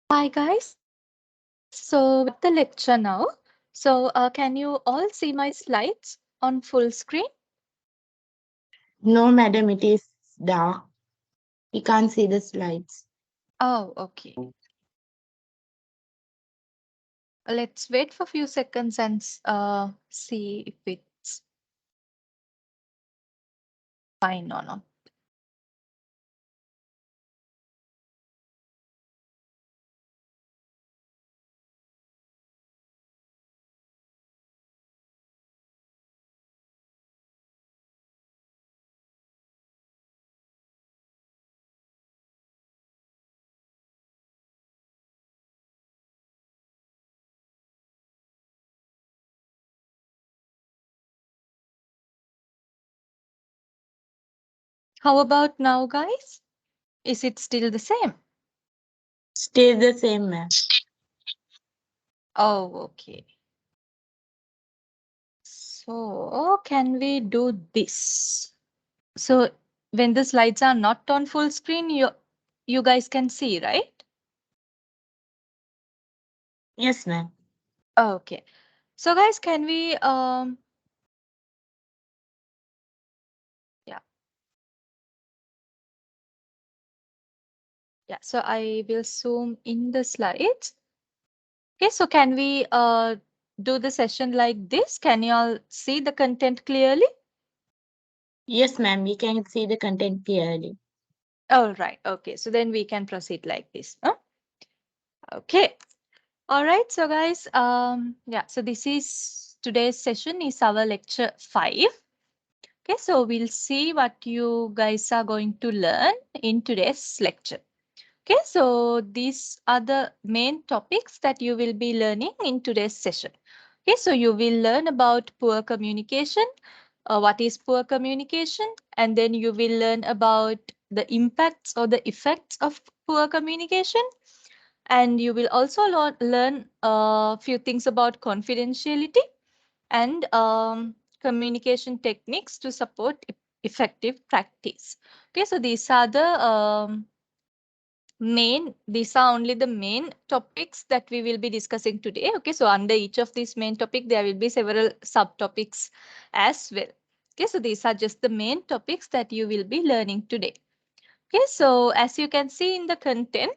Hi guys. So the lecture now. So can you all see my slides on full screen? No, madam, it is dark. We can't see the slides. Oh, okay. Let's wait for a few seconds and see if it's fine or not. How about now, guys? Is it still the same? Still the same, ma'am. Oh, okay. So can we do this? So when the slides are not on full screen, you guys can see, right? Yes, ma'am. Okay. So guys, can we yeah. Yeah, so I will zoom in the slides. Okay, so can we do the session like this? Can you all see the content clearly? Yes, ma'am. We can see the content clearly. All right, okay, so then we can proceed like this. Huh? Okay, all right, so guys, yeah, so this is today's session is our lecture 5. Okay, so we'll see what you guys are going to learn in today's lecture. Okay, so these are the main topics that you will be learning in today's session. Okay, so you will learn about poor communication, what is poor communication, and then you will learn about the impacts or the effects of poor communication. And you will also learn a few things about confidentiality and communication techniques to support effective practice. Okay, so these are the these are only the main topics that we will be discussing today. Okay, so under each of these main topic there will be several subtopics as well. Okay, so these are just the main topics that you will be learning today. Okay, so as you can see in the content,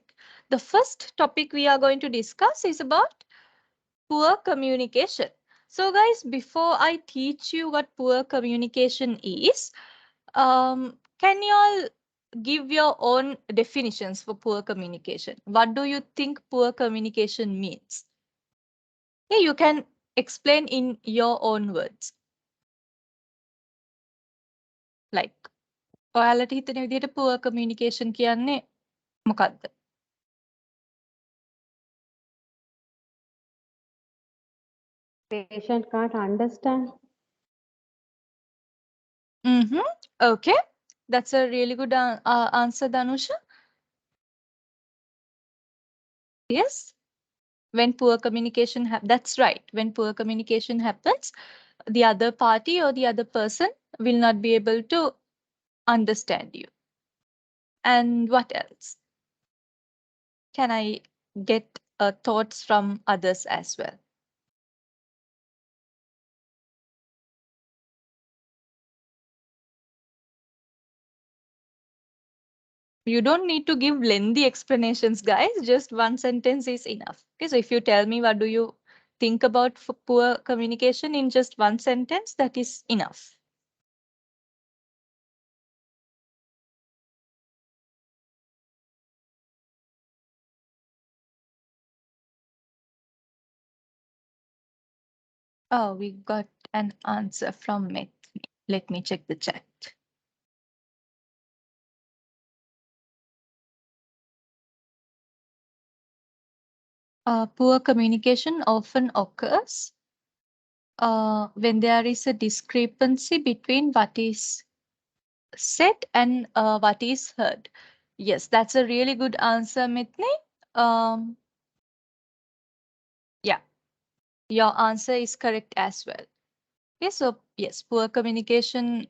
the first topic we are going to discuss is about poor communication. So guys, before I teach you what poor communication is, can you all give your own definitions for poor communication? What do you think poor communication means? Yeah, you can explain in your own words. Like, ඔයාලට හිතෙන විදිහට poor communication කියන්නේ මොකක්ද? Patient can't understand. Mm-hmm. Okay, that's a really good answer, Danusha. Yes, when poor communication that's right. When poor communication happens, the other party or the other person will not be able to understand you. And what else? Can I get thoughts from others as well? You don't need to give lengthy explanations, guys. Just one sentence is enough. Okay, so if you tell me what do you think about poor communication in just one sentence, that is enough. Oh, we got an answer from Met. Let me check the chat. Poor communication often occurs when there is a discrepancy between what is said and what is heard. Yes, that's a really good answer, Mitni. Um, yeah, your answer is correct as well. Okay, so yes, poor communication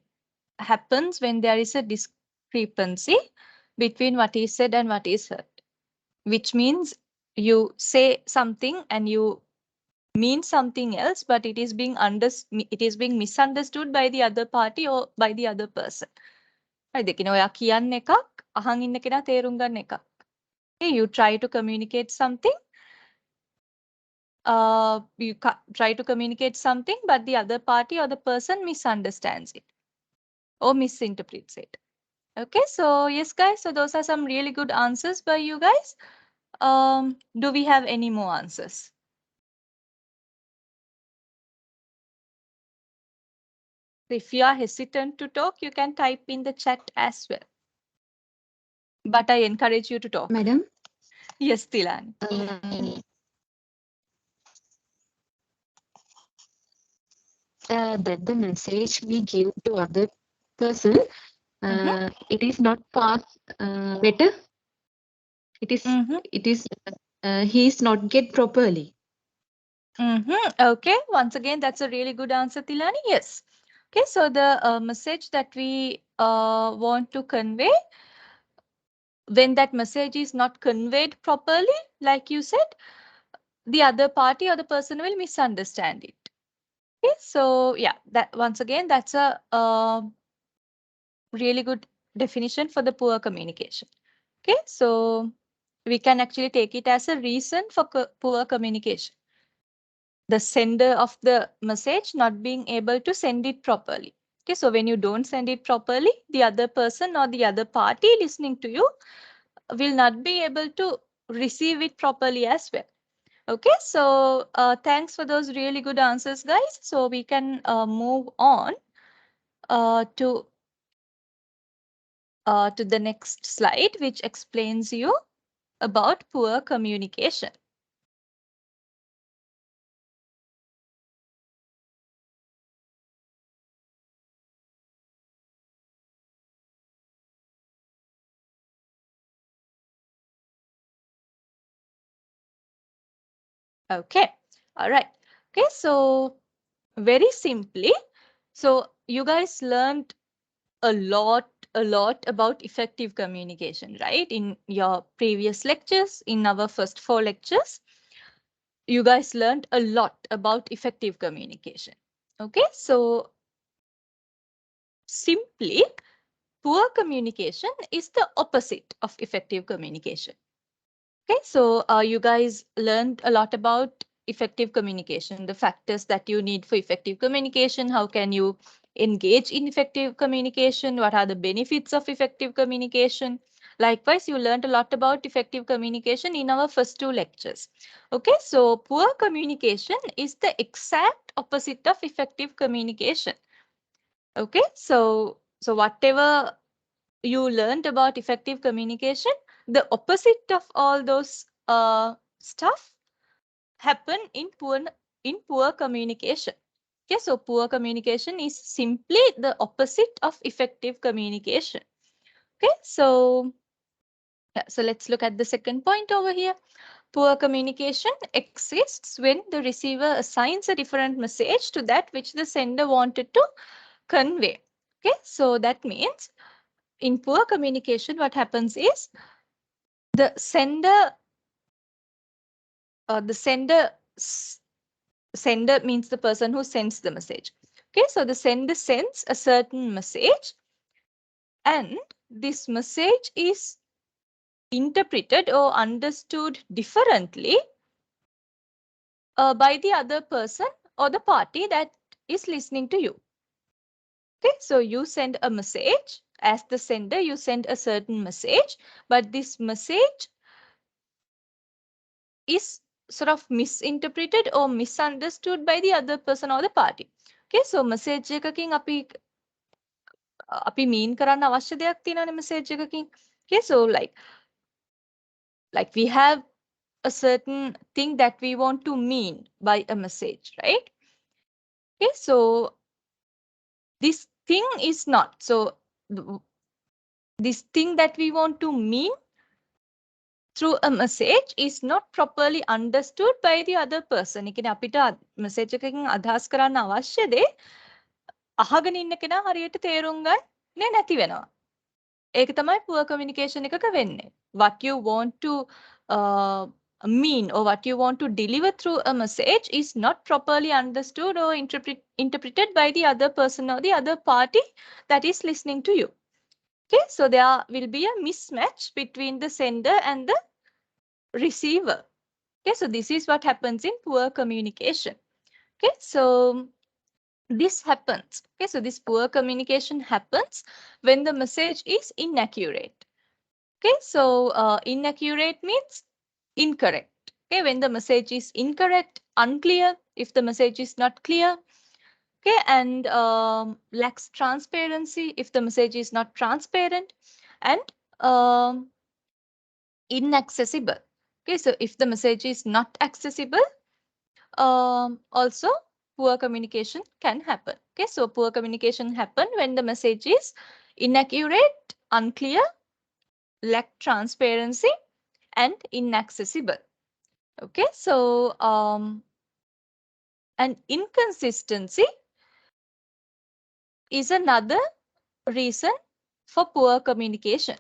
happens when there is a discrepancy between what is said and what is heard, which means you say something and you mean something else, but it is being misunderstood by the other party or by the other person. හරිද? කියන්නේ ඔයා කියන්න එකක් අහන් ඉන්න කෙනා තේරුම් ගන්න එකක්. Okay, you try to communicate something. Try to communicate something, but the other party or the person misunderstands it or misinterprets it. Okay, so yes, guys. So those are some really good answers by you guys. Do we have any more answers? If you are hesitant to talk, you can type in the chat as well. But I encourage you to talk. Madam, Yes, Tilan. That the message we give to other person, it is not pass better. It is he is not get properly. Okay, once again, that's a really good answer, Tilani. Yes. Okay, so the message that we want to convey, when that message is not conveyed properly, like you said, the other party or the person will misunderstand it. Okay, so yeah, that once again, that's a really good definition for the poor communication. Okay, so we can actually take it as a reason for poor communication. The sender of the message not being able to send it properly. Okay, so when you don't send it properly, the other person or the other party listening to you will not be able to receive it properly as well. Okay, so thanks for those really good answers, guys. So we can move on to the next slide, which explains you about poor communication. Okay, all right. Okay, so very simply, so you guys learned a lot about effective communication, right? In your previous lectures, in our first 4 lectures, you guys learned a lot about effective communication. Okay, so simply, poor communication is the opposite of effective communication. Okay, so you guys learned a lot about effective communication, the factors that you need for effective communication. How can you engage in effective communication? What are the benefits of effective communication? Likewise, you learned a lot about effective communication in our first 2 lectures. Okay, so poor communication is the exact opposite of effective communication. Okay, so whatever you learned about effective communication, the opposite of all those stuff happen in poor communication. Okay, so poor communication is simply the opposite of effective communication. Okay, so so let's look at the second point over here. Poor communication exists when the receiver assigns a different message to that which the sender wanted to convey. Okay, so that means in poor communication, what happens is the sender sender means the person who sends the message. Okay, so the sender sends a certain message and this message is interpreted or understood differently by the other person or the party that is listening to you. Okay, so you send a message. As the sender, you send a certain message, but this message is sort of misinterpreted or misunderstood by the other person or the party. Okay, so message එකකින් අපි mean කරන්න අවශ්‍ය දෙයක් තියෙනවනේ message එකකින්. Okay, so like we have a certain thing that we want to mean by a message, right? Okay, so this thing is not. So this thing that we want to mean through a message is not properly understood by the other person. ඒ කියන්නේ අපිට message එකකින් අදහස් කරන්න අවශ්‍ය දේ අහගෙන ඉන්න කෙනා හරියට තේරුම් ගන්නේ නැති වෙනවා. ඒක තමයි poor communication එකක වෙන්නේ. What you want to mean or what you want to deliver through a message is not properly understood or interpreted by the other person or the other party that is listening to you. Okay, so there will be a mismatch between the sender and the receiver. Okay, so this is what happens in poor communication. Okay, so this happens. Okay, so this poor communication happens when the message is inaccurate. Okay, so inaccurate means incorrect. Okay, when the message is incorrect, unclear, if the message is not clear. Okay, and lacks transparency if the message is not transparent, and um, inaccessible. Okay, so if the message is not accessible, also poor communication can happen. Okay, so poor communication happen when the message is inaccurate, unclear, lack transparency, and inaccessible. Okay, so an inconsistency is another reason for poor communication.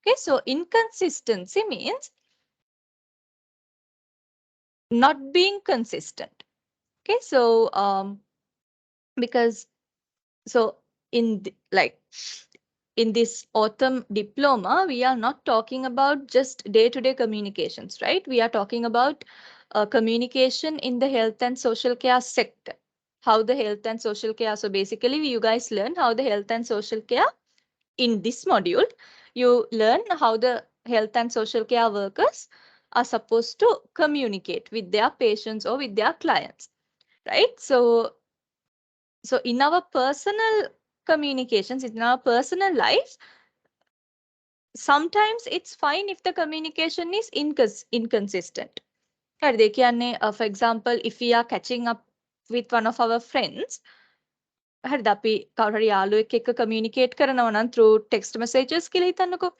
Okay, so inconsistency means not being consistent. Okay, so because so like in this autumn diploma, we are not talking about just day-to-day communications, right? We are talking about communication in the health and social care sector. How the health and social care. So basically, you guys learn how the health and social care in this module. You learn how the health and social care workers are supposed to communicate with their patients or with their clients, right? So in our personal communications, in our personal life, sometimes it's fine if the communication is inconsistent. හරිද? ඒ කියන්නේ, for example, if we are catching up with one of our friends, හරිද? අපි කවුරු හරි යාළුවෙක් එක්ක communicate කරනවා නම් through text messages කියලා හිතන්නකෝ.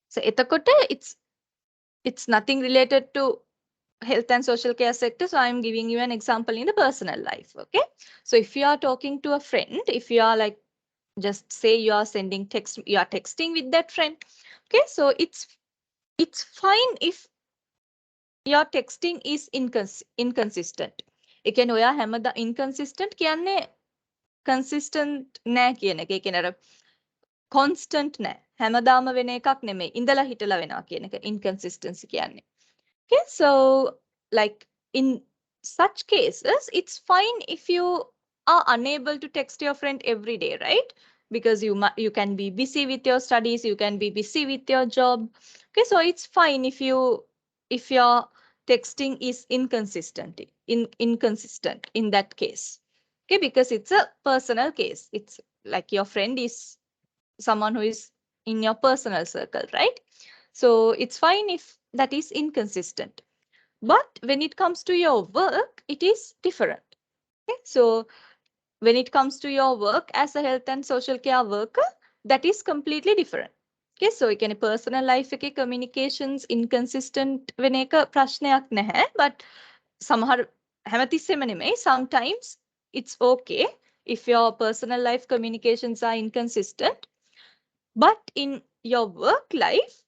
So එතකොට it's nothing related to health and social care sector. So I'm giving you an example in the personal life. Okay. So if you are talking to a friend, if you are like, just say you are sending text, you are texting with that friend. Okay. So it's fine if your texting is inconsistent. ඒ කියන්නේ ඔයා හැමදා inconsistent කියන්නේ consistent නෑ කියන එක. ඒ කියන්නේ අර constant නෑ. හැමදාම වෙන එකක් නෙමෙයි. ඉඳලා හිටලා වෙනවා කියන එක inconsistency කියන්නේ. Okay, so like in such cases, it's fine if you are unable to text your friend every day, right? Because you can be busy with your studies, you can be busy with your job. Okay, so it's fine if your texting is inconsistent in that case. Okay, because it's a personal case. It's like your friend is someone who is in your personal circle, right? So it's fine if that is inconsistent. But when it comes to your work, it is different. Okay? So when it comes to your work as a health and social care worker, that is completely different. Okay, so in a personal life එකේ communications inconsistent වෙන එක ප්‍රශ්නයක් නැහැ. But සමහර හැමතිස්සෙම නෙමෙයි, sometimes it's okay if your personal life communications are inconsistent. But in your work life,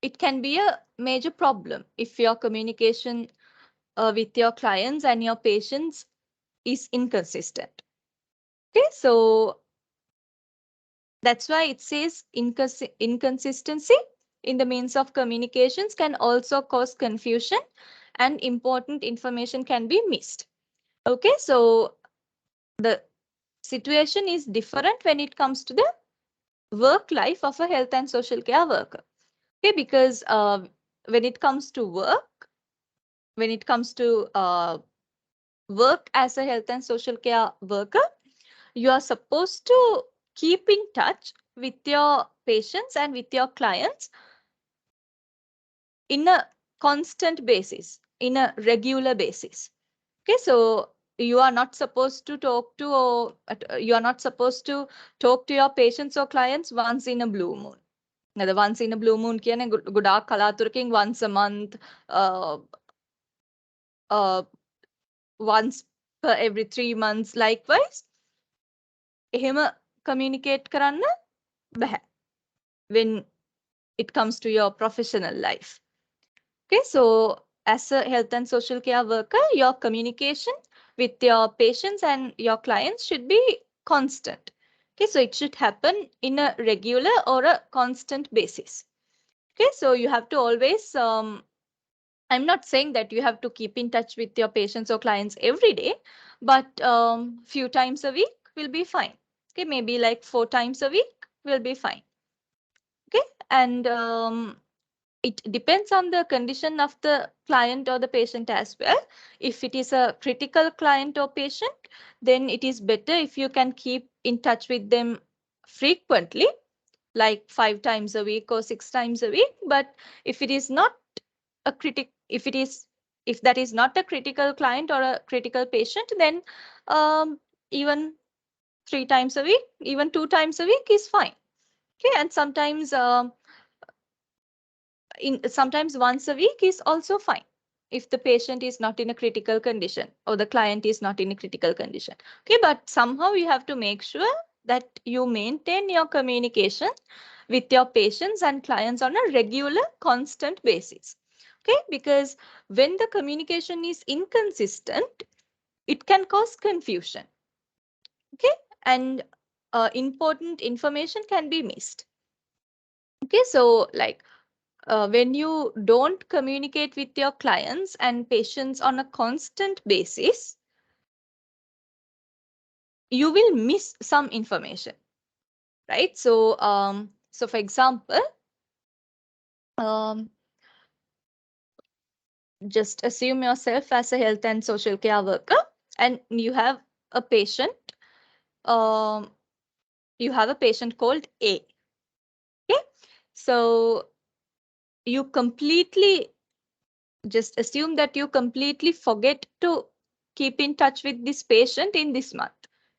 it can be a major problem if your communication with your clients and your patients is inconsistent. Okay, so that's why it says inconsistency in the means of communications can also cause confusion and important information can be missed. Okay, so the situation is different when it comes to the work life of a health and social care worker. Okay, because when it comes to work, when it comes to work as a health and social care worker, you are supposed to keep in touch with your patients and with your clients in a constant basis, in a regular basis. Okay, so you are not supposed to talk to your patients or clients once in a blue moon. Now, the once in a blue moon කියන්නේ ගොඩාක් කලාතුරකින් once a month, once per every 3 months, likewise. එහෙම communicate කරන්න බැහැ. When it comes to your professional life. Okay, so as a health and social care worker, your communication with your patients and your clients should be constant. Okay, so it should happen in a regular or a constant basis. Okay, so you have to always, I'm not saying that you have to keep in touch with your patients or clients every day, but few times a week will be fine. Okay, maybe like 4 times a week will be fine. Okay, and it depends on the condition of the client or the patient as well. If it is a critical client or patient, then it is better if you can keep in touch with them frequently, like 5 times a week or 6 times a week. But if it is not a if that is not a critical client or a critical patient, then even 3 times a week, even 2 times a week is fine. Okay, and sometimes once a week is also fine if the patient is not in a critical condition or the client is not in a critical condition. Okay, but somehow you have to make sure that you maintain your communication with your patients and clients on a regular, constant basis. Okay, because when the communication is inconsistent, it can cause confusion. Okay, and important information can be missed. Okay, so like when you don't communicate with your clients and patients on a constant basis, you will miss some information, right? So for example, um, just assume yourself as a health and social care worker, and you have a patient. Um, you have a patient called A. Okay, so you completely just assume that you completely forget to keep in touch with this patient in this month.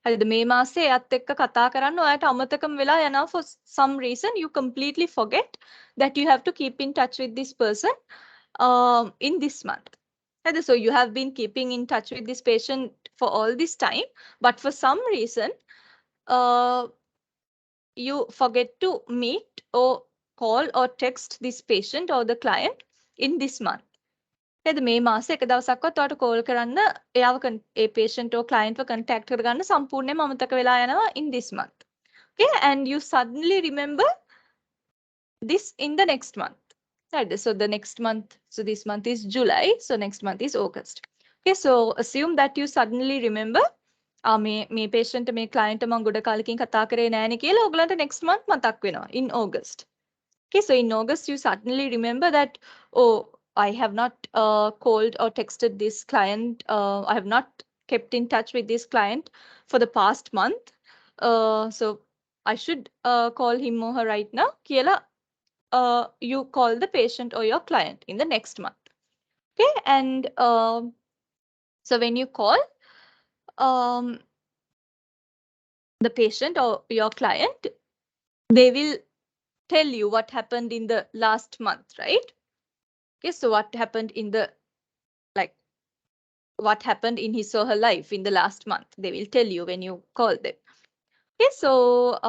හරිද මේ මාසේ එයත් එක්ක කතා කරන්න ඔයාට අමතකම වෙලා යනවා for some reason you completely forget that you have to keep in touch with this person in this month. හරිද so you have been keeping in touch with this patient for all this time, but for some reason uh, you forget to meet or call or text this patient or the client in this month. නේද මේ මාසේ එක දවසක්වත් ඔයාලට call කරන්න එයාව ඒ patient or client ව contact කරගන්න සම්පූර්ණයෙන්ම අමතක වෙලා යනවා in this month. Okay, and you suddenly remember this in the next month. Right, so the next month, so this month is July, so next month is August. Okay, so assume that you suddenly remember මේ patient මේ client මම ගොඩ කාලෙකින් කතා කරේ නෑනේ කියලා ඔයගලන්ට next month මතක් වෙනවා in August. Okay, so in August, you suddenly remember that, oh, I have not called or texted this client. I have not kept in touch with this client for the past month. So I should call him or her right now. Kiela, you call the patient or your client in the next month. Okay, and so when you call the patient or your client, they will tell you what happened in the last month, right? Okay, so what happened in the what happened in his or her life in the last month. They will tell you when you call them. Okay, so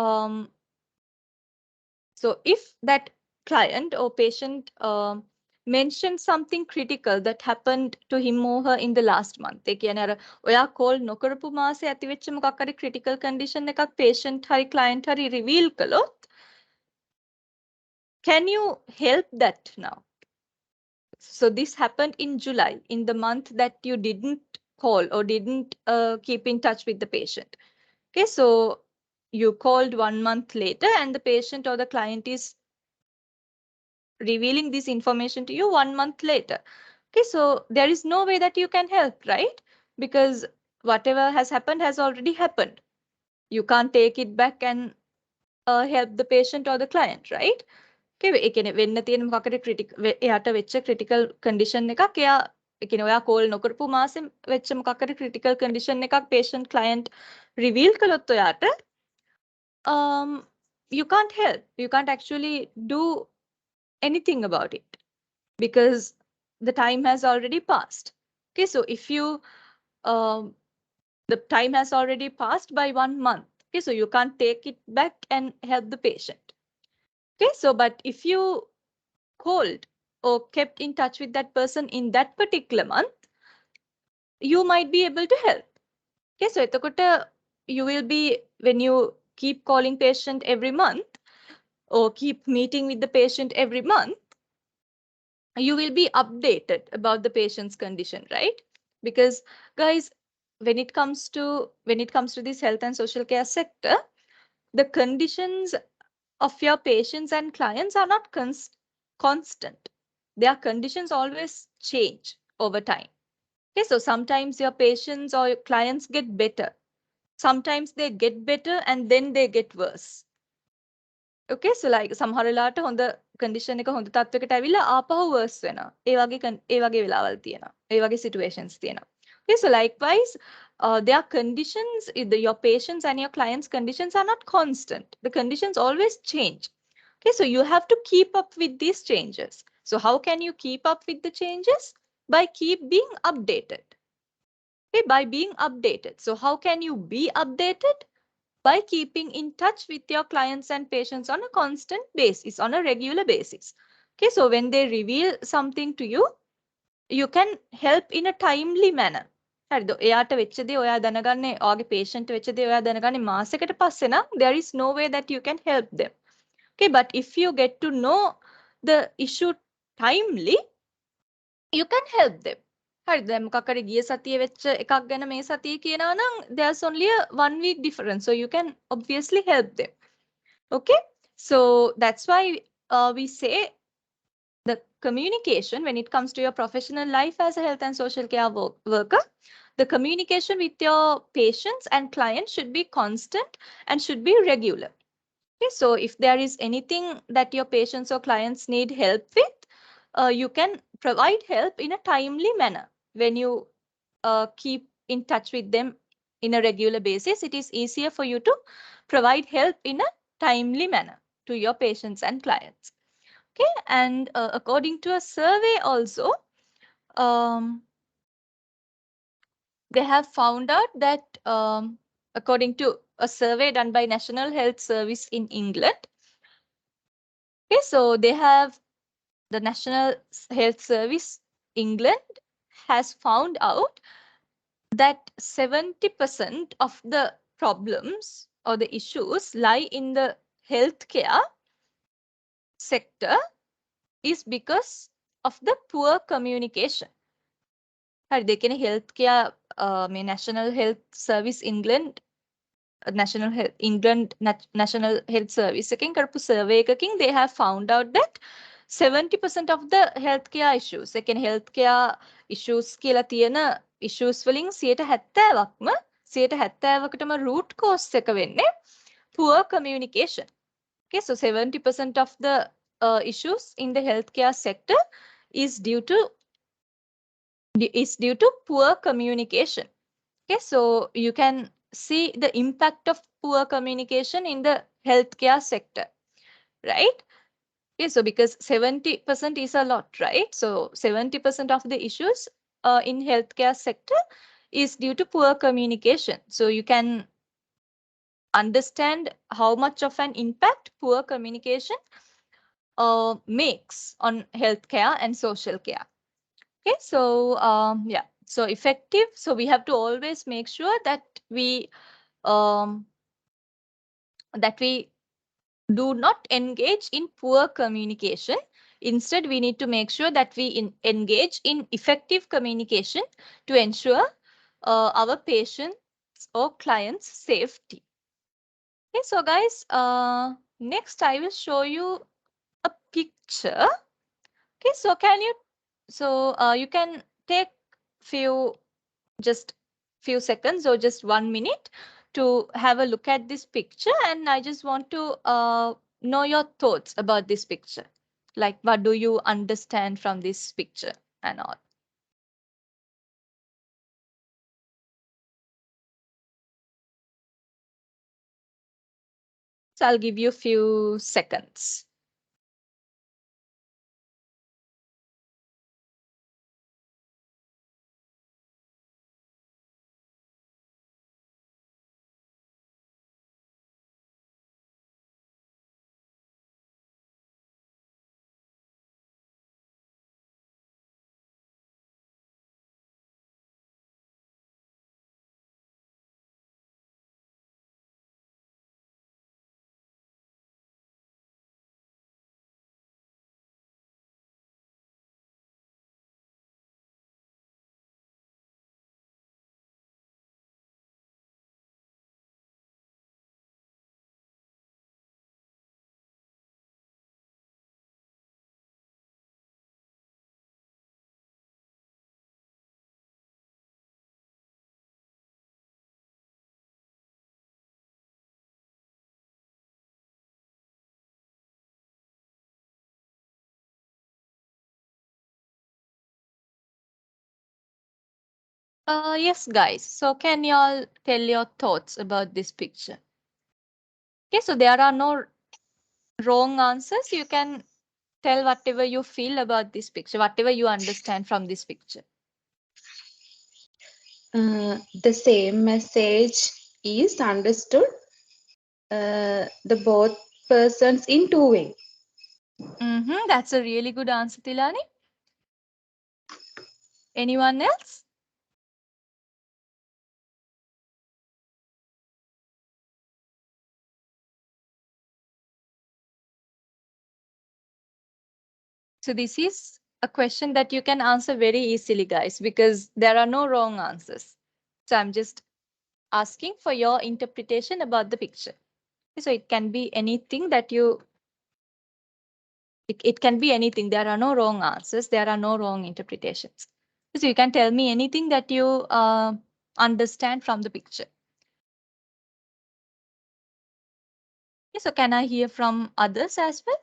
if that client or patient mentioned something critical that happened to him or her in the last month, they කියන අර ඔයා call නොකරපු මාසේ ඇතිවෙච්ච මොකක් හරි critical condition එකක් patient හරි client හරි reveal කළොත්, can you help that now? So this happened in July, in the month that you didn't call or didn't keep in touch with the patient. Okay, so you called 1 month later and the patient or the client is revealing this information to you 1 month later. Okay, so there is no way that you can help, right? Because whatever has happened has already happened. You can't take it back and help the patient or the client, right? Okay, ඒ කියන්නේ වෙන්න තියෙන මොකක්ද එයාට වෙච්ච critical condition එකක් එයා ඒ කියන්නේ ඔයා call නොකරපු මාසෙ වෙච්ච මොකක්ද critical condition එකක් patient client reveal කළොත් ඔයාට you can't help. You can't actually do anything about it because the time has already passed. Okay, so if you the time has already passed by 1 month. Okay, so you can't take it back and help the patient. Okay, so but if you called or kept in touch with that person in that particular month, you might be able to help. Okay, so etakota you will be, when you keep calling patient every month or keep meeting with the patient every month, you will be updated about the patient's condition, right? Because guys, when it comes to this health and social care sector, the conditions of your patients and clients are not constant. Their conditions always change over time. Okay, so sometimes your patients or your clients get better. Sometimes they get better and then they get worse. Okay, so like සමහර වෙලාවට හොඳ condition එක හොඳ තත්වයකට ඇවිල්ලා ආපහු worse වෙනවා. ඒ වගේ වෙලාවල් තියෙනවා. ඒ වගේ situations තියෙනවා. Okay, so likewise, their conditions, your patients and your clients' conditions are not constant. The conditions always change. Okay, so you have to keep up with these changes. So how can you keep up with the changes? By keep being updated. Okay, by being updated. So how can you be updated? By keeping in touch with your clients and patients on a constant basis, on a regular basis. Okay, so when they reveal something to you, you can help in a timely manner. හරිද? එයාට වෙච්ච දේ ඔයා දැනගන්නේ, ඔයාගේ patient වෙච්ච දේ ඔයා දැනගන්නේ මාසෙකට පස්සේ නම් there is no way that you can help them. Okay, but if you get to know the issue timely, you can help them. හරිද? දැන් මොකක් හරි ගිය සතියේ වෙච්ච එකක් ගැන මේ සතියේ කියනවා නම් there's only a 1 week difference, so you can obviously help them. Okay, so that's why we say the communication when it comes to your professional life as a health and social care worker, the communication with your patients and clients should be constant and should be regular. Okay, so if there is anything that your patients or clients need help with, you can provide help in a timely manner. When you keep in touch with them in a regular basis, it is easier for you to provide help in a timely manner to your patients and clients. Okay, and according to a survey also, um, they have found out that according to a survey done by National Health Service in England, okay, so they have the National Health Service England has found out that 70% of the problems or the issues lie in the healthcare sector is because of the poor communication. හරි, ඒ කියන්නේ healthcare මේ National Health Service England National Health Service එකෙන් කරපු survey එකකින් they have found out that 70% of the healthcare issues, ඒ කියන්නේ healthcare issues කියලා තියෙන issues වලින් 70%ක්ම 70%කටම root cause එක වෙන්නේ poor communication. Okay, so 70% of the issues in the healthcare sector is due to poor communication. Okay, so you can see the impact of poor communication in the healthcare sector, right? Okay, so because 70% is a lot, right? So 70% of the issues in healthcare sector is due to poor communication. So you can understand how much of an impact poor communication makes on healthcare and social care. Okay, so yeah, so effective. So we have to always make sure that we um, do not engage in poor communication. Instead, we need to make sure that we engage in effective communication to ensure our patients or clients' safety. Okay, so guys, next I will show you a picture. Okay, so you can take just few seconds or just 1 minute to have a look at this picture, and I just want to know your thoughts about this picture. Like, what do you understand from this picture and all? So I'll give you a few seconds. Yes, guys. So can y'all tell your thoughts about this picture? Okay, so there are no wrong answers. You can tell whatever you feel about this picture, whatever you understand from this picture. The same message is understood the both persons in two ways. That's a really good answer, Tilani. Anyone else? So this is a question that you can answer very easily, guys, because there are no wrong answers. So I'm just asking for your interpretation about the picture. So it can be anything that it can be anything. There are no wrong answers. There are no wrong interpretations. So you can tell me anything that you understand from the picture. So can I hear from others as well?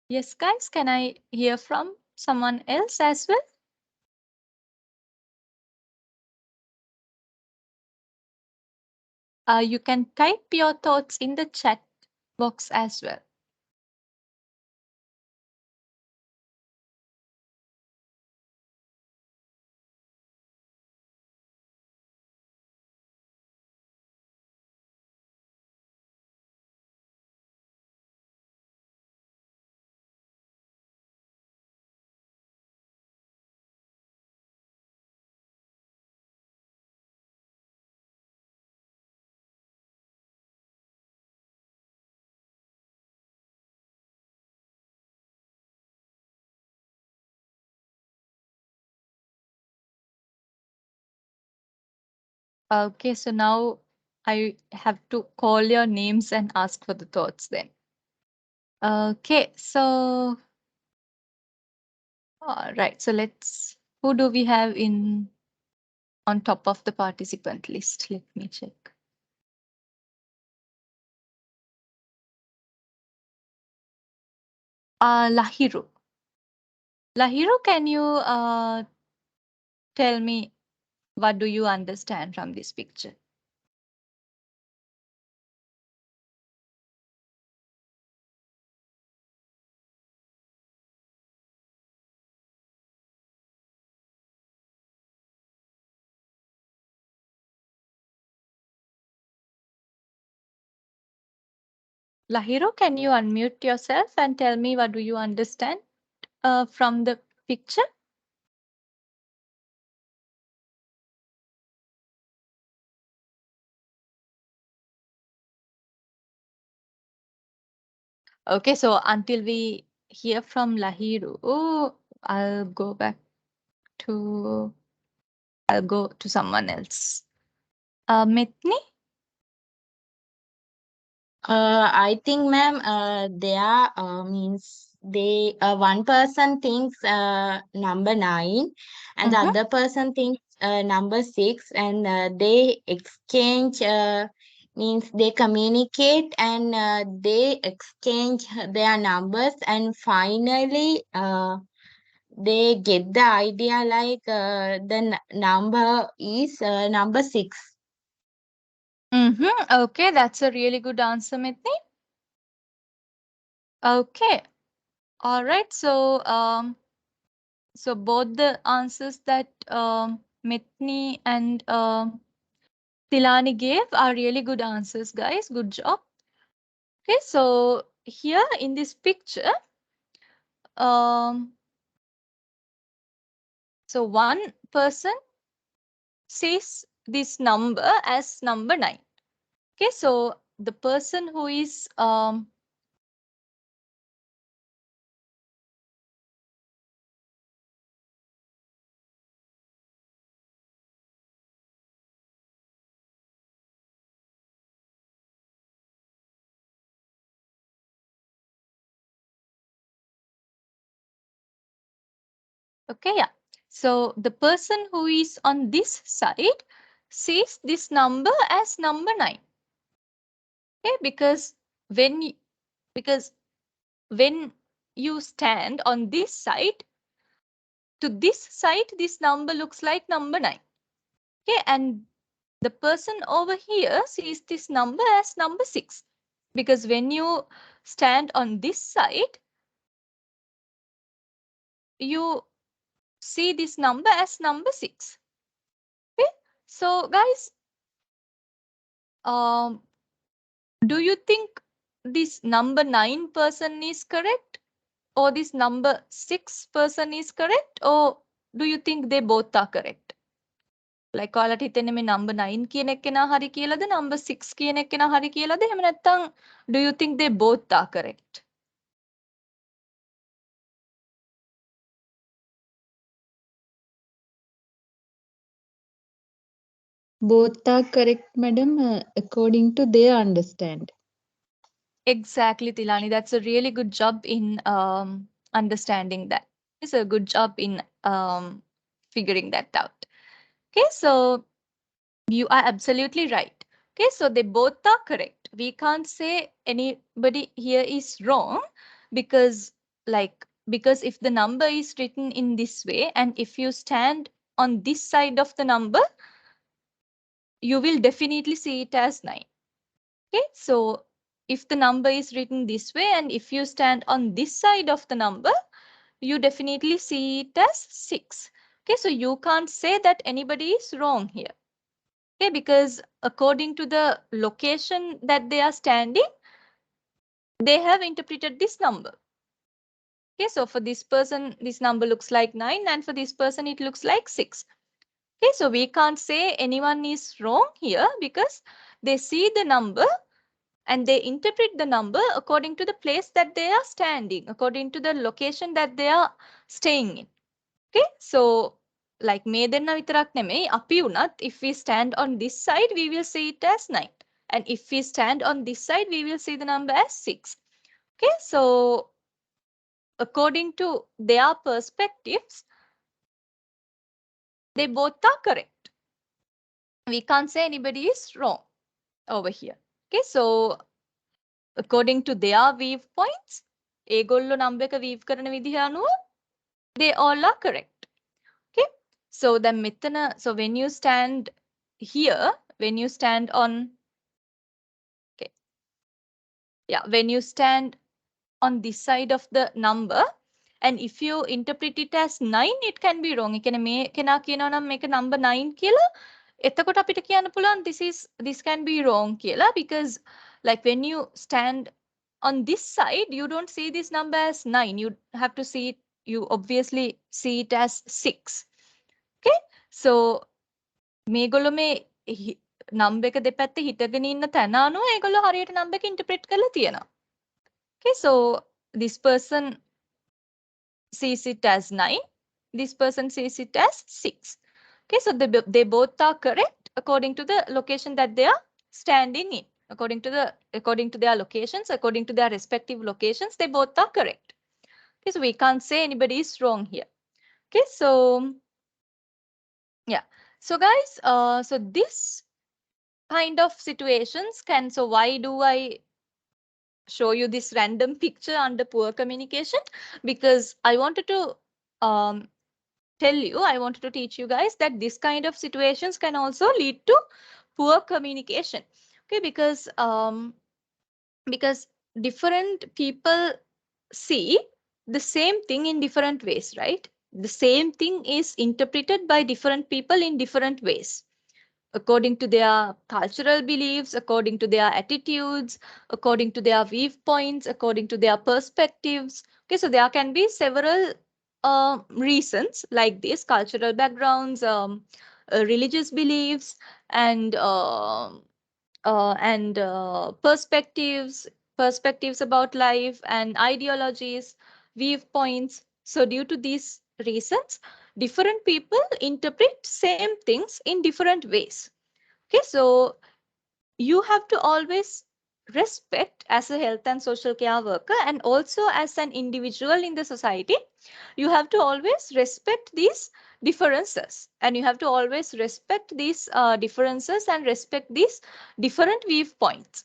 Yes, guys, can I hear from someone else as well? You can type your thoughts in the chat box as well. Okay, so now I have to call your names and ask for the thoughts then. Okay, so all right, so who do we have in on top of the participant list? Let me check. Lahiru. Lahiru, can you tell me what do you understand from this picture? Lahiru, can you unmute yourself and tell me what do you understand from the picture? Okay, so until we hear from Lahiru, to I'll go to someone else. Mitni? I think, ma'am, there means they one person thinks number 9, and the Mm-hmm. other person thinks number 6, and they exchange means they communicate, and they exchange their numbers, and finally they get the idea like the number is number 6. Mm-hmm. Okay, that's a really good answer, Mitni. Okay. All right. So both the answers that Mitni and Tilani gave are really good answers, guys. Good job. Okay, so here in this picture, um, so one person sees this number as number 9. Okay, so the person who is Okay, yeah. So the person who is on this side sees this number as number 9. Okay, when y- because when you stand on this side, to this side, this number looks like number 9. Okay, and the person over here sees this number as number 6. Because when you stand on this side, you see this number as number 6. Okay, so guys, um, do you think this number 9 person is correct, or this number 6 person is correct, or do you think they both are correct? Like ඔයාලට හිතෙන්නේ මේ number 9 කියන එක්කෙනා හරි කියලාද number 6 කියන එක්කෙනා හරි කියලාද එහෙම නැත්නම් do you think they both are correct? Both are correct, madam, according to their understand. Exactly, Tilani. That's a really good job in understanding that. It's a good job in figuring that out. Okay, so you are absolutely right. Okay, so they both are correct. We can't say anybody here is wrong because, because if the number is written in this way and if you stand on this side of the number, you will definitely see it as 9. Okay, so if the number is written this way and if you stand on this side of the number, you definitely see it as 6. Okay, so you can't say that anybody is wrong here. Okay, because according to the location that they are standing, they have interpreted this number. Okay, so for this person, this number looks like 9, and for this person, it looks like 6. Okay, so we can't say anyone is wrong here because they see the number and they interpret the number according to the place that they are standing, according to the location that they are staying in. Okay, so like මේ දෙන්න විතරක් නෙමෙයි අපි උනත් if we stand on this side we will see it as 9, and if we stand on this side we will see the number as 6. Okay, so according to their perspectives, they both are correct. We can't say anybody is wrong over here. Okay, so according to their viewpoints, ඒගොල්ලෝ number එක weave කරන විදිහ අනුව they all are correct. Okay, so then මෙතන, so when you stand here, when you stand on, okay, yeah, when you stand on this side of the number, and if you interpret it as 9, it can be wrong. ඒ කියන්නේ මේ කෙනා කියනවා නම් මේක number 9 කියලා, එතකොට අපිට කියන්න පුළුවන් this can be wrong කියලා, because like when you stand on this side, you don't see this number as 9. You have to see it, you obviously see it as 6. Okay, so මේගොල්ලෝ මේ number එක දෙපැත්තේ හිටගෙන ඉන්න තැන අනුව ඒගොල්ලෝ හරියට number එක interpret කරලා තියෙනවා. Okay, so this person sees it as 9. This person sees it as 6. Okay, so they both are correct according to the location that they are standing in. According to their locations, according to their respective locations, they both are correct. Okay, so we can't say anybody is wrong here. Okay, so yeah. So guys, so this kind of situations can, so why do I show you this random picture under poor communication? Because I wanted to I wanted to teach you guys that this kind of situations can also lead to poor communication. Okay, because different people see the same thing in different ways, right? The same thing is interpreted by different people in different ways, according to their cultural beliefs, according to their attitudes, according to their viewpoints, according to their perspectives. Okay, so there can be several reasons like this: cultural backgrounds, religious beliefs, and perspectives about life, and ideologies, viewpoints. So due to these reasons, different people interpret same things in different ways. Okay, so you have to always respect as a health and social care worker and also as an individual in the society, you have to always respect these differences, and you have to always respect these differences and respect these different viewpoints.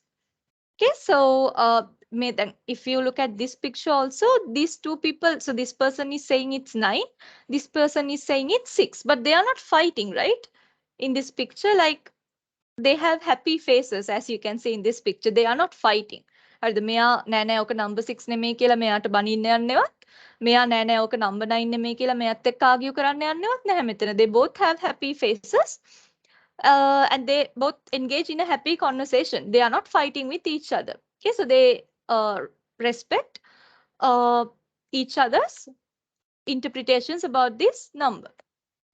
Okay, so then if you look at this picture also, these two people, so this person is saying it's 9, this person is saying it's 6, but they are not fighting, right? In this picture, like they have happy faces, as you can see in this picture. They are not fighting. හරිද? මෙයා නෑ නෑ ඔක number 6 නෙමෙයි කියලා මෙයාට බනින්න යන්නේවත්, මෙයා නෑ නෑ ඔක number 9 නෙමෙයි කියලා මෙයාත් එක්ක argue කරන්න යන්නේවත් නැහැ මෙතන. They both have happy faces. And they both engage in a happy conversation. They are not fighting with each other. Okay, so they respect each other's interpretations about this number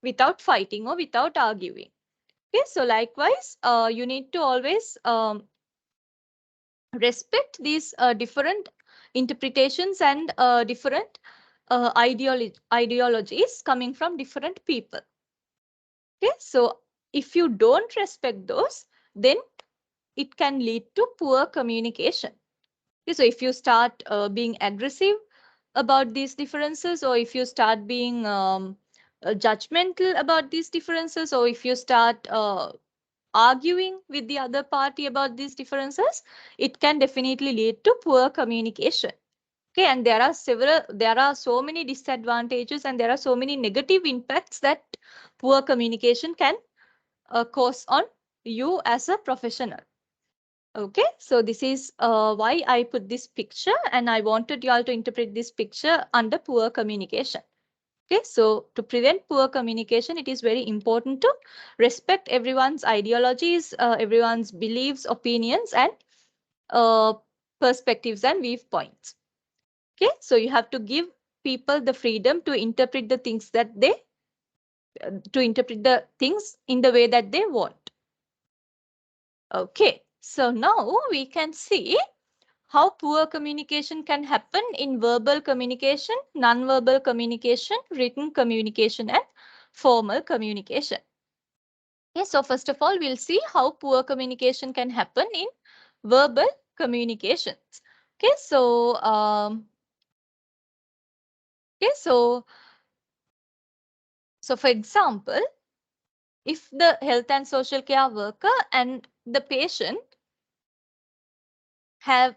without fighting or without arguing. Okay, so likewise, you need to always respect these different interpretations and different ideologies coming from different people. Okay, so if you don't respect those, then it can lead to poor communication. Okay, so if you start being aggressive about these differences, or if you start being judgmental about these differences, or if you start arguing with the other party about these differences, it can definitely lead to poor communication. Okay, and there are so many disadvantages and there are so many negative impacts that poor communication can cause on you as a professional. Okay, so this is why I put this picture, and I wanted you all to interpret this picture under poor communication. Okay, so to prevent poor communication, it is very important to respect everyone's ideologies, everyone's beliefs, opinions, and perspectives and viewpoints. Okay, so you have to give people the freedom to interpret the things in the way that they want. Okay, so now we can see how poor communication can happen in verbal communication, non-verbal communication, written communication, and formal communication. Okay, so first of all, we'll see how poor communication can happen in verbal communications. Okay, so for example, if the health and social care worker and the patient have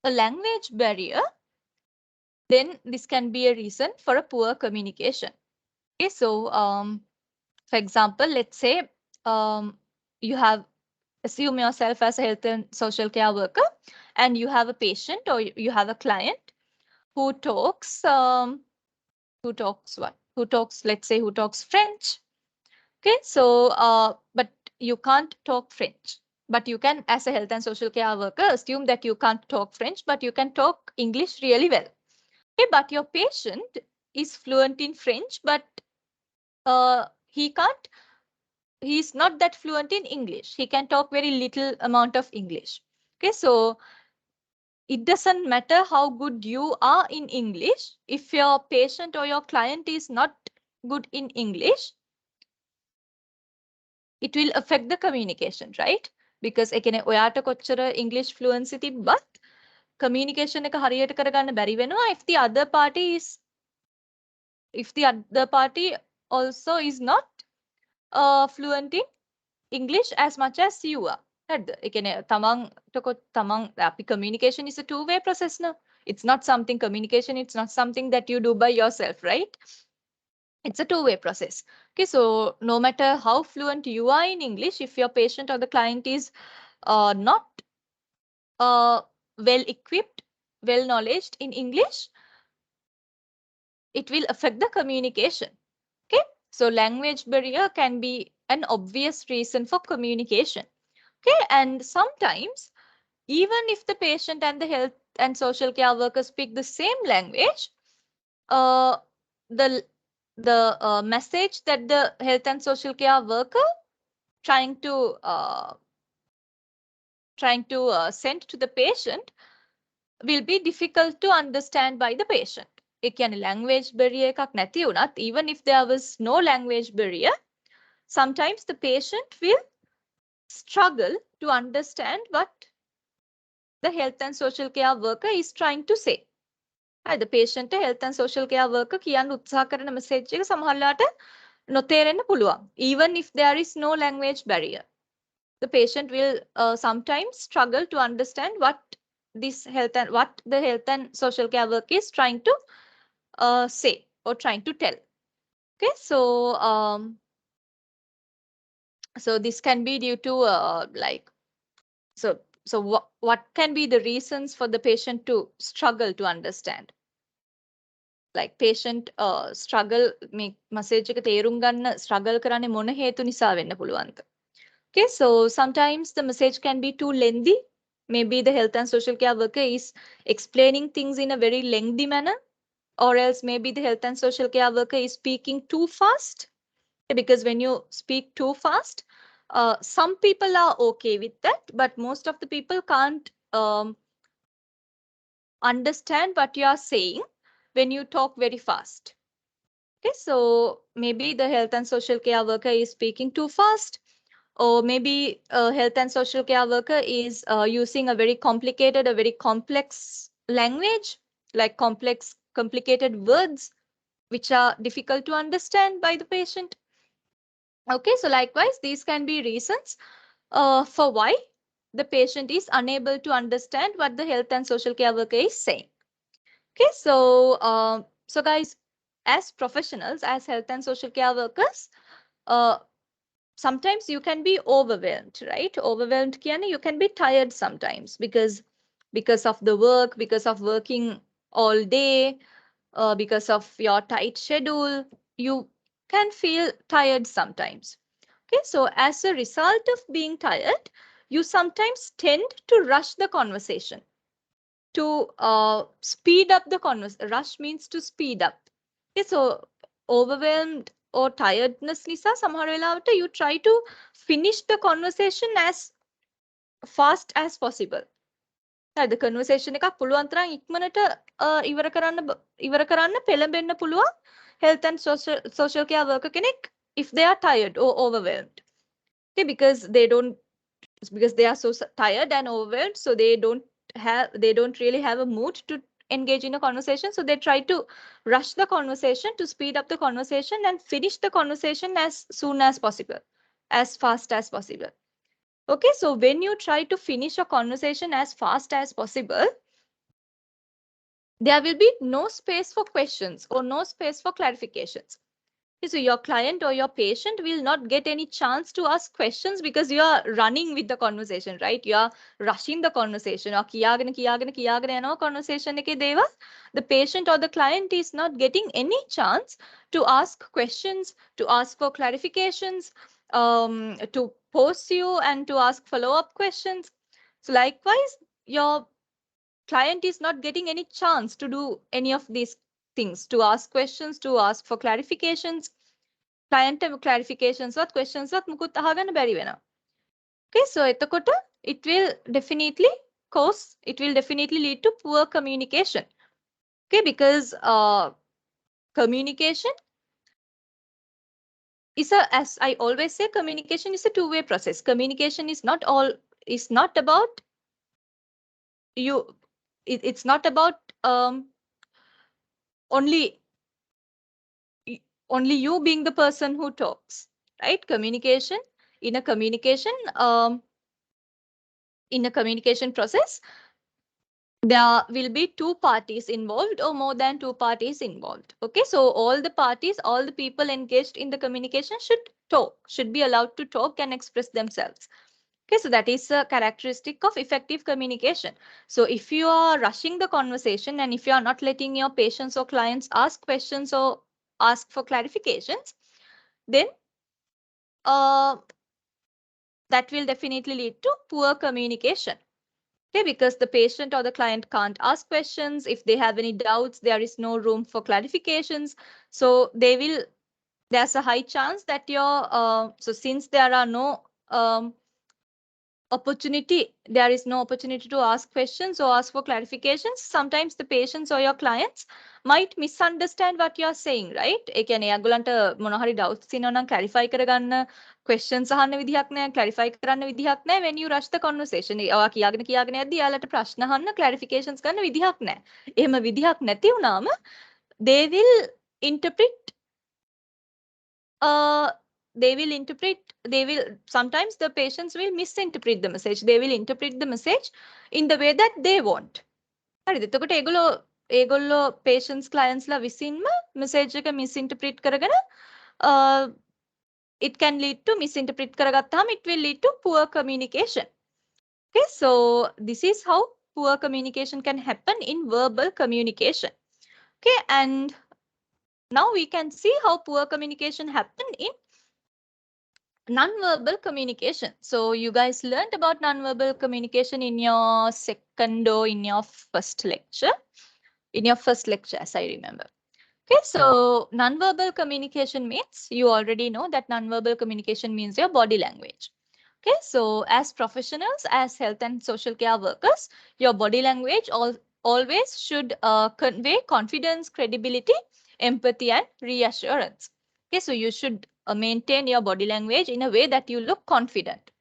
a language barrier, then this can be a reason for a poor communication. Okay, so for example, let's say you have assume yourself as a health and social care worker, and you have a patient or you have a client who talks French. Okay, so but you can't talk French. But you can, as a health and social care worker, assume that you can't talk French, but you can talk English really well. Okay, but your patient is fluent in French, but he's not that fluent in English. He can talk very little amount of English. Okay, so it doesn't matter how good you are in English. If your patient or your client is not good in English, it will affect the communication, right? Because එකනේ ඔයාට කොච්චර English fluency තිබ්බත් communication එක හරියට කරගන්න බැරි වෙනවා if the other party also is not fluent in English as much as you are. හරිද? ඒ කියන්නේ තමන් communication is a two-way process now. It's not something communication, it's not something that you do by yourself, right? It's a two-way process. Okay, so no matter how fluent you are in English, if your patient or the client is not well equipped, well knowledge in English, it will affect the communication. Okay, so language barrier can be an obvious reason for communication. Okay, and sometimes even if the patient and the health and social care worker speak the same language, the message that the health and social care worker trying to send to the patient will be difficult to understand by the patient. ඒ කියන්නේ language barrier එකක් නැති වුණත්, even if there was no language barrier, sometimes the patient will struggle to understand what the health and social care worker is trying to say. The patient health and social care worker කියන්න උත්සාහ කරන message එක සමහරලාට නොතේරෙන්න පුළුවන්. Even if there is no language barrier, the patient will sometimes struggle to understand what the health and social care worker is trying to say or trying to tell. Okay, so this can be due to so what can be the reasons for the patient to struggle to understand? Like patient struggle මේ message එක තේරුම් ගන්න struggle කරන්නේ මොන හේතු නිසා වෙන්න පුළුවන්ද? Okay, so sometimes the message can be too lengthy. Maybe the health and social care worker is explaining things in a very lengthy manner, or else maybe the health and social care worker is speaking too fast. Because when you speak too fast, some people are okay with that, but most of the people can't understand what you are saying when you talk very fast. Okay, so maybe the health and social care worker is speaking too fast, or maybe a health and social care worker is using a very complex language, like complicated words, which are difficult to understand by the patient. Okay, so likewise, these can be reasons for why the patient is unable to understand what the health and social care worker is saying. Okay, so guys, as professionals, as health and social care workers, sometimes you can be overwhelmed, right? Overwhelmed, Kiana, you can be tired sometimes because of the work, because of working all day, because of your tight schedule, you can feel tired sometimes. Okay, so as a result of being tired, you sometimes tend to rush the conversation, to speed up the conversation. Rush means to speed up. Okay, so overwhelmed or tiredness නිසා සමහර වෙලාවට you try to finish the conversation as fast as possible. The conversation එකක් පුළුවන් තරම් ඉක්මනට ඉවර කරන්න පෙළඹෙන්න පුළුවන් health and social care worker කෙනෙක් if they are tired or overwhelmed. Okay, because they are so tired and overwhelmed, so they don't really have a mood to engage in a conversation, so they try to rush the conversation, to speed up the conversation and finish the conversation as soon as possible, as fast as possible. Okay, so when you try to finish a conversation as fast as possible, there will be no space for questions or no space for clarifications. So your client or your patient will not get any chance to ask questions because you are running with the conversation, right? You are rushing the conversation. Or යනවා conversation එකේ දේවල්. The patient or the client is not getting any chance to ask questions, to ask for clarifications, to pose you and to ask follow-up questions. So likewise, your client is not getting any chance to do any of these things, to ask questions, to ask for clarifications. Client clarifications what questions what මුකුත් අහගන්න බැරි වෙනවා. Okay, so එතකොට it will definitely lead to poor communication. Okay, because communication is as I always say, communication is a two-way process. Communication is not about you. It's not about only you being the person who talks, right? In a communication process, there will be two parties involved or more than two parties involved. Okay, so all the people engaged in the communication should be allowed to talk and express themselves. Okay, so that is a characteristic of effective communication. So if you are rushing the conversation and if you are not letting your patients or clients ask questions or ask for clarifications, then that will definitely lead to poor communication. Okay, because the patient or the client can't ask questions. If they have any doubts, there is no room for clarifications. So there's a high chance that so since there are no there is no opportunity to ask questions or ask for clarifications, sometimes the patients or your clients might misunderstand what you are saying, right? ඒ කියන්නේ ඒගොල්ලන්ට මොන හරි doubts තියෙනවා නම් clarify කරගන්න questions අහන්න විදිහක් නැහැ, clarify කරන්න විදිහක් නැහැ when you rush the conversation. ඔයා කියාගෙන යද්දි යාලට ප්‍රශ්න අහන්න clarifications ගන්න විදිහක් නැහැ. එහෙම විදිහක් නැති වුණාම they will interpret sometimes the patients will misinterpret the message. They will interpret the message in the way that they want. හරිද? එතකොට ඒගොල්ලෝ patients clients ලා විසින්ම message එක misinterpret කරගෙන it can lead to misinterpret කරගත්තාම it will lead to poor communication. Okay, so this is how poor communication can happen in verbal communication. Okay, and now we can see how poor communication happen in non-verbal communication. So you guys learned about non-verbal communication in your second or in your first lecture. In your first lecture, as I remember. Okay, so non-verbal communication means you already know that non-verbal communication means your body language. Okay, so as professionals, as health and social care workers, your body language always should convey confidence, credibility, empathy, and reassurance. Okay, so you should maintain your body language in a way that you look confident.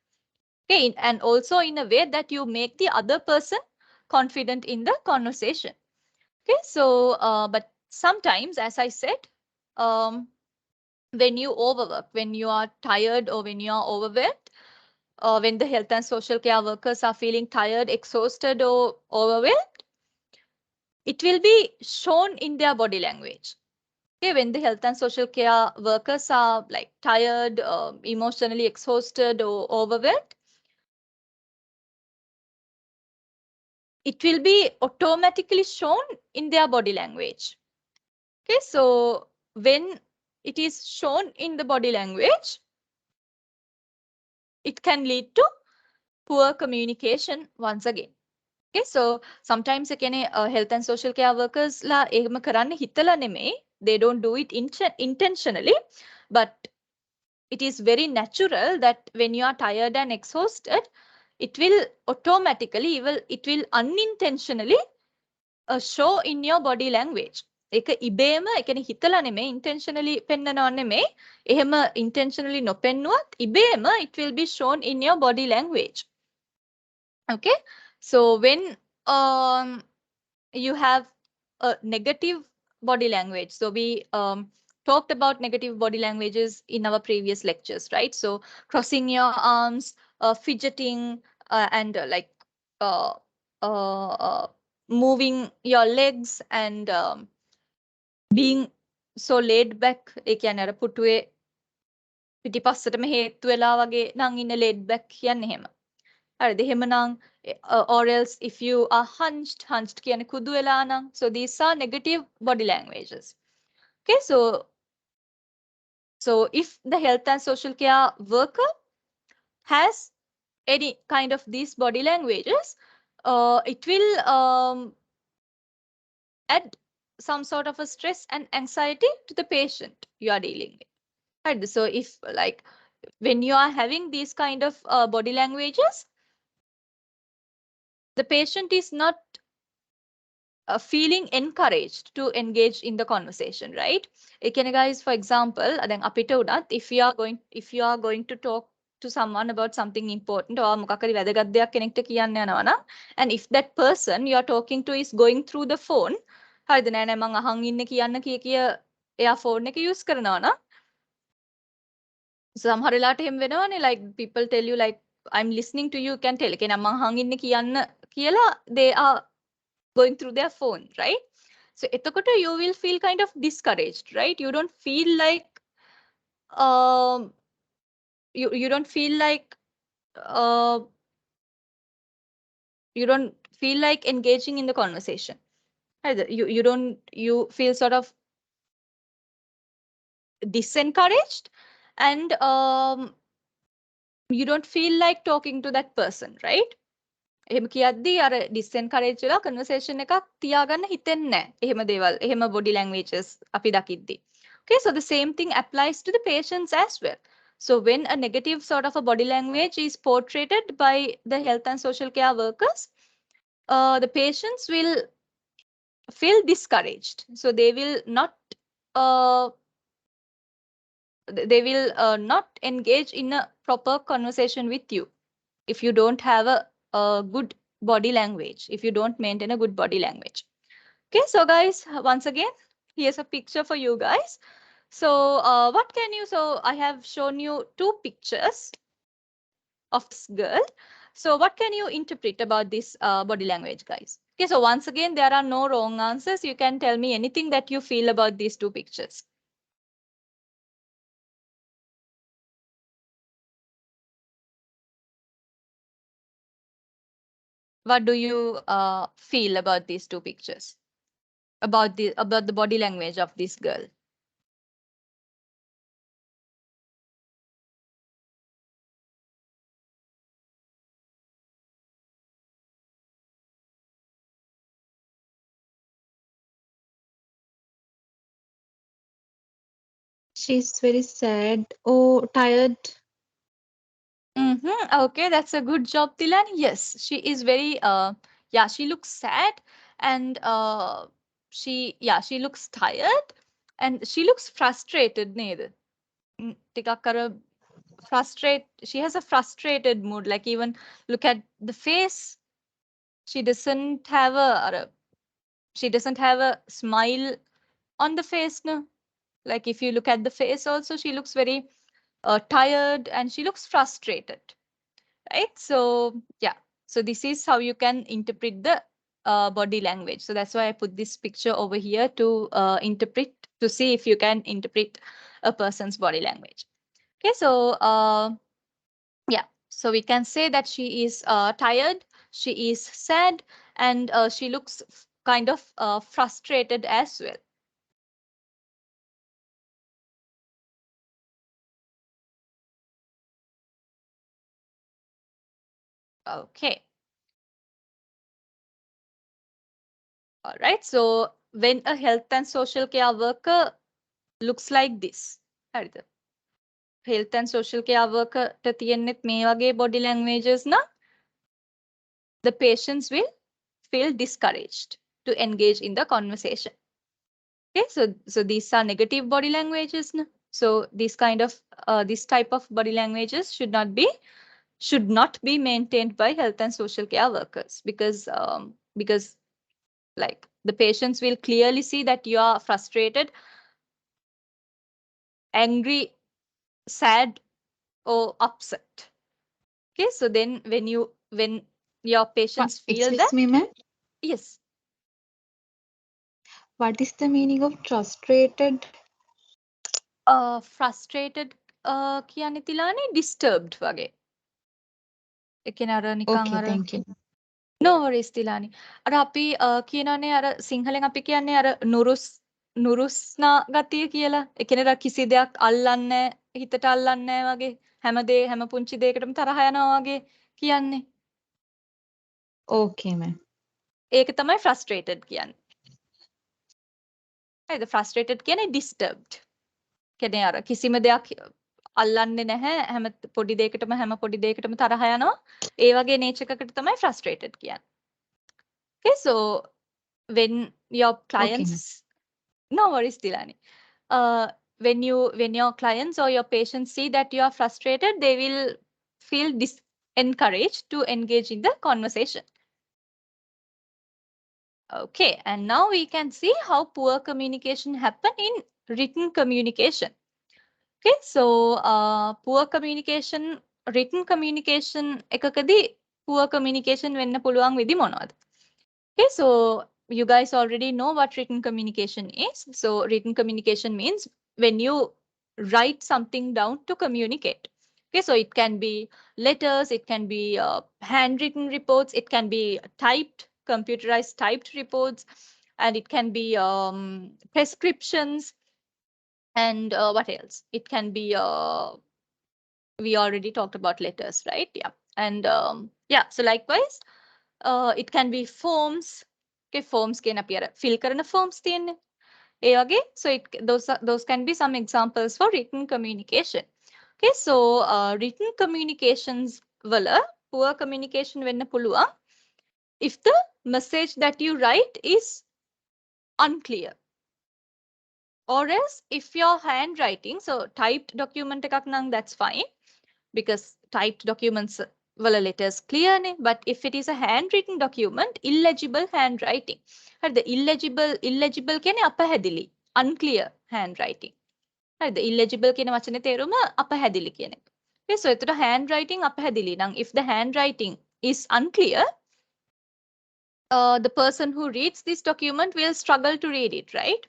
Okay, and also in a way that you make the other person confident in the conversation. Okay, so but sometimes, as I said, when you overwork, when you are tired or when you are overwhelmed, when the health and social care workers are feeling tired, exhausted or overwhelmed, it will be shown in their body language. Okay, when the health and social care workers are like tired, emotionally exhausted or overwhelmed, it will be automatically shown in their body language. Okay, so when it is shown in the body language, it can lead to poor communication once again. Okay, so sometimes health and social care workers la ehema karanne hitala නෙමෙයි, they don't do it intentionally, but it is very natural that when you are tired and exhausted, it will automatically, it will unintentionally show in your body language. ඒක ඉබේම ඒ කියන්නේ හිතලා නෙමෙයි, intentionally පෙන්නනව නෙමෙයි. එහෙම intentionally නොපෙන්නුවත් ඉබේම it will be shown in your body language. Okay, so when you have a negative body language, so we talked about negative body languages in our previous lectures, right? So crossing your arms, fidgeting, and uh, uh, moving your legs, and being so laid back. ඒ කියන්නේ අර පුටුවේ පිටිපස්සටම හේතු වෙලා වගේ නම් ඉන්න laid back කියන්නේ එහෙම. හරිද? එහෙමනම් or else if you are hunched කියන්නේ කුදු වෙලා නම්. So these are negative body languages. Okay, so if the health and social care worker has any kind of these body languages, it will add some sort of a stress and anxiety to the patient you are dealing with. Right? So if like when you are having these kind of body languages, the patient is not feeling encouraged to engage in the conversation, right? Guys, for example, then අපිට උනත් if you are going to talk to someone about something important or මොකක් හරි වැදගත් දෙයක් කෙනෙක්ට කියන්න යනවා නම්, and if that person you are talking to is going through the phone, හරිද? නෑ මං අහන් ඉන්නේ කියන්න කිය එයා phone එක use කරනවා නම්, සමහර වෙලාවට එහෙම වෙනවනේ, like people tell you like I'm listening to you, can tell එකේ නම් මං අහන් ඉන්නේ කියන්න කියලා they are going through their phone, right? So එතකොට you will feel kind of discouraged, right? You don't feel like you don't feel like you don't feel like engaging in the conversation. You feel sort of disencouraged, and you don't feel like talking to that person, right? එහෙම කියද්දී අර disencourage වෙලා conversation එකක් තියාගන්න හිතෙන්නේ නැහැ. එහෙම දේවල්, එහෙම body languages අපි දකිද්දී. Okay, so the same thing applies to the patients as well. So when a negative sort of a body language is portrayed by the health and social care workers, the patients will feel discouraged. So they will not they will not engage in a proper conversation with you if you don't have a good body language, if you don't maintain a good body language. Okay, so guys, once again, here's a picture for you guys. So what can you, so I have shown you two pictures of this girl. So what can you interpret about this body language, guys? Okay, so once again, there are no wrong answers. You can tell me anything that you feel about these two pictures. What do you feel about these two pictures? About the body language of this girl? She's very sad or tired. Okay, that's a good job, Tilani. Yes, she is very yeah, she looks sad and she looks tired and she looks frustrated nේද? ටිකක් අර she has a frustrated mood. Like even look at the face. She doesn't have she doesn't have a smile on the face, no. Like if you look at the face also, she looks very tired and she looks frustrated, right? So yeah, so this is how you can interpret the body language. So that's why I put this picture over here to interpret, to see if you can interpret a person's body language. Okay, so yeah, so we can say that she is tired, she is sad, and she looks kind of frustrated as well. Okay. All right. So when a health and social care worker looks like this, හරිද? Health and social care worker ට තියෙන්නෙත් මේ වගේ body languages නම් the patients will feel discouraged to engage in the conversation. Okay, so these are negative body languages. No? So this type of body languages should not be maintained by health and social care workers because like the patients will clearly see that you are frustrated, angry, sad, or upset. Okay, so then when your patients feel Excuse that, me, ma'am. yes, What is the meaning of frustrated? frustrated කියන්නේ තිලානේ disturbed වගේ. ඒ කියන්නේ අර නිකන් Okay, අර thank you. no worries තිලානේ. අර අපි කියනනේ අර සිංහලෙන් අපි කියන්නේ අර නුරුස්නා ගතිය කියලා. ඒ කියන්නේ අර කිසි දෙයක් අල්ලන්නේ හිතට අල්ලන්නේ වගේ හැම පුංචි දෙයකටම තරහ යනවා වගේ කියන්නේ. Okay, ma'am. ඒක තමයි frustrated කියන්නේ. හරිද? frustrated කියන්නේ disturbed. කියන්නේ අර කිසිම දෙයක් අල්ලන්නේ නැහැ. හැම පොඩි දෙයකටම තරහ යනවා. ඒ වගේ nature එකකට තමයි frustrated කියන්නේ. Okay, so when your Okay, clients, ma'am. no worries, Dilani. When your clients or your patients see that you are frustrated, they will feel encouraged to engage in the conversation. Okay, and now we can see how poor communication happen in written communication. Okay, so poor communication, written communication එකකදී poor communication වෙන්න පුළුවන් විදි මොනවද? Okay, so you guys already know what written communication is. So written communication means when you write something down to communicate. Okay, so it can be letters, it can be handwritten reports, it can be computerized typed reports, and it can be prescriptions. And what else? It can be, we already talked about letters, right? Yeah. And yeah, so likewise, it can be forms. Okay, forms can appear. Fill කරන forms තියෙන්නේ. ඒ වගේ. So those can be some examples for written communication. Okay, so written communications වල poor communication වෙන්න පුළුවන් if the message that you write is unclear. Or else if your handwriting, so typed document එකක් නම් that's fine because typed documents wala letters clear ne, but if it is a handwritten document, illegible handwriting. The illegible කියන්නේ අපහැදිලි, unclear handwriting. හරිද? illegible කියන වචනේ තේරුම අපහැදිලි කියන එක. Okay, so එතකොට handwriting අපහැදිලි නම් if the handwriting is unclear, the person who reads this document will struggle to read it, right?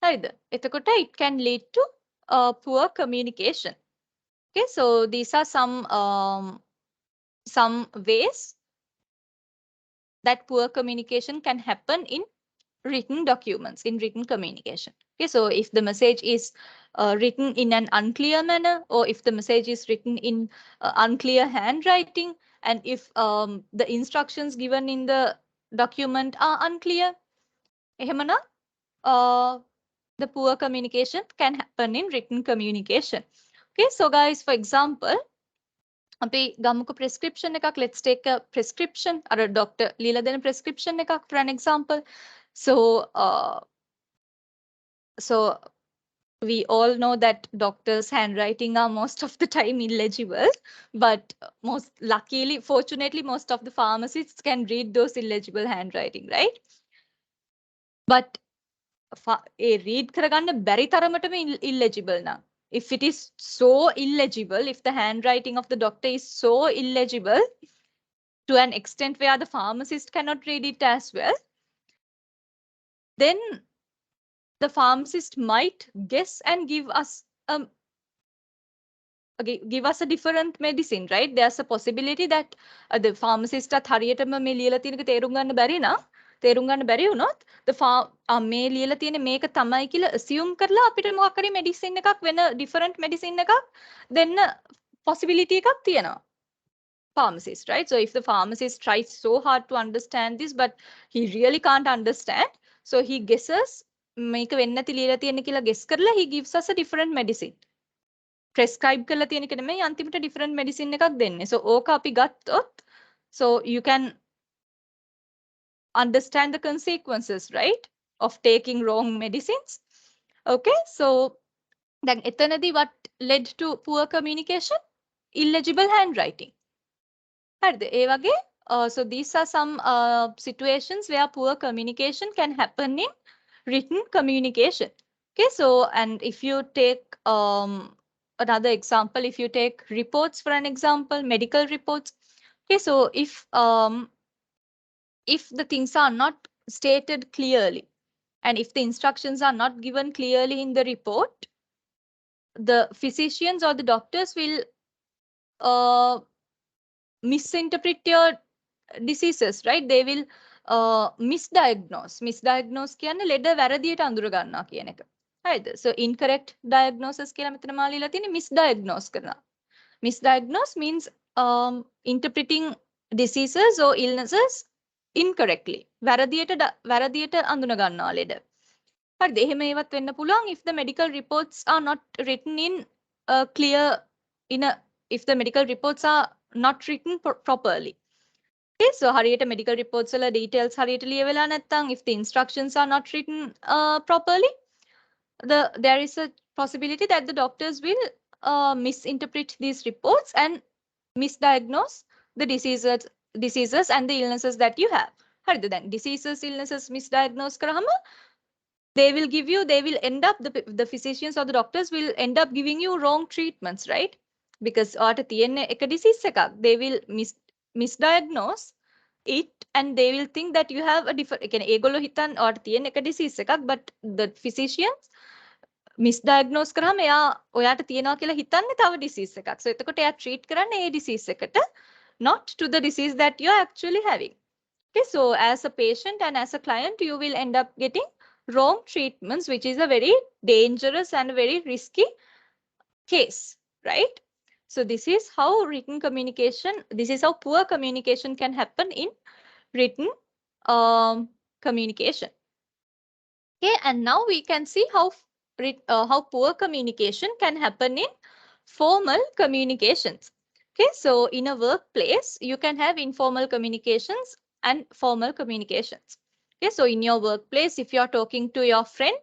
හරිද? එතකොට it can lead to poor communication. Okay, so these are some ways that poor communication can happen in written documents, in written communication. Okay, so if the message is written in an unclear manner, or if the message is written in unclear handwriting, and if the instructions given in the document are unclear, එහෙමනම් the poor communication can happen in written communication. Okay, so guys, for example, අපි ගමුකෝ prescription එකක්. Let's take a prescription. අර doctor ලියලා දෙන prescription එකක් for an example. So we all know that doctors' handwriting are most of the time illegible, but fortunately, most of the pharmacists can read those illegible handwriting, right? But read කරගන්න බැරි තරමටම illegible now. If it is so illegible, if the handwriting of the doctor is so illegible to an extent where the pharmacist cannot read it as well, then the pharmacist might guess and give us a different medicine, right? There's a possibility that the pharmacist හරියටම මේ ලියලා තියෙනක තේරුම් ගන්න බැරි නම්, තේරුම් ගන්න බැරි වුණොත් මේ ලියලා තියෙන මේක තමයි කියලා assume කරලා අපිට මොකක් හරි medicine එකක් වෙන different medicine එකක් දෙන්න possibility එකක් තියෙනවා. Pharmacist, right? So if the pharmacist tries so hard to understand this, but he really can't understand, so he guesses මේක වෙන්න නැති ලියලා තියෙන කියලා guess කරලා he gives us a different medicine. Prescribe කරලා තියෙන එක නෙමෙයි අන්තිමට different medicine එකක් දෙන්නේ. So ඕක අපි ගත්තොත්, so you can understand the consequences, right, of taking wrong medicines. Okay, so then එතනදී what led to poor communication? Illegible handwriting. හරිද? ඒ වගේ so these are some situations where poor communication can happen in written communication. Okay, so and if you take another example, if you take reports for an example, medical reports. Okay, so if the things are not stated clearly, and if the instructions are not given clearly in the report, the physicians or the doctors will misinterpret your diseases, right? They will misdiagnose. Misdiagnose කියන්නේ ලෙඩ වැරදියට අඳුර ගන්නවා කියන එක. හරිද? So incorrect diagnosis කියලා මෙතන මා ලියලා තියෙන්නේ misdiagnose කරනවා. Misdiagnose means interpreting diseases or illnesses incorrectly. වැරදියට අඳුන ගන්නවා ලෙඩ. හරිද? එහෙම ඒවත් වෙන්න පුළුවන් if the medical reports are not written in clear if the medical reports are not written properly. Okay, so හරියට medical reports වල details හරියට ලියවෙලා නැත්නම්, if the instructions are not written properly, there is a possibility that the doctors will misinterpret these reports and misdiagnose the diseases and the illnesses that you have. හරිද? දැන් diseases, illnesses misdiagnose කරාම they will end up, the physicians or the doctors will end up giving you wrong treatments, right? Because ඔයාට තියෙන එක disease එකක්, they will misdiagnose it and they will think that you have a different, again ඒගොල්ලෝ හිතන් ඔයාට තියෙන එක disease එකක්, but the physicians misdiagnose කරාම ඔයාට තියෙනවා කියලා හිතන්නේ තව disease එකක්. So එතකොට එයා treat කරන්නේ ඒ disease එකට, not to the disease that you are actually having. Okay, so as a patient and as a client, you will end up getting wrong treatments, which is a very dangerous and very risky case, right? So this is how poor communication can happen in written communication. Okay, and now we can see how poor communication can happen in formal communications. Okay, so in a workplace, you can have informal communications and formal communications. Okay, so in your workplace, if you are talking to your friend,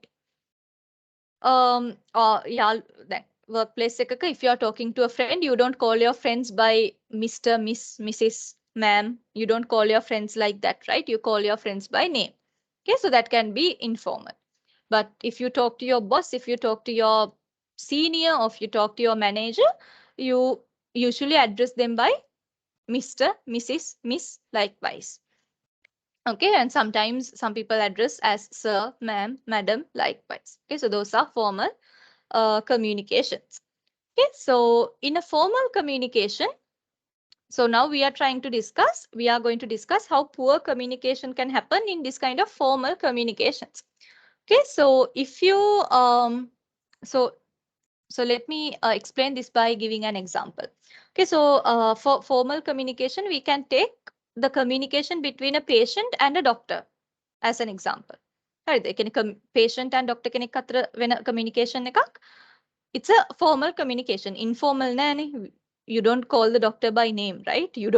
Or yeah, that workplace එකක if you are talking to a friend, you don't call your friends by Mr., Miss, Mrs., ma'am. You don't call your friends like that, right? You call your friends by name. Okay, so that can be informal. But if you talk to your boss, if you talk to your senior, or if you talk to your manager, you usually address them by Mr., Mrs., Miss, likewise. Okay, and sometimes some people address as sir, ma'am, madam, likewise. Okay, so those are formal communications. Okay, so in a formal communication, so now we are going to discuss how poor communication can happen in this kind of formal communications. Okay, so if you, so so let me explain this by giving an example. Okay, so for formal communication, we can take the communication between a patient and a doctor as an example. හරිද? ඒ කියන්නේ patient and doctor කෙනෙක් අතර වෙන communication එකක්. It's a formal communication. Informal නෑනේ. You don't call the doctor by name, right? You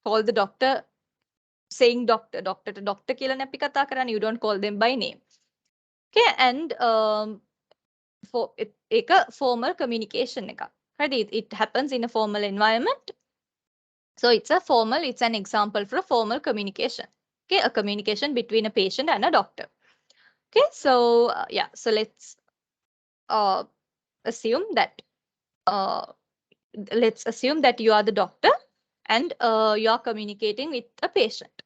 call the doctor saying doctor. Doctor කියලා නේ අපි කතා කරන්නේ. You don't call them by name. Okay, and for ඒක formal communication එකක්. හරිද? It happens in a formal environment. So it's an example for a formal communication. Okay, a communication between a patient and a doctor. Okay, so yeah, so let's uh, assume that uh, you are the doctor and you are communicating with a patient.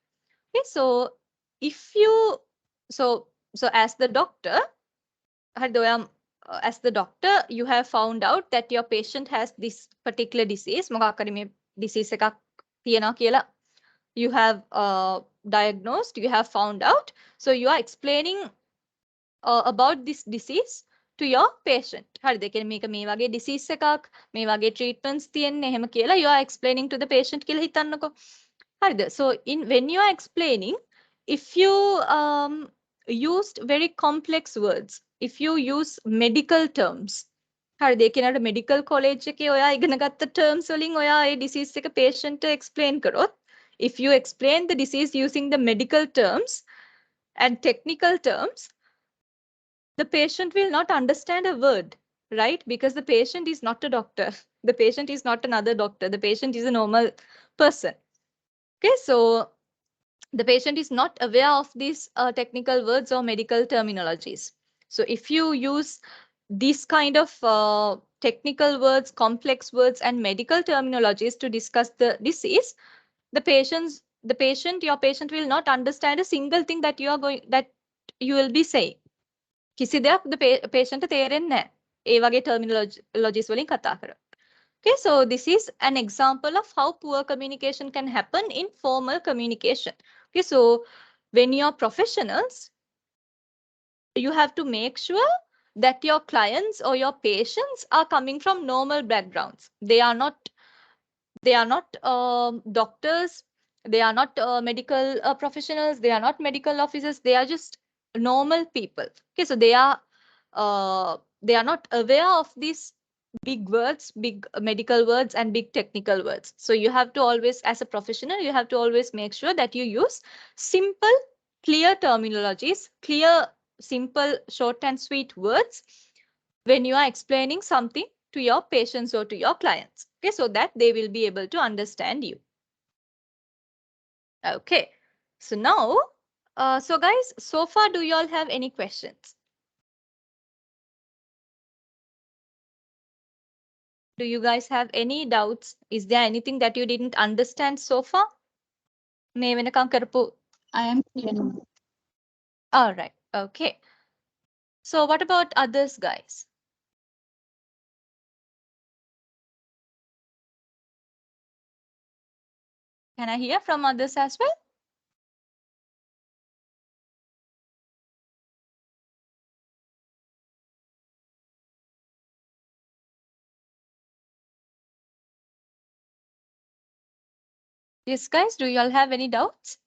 Okay, so if you so as the doctor, as the doctor, you have found out that your patient has this particular disease. මොකක් හරි මේ disease එකක් තියෙනවා කියලා you have diagnosed, you have found out. So you are explaining about this disease to your patient. හරිද? ඒ කියන්නේ මේක මේ වගේ disease එකක්, මේ වගේ treatments තියෙන්නේ එහෙම කියලා you are explaining to the patient කියලා හිතන්නකෝ. හරිද? So when you are explaining, if you used very complex words, if you use medical terms, හරිද? ඒ කියන්නේ medical college එකේ ඔයා ඉගෙන ගත්ත terms වලින් ඔයා ඒ disease එක patient explain කරොත්, if you explain the disease using the medical terms and technical terms, the patient will not understand a word, right? Because the patient is not a doctor. The patient is not another doctor. The patient is a normal person. Okay, so the patient is not aware of these technical words or medical terminologies. So if you use these kind of technical words, complex words, and medical terminologies to discuss the disease, your patient will not understand a single thing that you will be saying. කිසි දෙයක් patient තේරෙන්නේ නැහැ. ඒ වගේ terminologies වලින් කතා කරා. Okay, so this is an example of how poor communication can happen in formal communication. Okay, so when you're professionals, you have to make sure that your clients or your patients are coming from normal backgrounds. They are not doctors, they are not medical professionals, they are not medical officers, they are just normal people. Okay, so they are not aware of these big words, big medical words and big technical words. So you have to always, as a professional, you have to always make sure that you use simple, clear terminologies, clear, simple, short and sweet words when you are explaining something to your patients or to your clients. Okay, so that they will be able to understand you. Okay, so now, so guys, so far, do you all have any questions? Do you guys have any doubts? Is there anything that you didn't understand so far? May වෙනකම් කරපු. I am clear. All right, okay. So what about others, guys? Can I hear from others as well? Yes, guys, do you all have any doubts?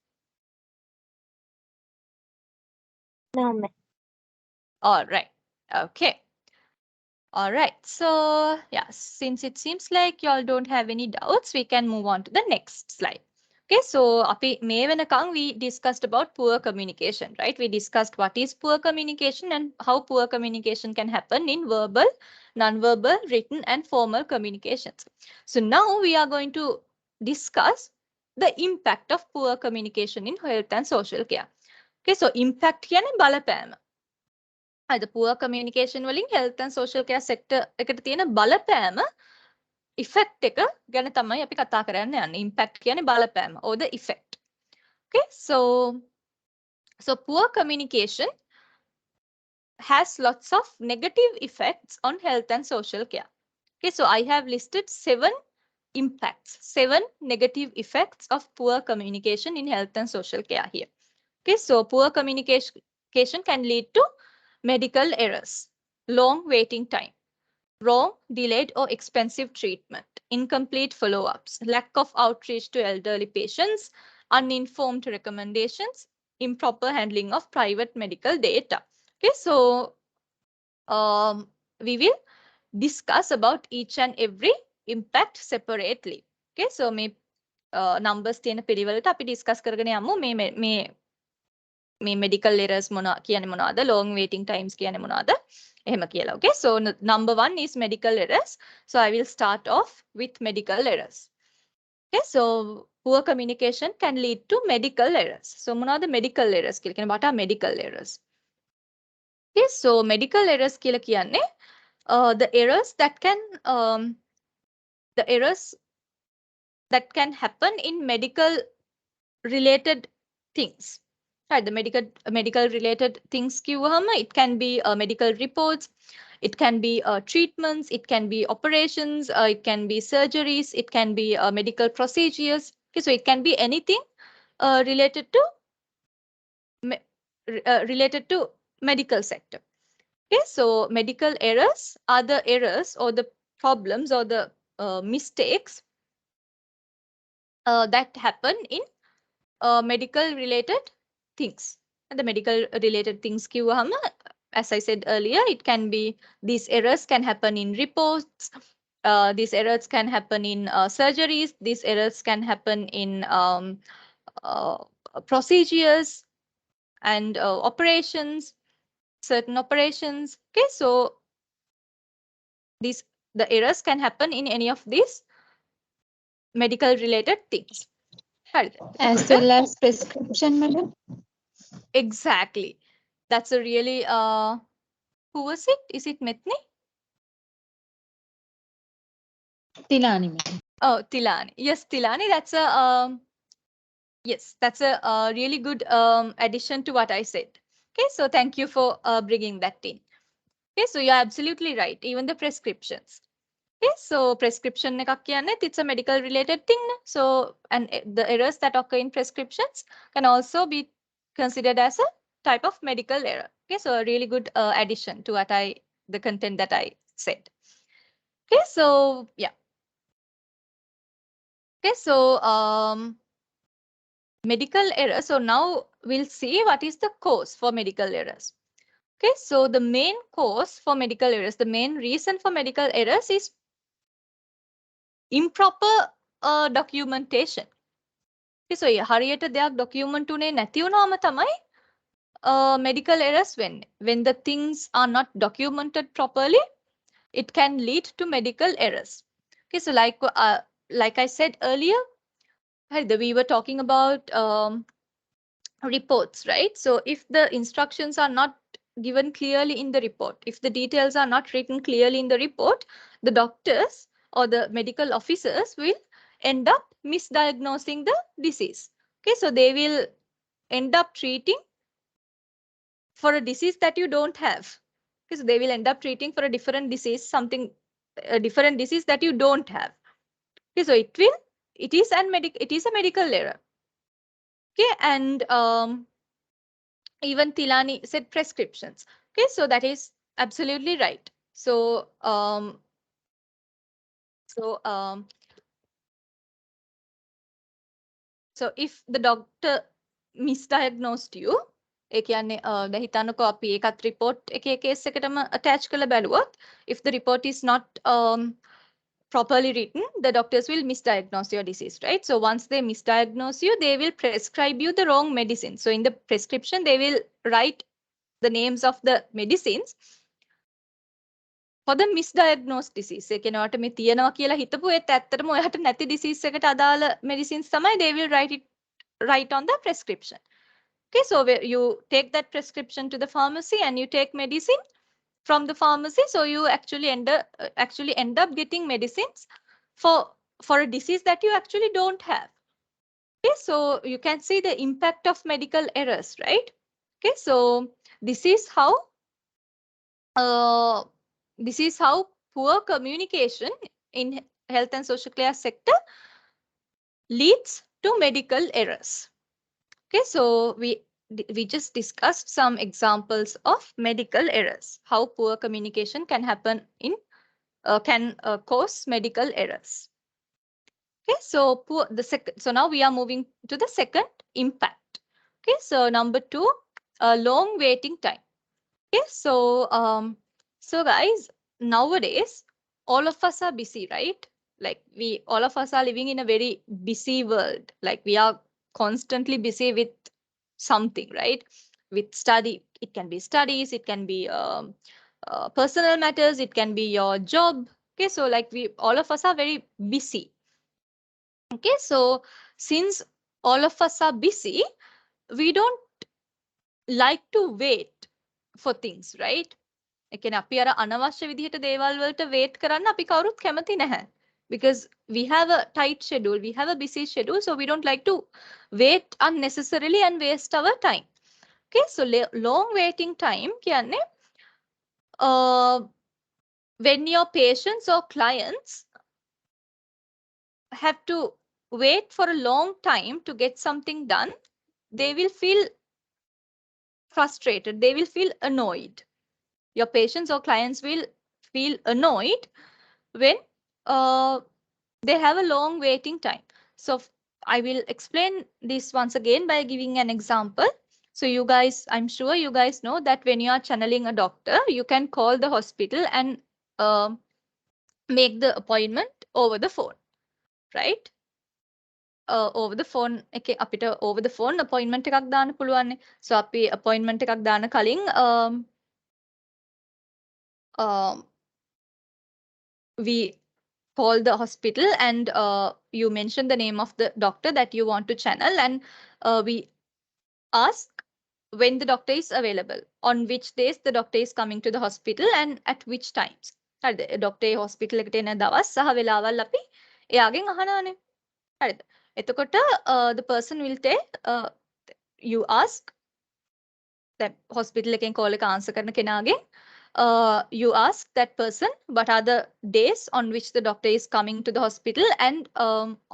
No, ma'am. All right, okay. All right, so yeah, since it seems like you all don't have any doubts, we can move on to the next slide. Okay, so we discussed about poor communication, right? We discussed what is poor communication and how poor communication can happen in verbal, non-verbal, written and formal communications. So now we are going to discuss the impact of poor communication in health and social care. Okay, so impact කියන්නේ බලපෑම. The poor communication වලින් health and social care sector එකට තියෙන බලපෑම effect එක ගැන තමයි අපි කතා කරන්න යන්නේ. Impact කියන්නේ බලපෑම or the effect. Okay, so poor communication has lots of negative effects on health and social care. Okay, so I have listed 7 impacts, 7 negative effects of poor communication in health and social care here. Okay, so poor communication can lead to medical errors, long waiting time, wrong, delayed or expensive treatment, incomplete follow-ups, lack of outreach to elderly patients, uninformed recommendations, improper handling of private medical data. Okay, so we will discuss about each and every impact separately. Okay, so numbers තියෙන පිළිවෙලට අපි discuss කරගෙන යමු මේ medical errors කියන්නේ මොනවද, long waiting times කියන්නේ මොනවද එහෙම කියලා. Okay, so number 1 is medical errors. So I will start off with medical errors. Okay, so poor communication can lead to medical errors. So මොනවද medical errors කියලා කියන්නේ? What are medical errors? Okay, so medical errors කියලා කියන්නේ the errors that can happen in medical related things. Right, the medical related things කිව්වහම it can be medical reports, it can be treatments, it can be operations, it can be surgeries, it can be medical procedures. Okay, so it can be anything related to medical sector. Okay, so medical errors are the errors or the problems or the mistakes that happen in medical related things. And the medical related things කිව්වහම, as I said earlier, it can be, these errors can happen in reports, these errors can happen in surgeries, these errors can happen in uh, procedures and operations, certain operations. Okay, so the errors can happen in any of these medical related things. Right. As well as prescription, madam. Exactly. That's a really who was it? Is it Mithni? Tilani, madam. Oh, Tilani. Yes, Tilani. That's a really good addition to what I said. Okay, so thank you for bringing that in. Okay, so you're absolutely right. Even the prescriptions. Okay, so prescription එකක් කියන්නේ it's a medical related thing. So and the errors that occur in prescriptions can also be considered as a type of medical error. Okay, so a really good addition to the content that I said. Okay, so yeah. Okay, so medical error. So now we'll see what is the cause for medical errors. Okay, so the main cause for medical errors, the main reason for medical errors is improper documentation. Okay, so හරියට දෙයක් document උනේ නැති වුණාම තමයි medical errors when the things are not documented properly, it can lead to medical errors. Okay, so like I said earlier, we were talking about reports, right? So if the instructions are not given clearly in the report, if the details are not written clearly in the report, the doctors or the medical officers will end up misdiagnosing the disease. Okay, so they will end up treating for a disease that you don't have. Okay, so they will end up treating for a different disease, a different disease that you don't have. Okay, so it is a medical error. Okay, and even Tilani said prescriptions. Okay, so that is absolutely right. So so if the doctor misdiagnosed you, ඒ කියන්නේ දැන් හිතන්නකෝ අපි ඒකත් report එකේ case එකටම attach කරලා බැලුවොත්, if the report is not properly written, the doctors will misdiagnose your disease, right? So once they misdiagnose you, they will prescribe you the wrong medicine. So in the prescription, they will write the names of the medicines for the misdiagnosed disease. ඒ කියන්නේ ඔයාට මේ තියෙනවා කියලා හිතපු ඒත් ඇත්තටම ඔයාට නැති disease එකට අදාළ medicines තමයි they will write on the prescription. Okay, so you take that prescription to the pharmacy and you take medicine from the pharmacy. So you actually end up getting medicines for a disease that you actually don't have. Okay, so you can see the impact of medical errors, right? Okay, so this is how uh, poor communication in health and social care sector leads to medical errors. Okay, so we just discussed some examples of medical errors, how poor communication can happen in can cause medical errors. Okay, so so now we are moving to the second impact. Okay, so number 2, long waiting time. Okay, so guys, nowadays all of us are busy, right? Like all of us are living in a very busy world. Like we are constantly busy with something, right? With study, it can be studies, it can be personal matters, it can be your job. Okay, so like all of us are very busy. Okay, so since all of us are busy, we don't like to wait for things, right? ඒ කියන්නේ අපි අර අනවශ්‍ය විදිහට දේවල් වලට wait කරන්න අපි කවුරුත් කැමති නැහැ. Because we have a tight schedule, we have a busy schedule, so we don't like to wait unnecessarily and waste our time. Okay, so long waiting time කියන්නේ when your patients or clients have to wait for a long time to get something done, they will feel frustrated, they will feel annoyed. Your patients or clients will feel annoyed when they have a long waiting time. So I will explain this once again by giving an example. So you guys, I'm sure you guys know that when you are channeling a doctor, you can call the hospital and make the appointment over the phone, right? Over the phone එකේ අපිට over the phone appointment එකක් දාන්න පුළුවන්. So අපි appointment එකක් දාන්න කලින් we call the hospital and you mention the name of the doctor that you want to channel, and we ask when the doctor is available, on which days the doctor is coming to the hospital and at which times. හරිද? doctor hospital එකට එන දවස් සහ වෙලාවල් අපි එයාගෙන් අහනවානේ. හරිද? එතකොට the person will tell you ask that hospital එකෙන් call එක answer කරන කෙනාගෙන් you ask that person what are the days on which the doctor is coming to the hospital, and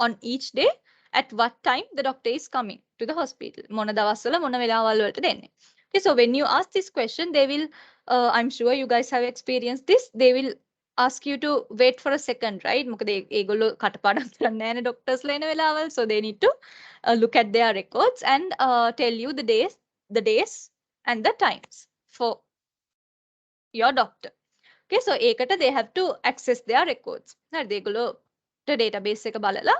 on each day at what time the doctor is coming to the hospital. මොන දවස්වල මොන වෙලාවල් වලට දෙන්නේ. Okay, so when you ask this question, they will, I'm sure you guys have experienced this, they will ask you to wait for a second, right? මොකද ඒගොල්ලෝ කටපාඩම් කරන්නේ නැහැනේ doctors ලා එන වෙලාවල්, so they need to look at their records and tell you the days and the times for your doctor. Okay, so ඒකට they have to access their records. හරිද? ඒගොල්ලෝ database එක බලලා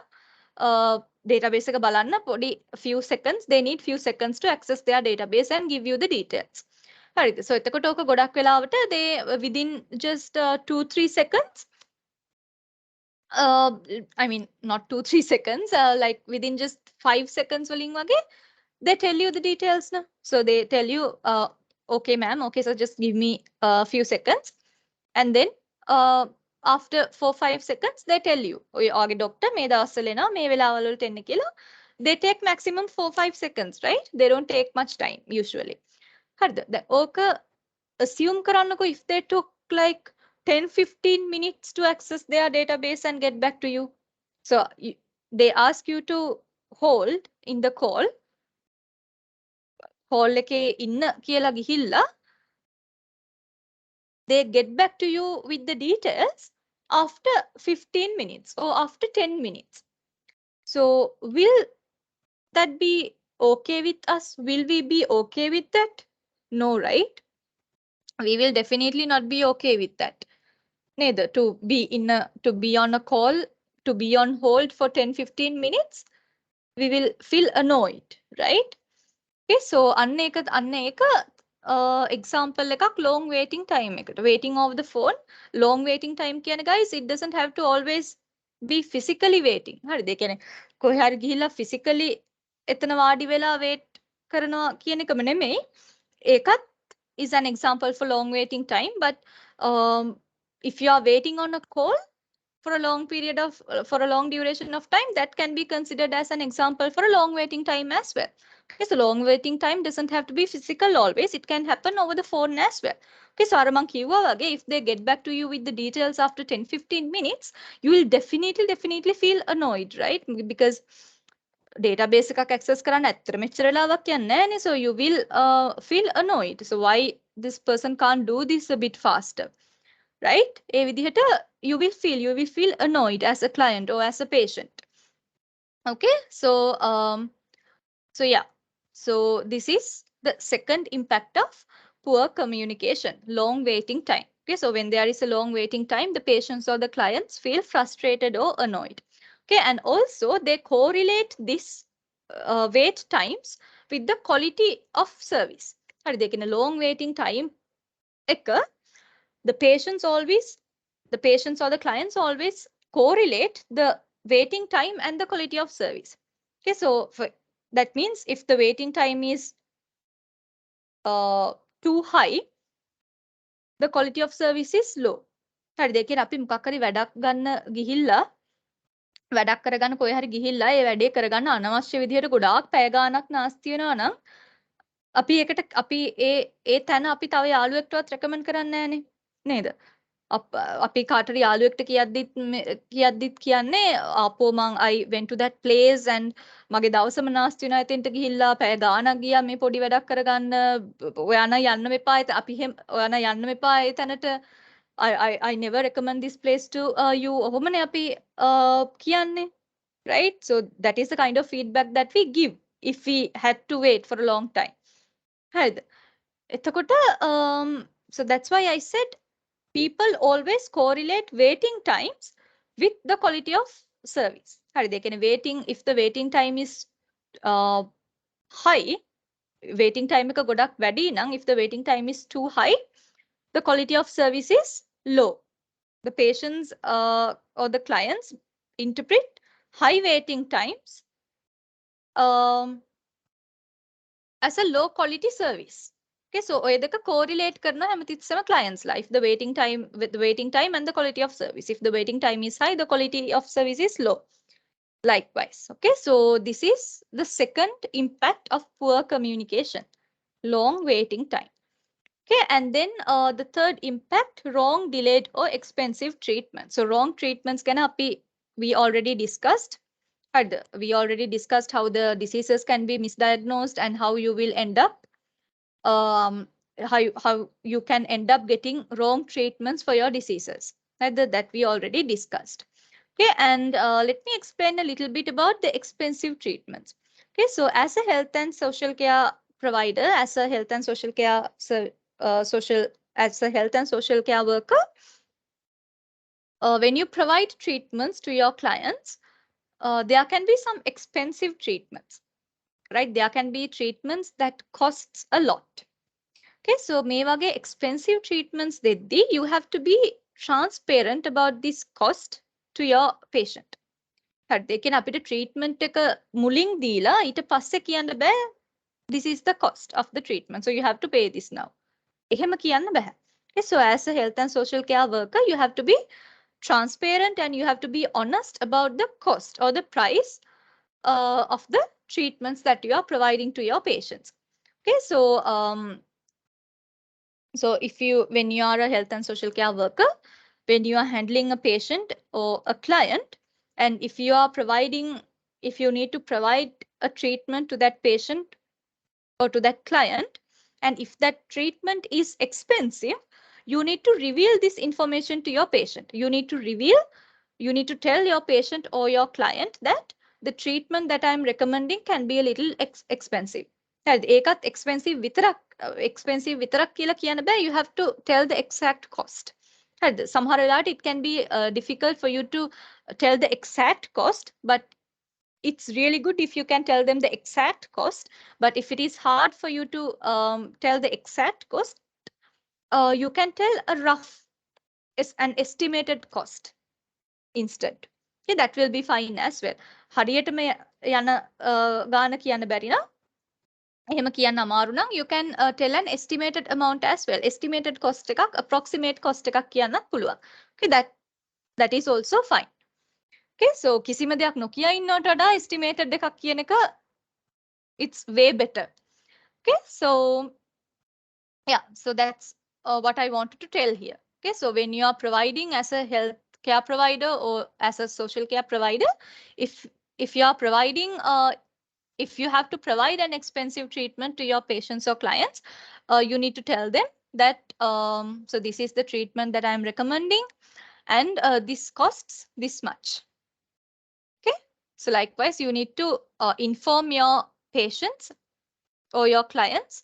database එක බලන්න පොඩි few seconds, they need few seconds to access their database and give you the details. හරිද? So එතකොට ඕක ගොඩක් වෙලාවට they within just 2-3 seconds, I mean not 2-3 seconds, like within just 5 seconds වලින් වගේ they tell you the details now. So they tell you okay ma'am, okay, so just give me a few seconds, and then after 4-5 seconds they tell you ඔයගේ doctor මේ දවස්වල එනවා මේ වෙලාවල වලට එන්න කියලා. They take maximum 4-5 seconds, right? They don't take much time usually. හරිද? දැන් ඕක assume කරන්නකෝ if they took like 10-15 minutes to access their database and get back to you. So they ask you to hold in the call එකේ ඉන්න කියලා ගිහිල්ලා they get back to you with the details after 15 minutes or after 10 minutes. So will that be okay with us? Will we be okay with that? No, right? We will definitely not be okay with that. neither to be on a call, to be on hold for 10-15 minutes, we will feel annoyed, right? Okay, so අන්න එක example එකක් long waiting time එකට. Waiting over the phone, long waiting time කියන guys, it doesn't have to always be physically waiting. හරිද? ඒ කියන්නේ කොහේ හරි ගිහිල්ලා physically එතන වාඩි වෙලා wait කරනවා කියන එකම නෙමෙයි. ඒකත් is an example for long waiting time, but if you are waiting on a call for a long period of for a long duration of time, that can be considered as an example for a long waiting time as well. Okay, so long waiting time doesn't have to be physical always, it can happen over the phone as well. Okay, so අර මං කිව්වා වගේ, if they get back to you with the details after 10-15 minutes, you will definitely feel annoyed, right? Because database එකක් access කරන්න ඇත්තට මෙච්චර වෙලාවක් යන්නේ නැහැනේ, so you will feel annoyed. So why this person can't do this a bit faster, right? ඒ විදිහට you will feel annoyed as a client or as a patient. Okay, so yeah, so this is the second impact of poor communication, long waiting time. Okay, so when there is a long waiting time, the patients or the clients feel frustrated or annoyed. Okay, and also they correlate this wait times with the quality of service. හරි, they can a long waiting time එක the patients or the clients always correlate the waiting time and the quality of service. Okay, so that means if the waiting time is too high, the quality of service is low. හරිද? ඒ කියන්නේ අපි මොකක් හරි වැඩක් ගන්න ගිහිල්ලා වැඩක් කරගන්න කොහේ හරි ගිහිල්ලා ඒ වැඩේ කරගන්න අනවශ්‍ය විදිහට ගොඩාක් පැය ගාණක් නාස්ති වෙනවා නම් අපි ඒකට අපි ඒ තැන අපි තව යාළුවෙක්ටවත් රෙකමන්ඩ් කරන්නේ නැහනේ නේද? අපි කාටරි යාළුවෙක්ට කියද්දිත් කියන්නේ ආපෝ මං I went to that place and මගේ දවසම නාස්ති වෙනවා එතෙන්ට ගිහිල්ලා පැය ගාණක් ගියා මේ පොඩි වැඩක් කරගන්න ඔයා නම් යන්න මෙපා අපි එහෙම ඔයා නම් යන්න මෙපා ඒ තැනට I never recommend this place to you ඔහොමනේ අපි කියන්නේ, right? So that is the kind of feedback that we give if we had to wait for a long time. හරිද? එතකොට so that's why I said people always correlate waiting times with the quality of service. හරිද? ඒ කියන්නේ waiting, if the waiting time is high, waiting time එක ගොඩක් වැඩි නම්, if the waiting time is too high, the quality of service is low. The patients or the clients interpret high waiting times as a low quality service. Okay, so ඔය දෙක correlate කරනවා හැමතිස්සෙම clients ලා. If the waiting time with the waiting time and the quality of service. If the waiting time is high, the quality of service is low. Likewise. Okay, so this is the second impact of poor communication, long waiting time. Okay, and then the third impact, wrong, delayed or expensive treatment. So wrong treatments can we already discussed. We already discussed how the diseases can be misdiagnosed and how you will end up how you can end up getting wrong treatments for your diseases. That we already discussed. Okay, and let me explain a little bit about the expensive treatments. Okay, so as a health and social care provider, as a health and social care as a health and social care worker, when you provide treatments to your clients, there can be some expensive treatments, right? There can be treatments that costs a lot. Okay, so මේ වගේ expensive treatments දෙද්දී you have to be transparent about this cost to your patient. හරිද? ඒ කියන්නේ අපිට treatment එක මුලින් දීලා ඊට පස්සේ කියන්න බෑ this is the cost of the treatment, so you have to pay this now. එහෙම කියන්න බෑ. Okay, so as a health and social care worker, you have to be transparent and you have to be honest about the cost or the price of the treatments that you are providing to your patients. Okay, so when you are a health and social care worker, when you are handling a patient or a client, and if you need to provide a treatment to that patient or to that client, and if that treatment is expensive, you need to reveal this information to your patient. You need to tell your patient or your client that the treatment that I'm recommending can be a little expensive. ඒකත් expensive විතරක් කියලා කියන්න බෑ. You have to tell the exact cost. Somehow that it can be difficult for you to tell the exact cost, but it's really good if you can tell them the exact cost. But if it is hard for you to tell the exact cost, you can tell a rough, is an estimated cost instead. Okay, that will be fine as well. හරියටම යන ගාන කියන්න බැරි නම් එහෙම කියන්න අමාරු නම් you can tell an estimated amount as well. Estimated cost එකක්, approximate cost එකක් කියන්නත් පුළුවන්. Okay, that is also fine. Okay, so කිසිම දෙයක් නොකිය ඉන්නවට වඩා estimated එකක් කියන එක it's way better. Okay, so yeah, so that's what I wanted to tell here. Okay, so when you are providing as a health care provider or as a social care provider, if you are providing if you have to provide an expensive treatment to your patients or clients, you need to tell them that so this is the treatment that I'm recommending, and this costs this much. Okay, so likewise you need to inform your patients or your clients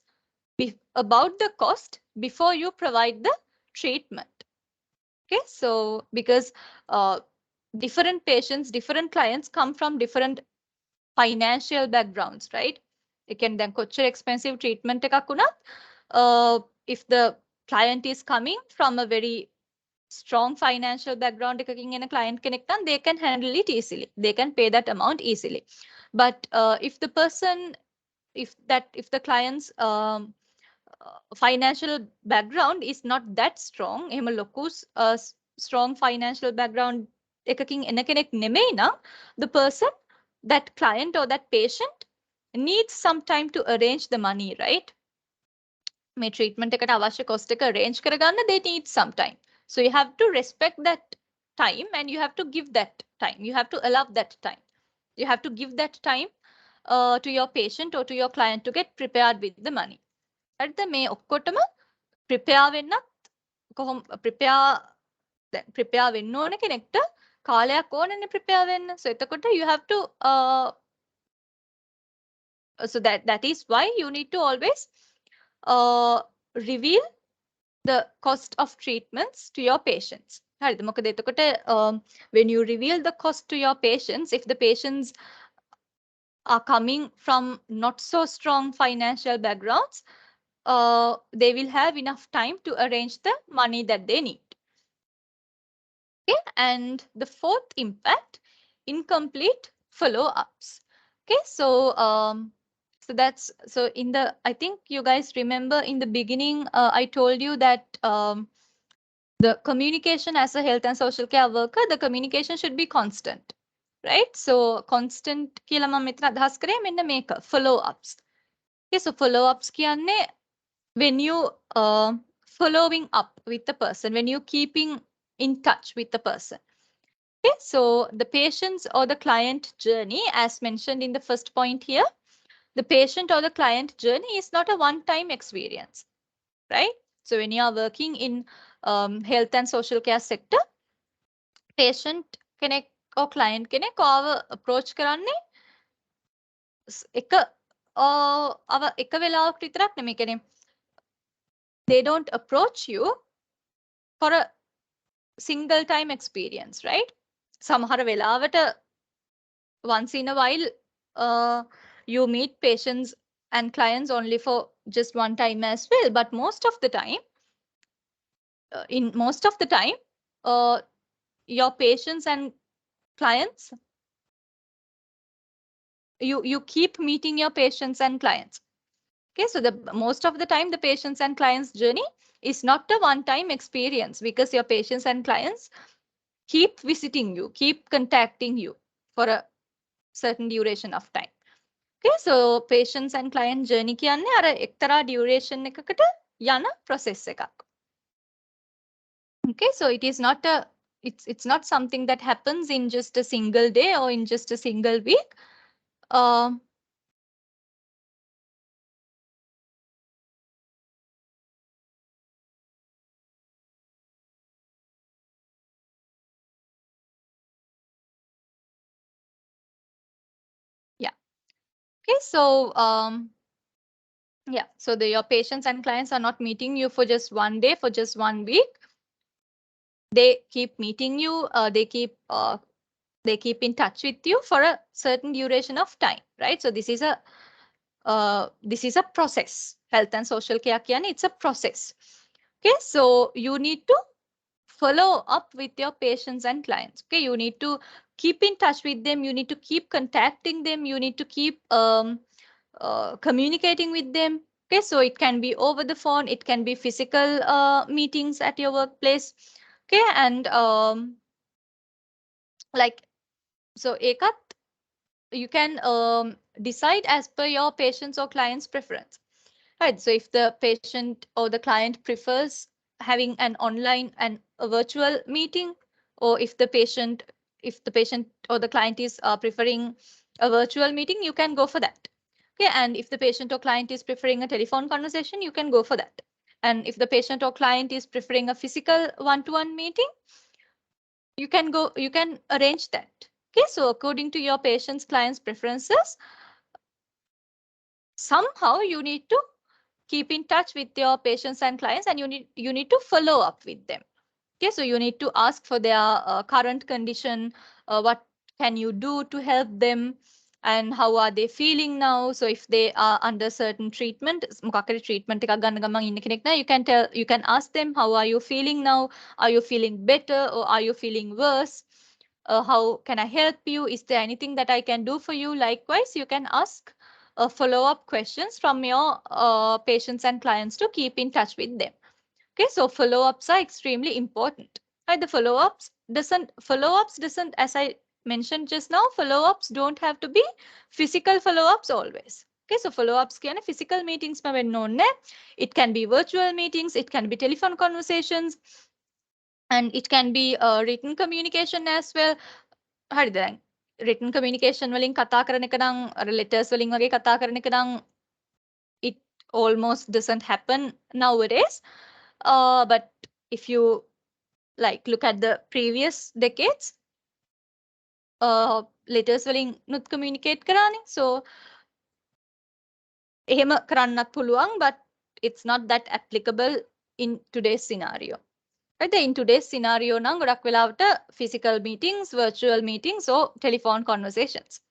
about the cost before you provide the treatment. Okay, so because different patients, different clients come from different financial backgrounds, right? It can then kochchar expensive treatment එකක් වුණත් if the client is coming from a very strong financial background එකකින් එන client කෙනෙක් නම් they can handle it easily. They can pay that amount easily. But if the person, if the client's financial background is not that strong, එහෙම ලොකු strong financial background එකකින් එන කෙනෙක් නෙමෙයි නම්, the person, that client or that patient needs some time to arrange the money, right? මේ treatment එකට අවශ්‍ය cost එක arrange කරගන්න they need some time. So you have to respect that time and you have to give that time. You have to allow that time. You have to give that time to your patient or to your client to get prepared with the money. හරිද? මේ ඔක්කොටම prepare වෙන්නත් කොහොම prepare වෙන්න ඕන කෙනෙක්ට කාලයක් ඕනනේ prepare වෙන්න. So එතකොට you have to so that is why you need to always reveal the cost of treatments to your patients. හරිද? මොකද එතකොට when you reveal the cost to your patients, if the patients are coming from not so strong financial backgrounds, they will have enough time to arrange the money that they need. Okay, and the fourth impact, incomplete follow-ups. Okay, so so that's, so in the, I think you guys remember in the beginning, I told you that the communication as a health and social care worker, the communication should be constant, right? So constant කියලා මම මෙතන අදහස් කරේ මෙන්න මේක follow-ups. Okay, so follow-ups කියන්නේ when you following up with the person, when you keeping in touch with the person. Okay, so the patient's or the client journey, as mentioned in the first point here, the patient or the client journey is not a one-time experience, right? So when you are working in health and social care sector, patient කෙනෙක් or client කෙනෙක් ඔයාව approach කරන්නේ එක එක වෙලාවකට විතරක් නෙමෙයි. කියන්නේ they don't approach you for a single time experience, right? සමහර වෙලාවට once in a while you meet patients and clients only for just one time as well, but most of the time your patients and clients, you keep meeting your patients and clients. Okay, so the most of the time the patients and clients journey is not a one time experience, because your patients and clients keep visiting you, keep contacting you for a certain duration of time. Okay, so patients and client journey කියන්නේ අර එක්තරා duration එකකට යන process එකක්. Okay, so it is not a, it's not something that happens in just a single day or in just a single week. Yeah. Okay, so yeah, so your patients and clients are not meeting you for just one day, for just one week. they keep meeting you, they keep in touch with you for a certain duration of time, right? So this is a process. Health and social care කියන්නේ it's a process. Okay, so you need to follow up with your patients and clients. Okay, you need to keep in touch with them, you need to keep contacting them, you need to keep communicating with them. Okay, so it can be over the phone, it can be physical meetings at your workplace. Okay, and like so ඒකත් you can decide as per your patient's or client's preference. Right. So if the patient or the client prefers having an online and a virtual meeting, or if the patient or the client is preferring a virtual meeting, you can go for that. Okay. And if the patient or client is preferring a telephone conversation, you can go for that. And if the patient or client is preferring a physical one-to-one meeting, you can arrange that. Okay. So according to your patient's client's preferences, somehow you need to keep in touch with your patients and clients, and you need to follow up with them. Okay, so you need to ask for their current condition, what can you do to help them, and how are they feeling now. So if they are under certain treatment, මොකක් හරි treatment එකක් ගන්න ගමන් ඉන්න කෙනෙක් නම්, you can ask them, how are you feeling now? Are you feeling better or are you feeling worse? How can I help you? Is there anything that I can do for you? Likewise, you can ask follow-up questions from your patients and clients to keep in touch with them. Okay, so follow-ups are extremely important. Right, the follow-ups doesn't, as I mentioned just now, follow-ups don't have to be physical follow-ups always. Okay, so follow-ups can physical meetings known. It can be virtual meetings, it can be telephone conversations, and it can be written communication as well. හරිද දැන් written communication වලින් කතා කරන එක නම් අර letters වලින් වගේ කතා කරන එක නම් it almost doesn't happen nowadays. But if you like look at the previous decades, letters වලින් නුත් communicate කරානේ. So එහෙම කරන්නත් පුළුවන්, but it's not that applicable in today's scenario. Right, in today's scenario නම් ගොඩක් වෙලාවට physical meetings, virtual meetings or telephone conversations.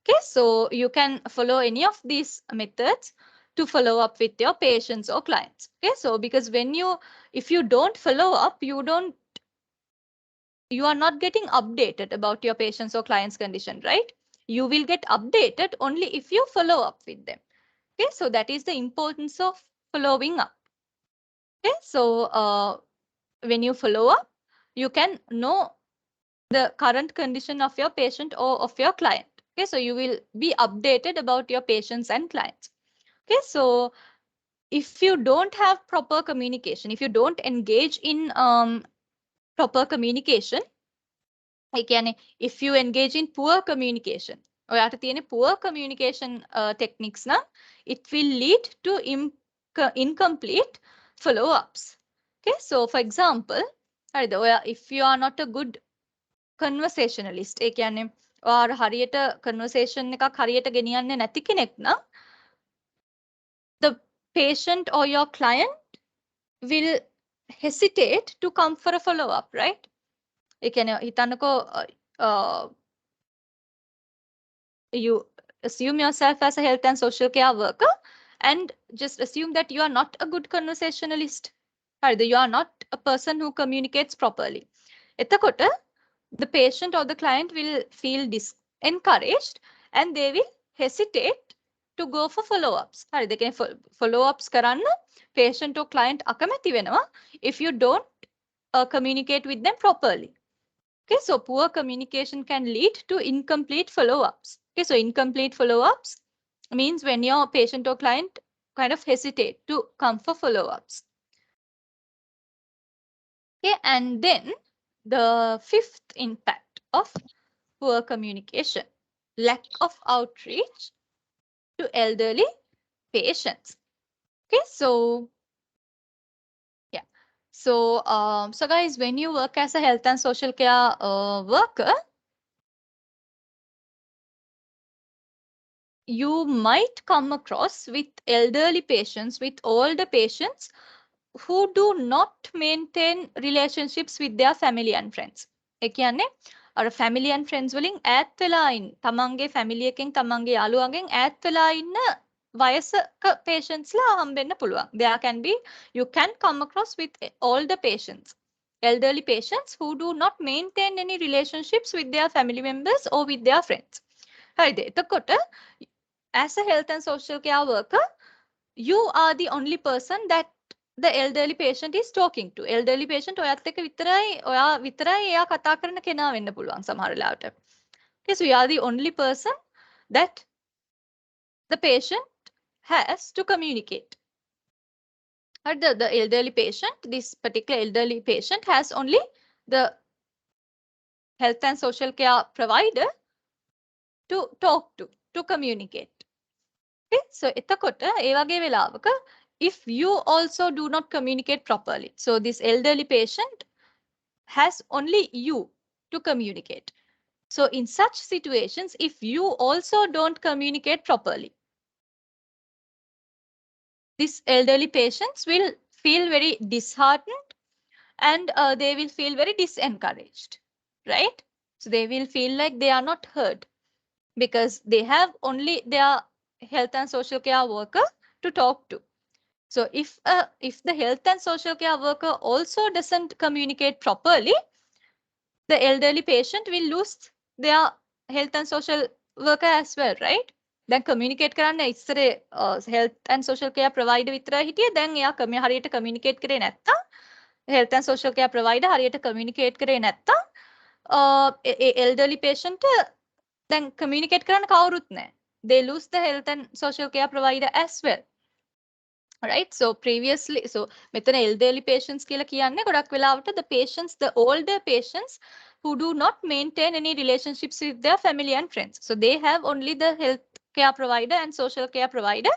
Okay, so you can follow any of these methods to follow up with your patients or clients. Okay, so because if you don't follow up, you are not getting updated about your patients or clients condition, right? You will get updated only if you follow up with them. Okay, so that is the importance of following up. Okay, so when you follow up, you can know the current condition of your patient or of your client. Okay, so you will be updated about your patients and clients. Okay, so if you don't have proper communication, if you don't engage in proper communication, again, if you engage in poor communication, ඔයාට තියෙන poor communication techniques නම්, it will lead to incomplete follow-ups. Okay, so for example, if you are not a good conversationalist, ඒ කියන්නේ ඔයාලා හරියට conversation එකක් හරියට ගෙනියන්නේ නැති කෙනෙක් නම්, the patient or your client will hesitate to come for a follow-up, right? ඒ කියන්නේ හිතන්නකෝ you assume yourself as a health and social care worker and just assume that you are not a good conversationalist. Either you are not a person who communicates properly. එතකොට the patient or the client will feel encouraged and they will hesitate to go for follow-ups. They can follow-ups කරන්න patient or client අකමැති වෙනවා if you don't communicate with them properly. Okay, so poor communication can lead to incomplete follow-ups. Okay, so incomplete follow-ups means when your patient or client kind of hesitate to come for follow-ups. Okay, and then the fifth impact of poor communication, lack of outreach to elderly patients. Okay, so yeah. So, so guys, when you work as a health and social care worker, you might come across with elderly patients, with older patients who do not maintain relationships with their family and friends. ඒ කියන්නේ අර family and friends වලින් ඈත් වෙලා ඉන්න. තමන්ගේ family එකෙන් තමන්ගේ යාළුවන්ගෙන් ඈත් වෙලා ඉන්න වයසක patients ලා හම්බෙන්න පුළුවන්. There can be, you can come across with older patients, elderly patients who do not maintain any relationships with their family members or with their friends. හරිද? එතකොට as a health and social care worker, you are the only person that the elderly patient is talking to. Elderly patient ඔයත් එක්ක විතරයි එයා කතා කරන කෙනා වෙන්න පුළුවන් සමහර වෙලාවට. Okay, so you are the only person that the patient has to communicate. The elderly patient, this particular elderly patient has only the health and social care provider to talk to communicate. Okay, so එතකොට ඒ වගේ වෙලාවක if you also do not communicate properly, so this elderly patient has only you to communicate. So in such situations, if you also don't communicate properly, these elderly patients will feel very disheartened and they will feel very disencouraged, right? So they will feel like they are not heard because they have only their health and social care worker to talk to. So if the health and social care worker also doesn't communicate properly, the elderly patient will lose their health and social worker as well, right? Then communicate කරන්න ඉස්සරේ health and social care provider විතරයි හිටියේ. දැන් එයා හරියට communicate කරේ නැත්තම්, health and social care provider හරියට communicate කරේ නැත්තම් elderly patient then communicate කරන්න කවුරුත් නැහැ. They lose the health and social care provider as well. Right, so previously, so මෙතන elderly patients කියලා කියන්නේ ගොඩක් වෙලාවට the patients, the older patients who do not maintain any relationships with their family and friends. So they have only the health care provider and social care provider,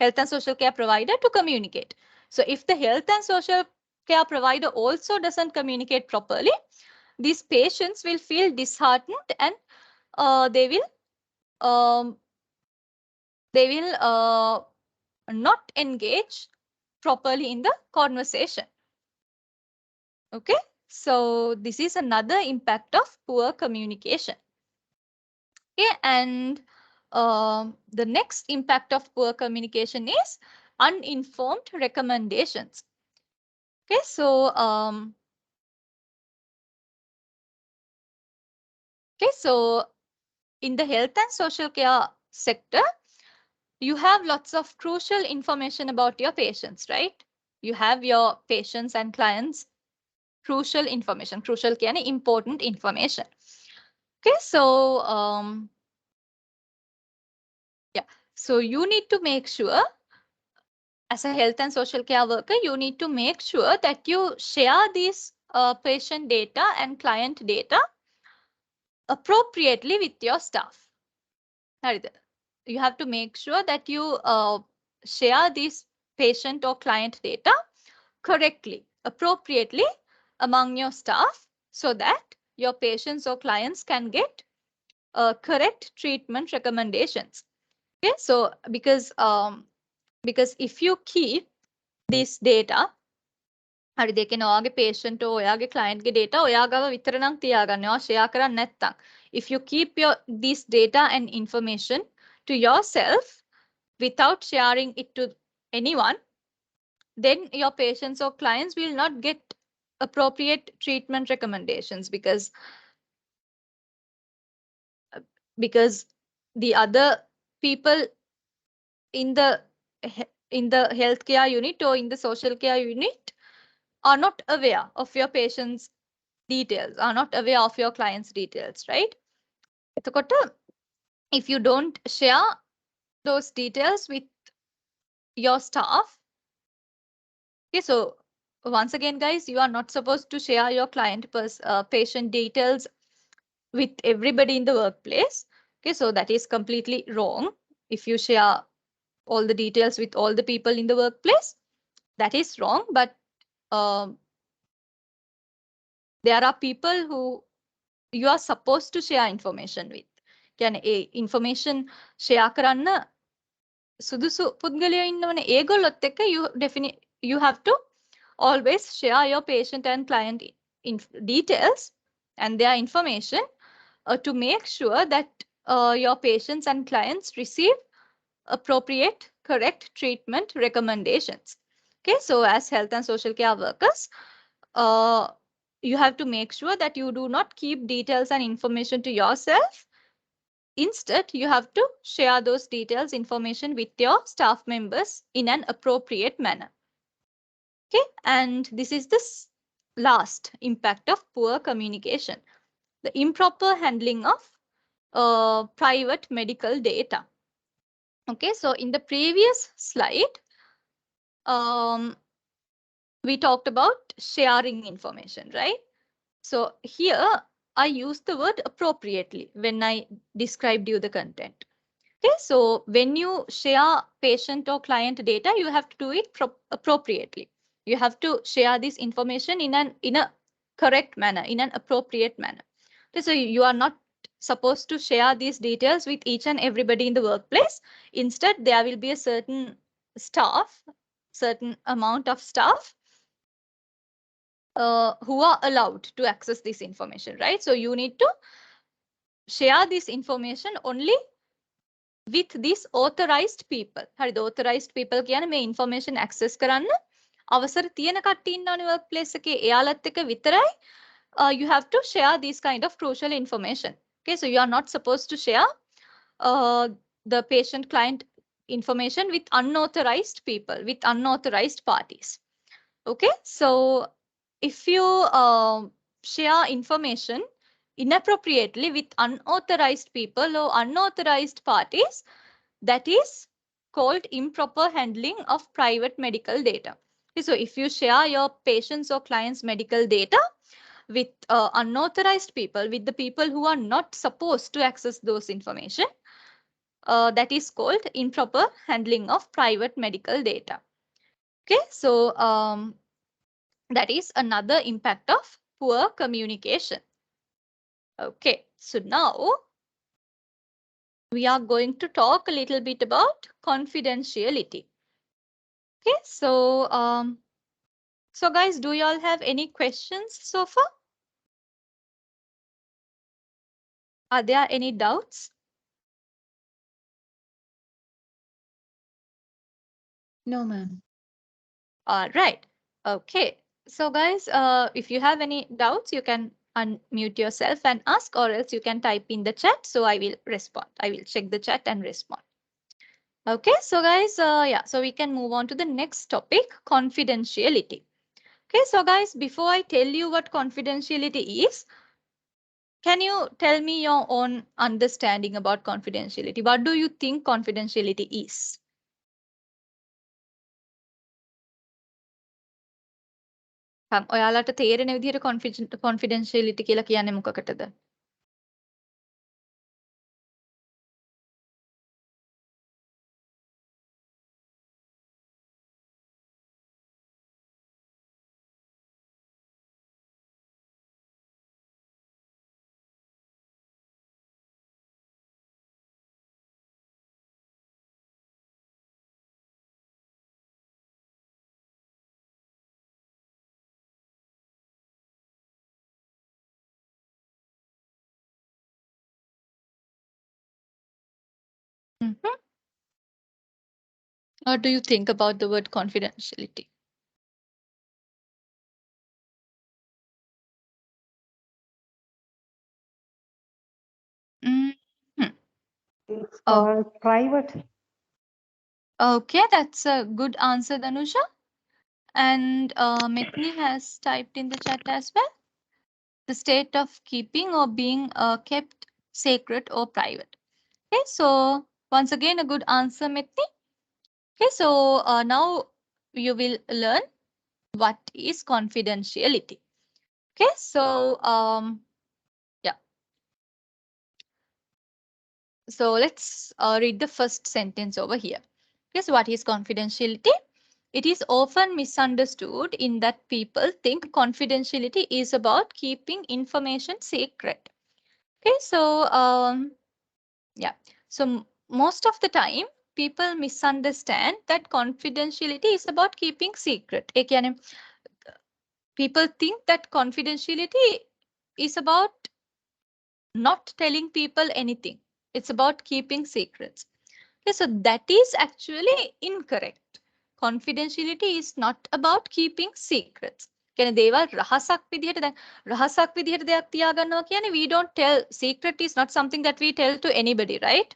health and social care provider to communicate. So if the health and social care provider also doesn't communicate properly, these patients will feel disheartened and they will not engage properly in the conversation. Okay, so this is another impact of poor communication. Okay, and the next impact of poor communication is uninformed recommendations. Okay, so in the health and social care sector, you have lots of crucial information about your patients, right? You have your patients and clients crucial information. Crucial කියන්නේ important information. Okay, so yeah, so you need to make sure as a health and social care worker, you need to make sure that you share these patient data and client data appropriately with your staff. You have to make sure that you share this patient or client data correctly, appropriately among your staff so that your patients or clients can get correct treatment recommendations. Okay, so because if you keep this data, හරි දෙකේ ඔයාගේ patient or ඔයාගේ client ගේ data ඔයාගාව විතර නම් තියාගන්න. ඔයා share කරන්නේ නැත්තම්. If you keep this data and information to yourself without sharing it to anyone, then your patients or clients will not get appropriate treatment recommendations because the other people in the healthcare unit or in the social care unit are not aware of your patient's details, are not aware of your client's details, right? If you don't share those details with your staff, okay, so once again, guys, you are not supposed to share your patient details with everybody in the workplace. Okay, so that is completely wrong. If you share all the details with all the people in the workplace, that is wrong. But there are people who you are supposed to share information with. කියන්නේ ඒ information share කරන්න සුදුසු පුද්ගලයෝ ඉන්නවනේ. ඒගොල්ලොත් එක්ක you have to always share your patient and client details and their information to make sure that your patients and clients receive appropriate, correct treatment recommendations. Okay, so as health and social care workers, uh, you have to make sure that you do not keep details and information to yourself. Instead, you have to share those details, information with your staff members in an appropriate manner. Okay, and this is the last impact of poor communication, the improper handling of private medical data. Okay, so in the previous slide, um, we talked about sharing information, right? So here I used the word appropriately when I described you the content. Okay, so when you share patient or client data, you have to do it appropriately. You have to share this information in a correct manner, in an appropriate manner. Okay, so you are not supposed to share these details with each and everybody in the workplace. Instead, there will be a certain staff, certain amount of staff who are allowed to access this information, right? So you need to share this information only with these authorized people. හරිද? authorized people කියන්නේ මේ information access කරන්න අවසර තියෙන කට්ටිය ඉන්නවනේ workplace එකේ. එයාලත් එක්ක විතරයි you have to share these kind of crucial information. Okay, so you are not supposed to share the patient client information with unauthorized people, with unauthorized parties. Okay, so if you share information inappropriately with unauthorized people or unauthorized parties, that is called improper handling of private medical data. Okay, so if you share your patients or clients' medical data with unauthorized people, with the people who are not supposed to access those information, that is called improper handling of private medical data. Okay, so that is another impact of poor communication. Okay, so now we are going to talk a little bit about confidentiality. Okay, so guys, do you all have any questions so far? Are there any doubts? No, ma'am. All right. Okay. So guys, if you have any doubts, you can unmute yourself and ask, or else you can type in the chat. So I will respond. I will check the chat and respond. Okay. So guys, yeah. So we can move on to the next topic, confidentiality. Okay. So guys, before I tell you what confidentiality is, can you tell me your own understanding about confidentiality? What do you think confidentiality is? ඔයාලට තේරෙන විදිහට confidentiality කියලා කියන්නේ මොකකටද? Mhm. What do you think about the word confidentiality? Mhm. It's Oh, called private. okay, that's a good answer, Danusha. And Mithni has typed in the chat as well. The state of keeping or being kept sacred or private. Okay, so once again, a good answer, Mithni. Okay, so now you will learn what is confidentiality. Okay, so yeah. So let's read the first sentence over here. Okay, so what is confidentiality? It is often misunderstood in that people think confidentiality is about keeping information secret. Okay, so yeah, so most of the time people misunderstand that confidentiality is about keeping secret. ඒ කියන්නේ people think that confidentiality is about not telling people anything. It's about keeping secrets. Okay, so that is actually incorrect. Confidentiality is not about keeping secrets. කියන්නේ දේවල් රහසක් විදිහට දැන් රහසක් විදිහට දෙයක් තියාගන්නවා කියන්නේ we don't tell. Secret is not something that we tell to anybody, right?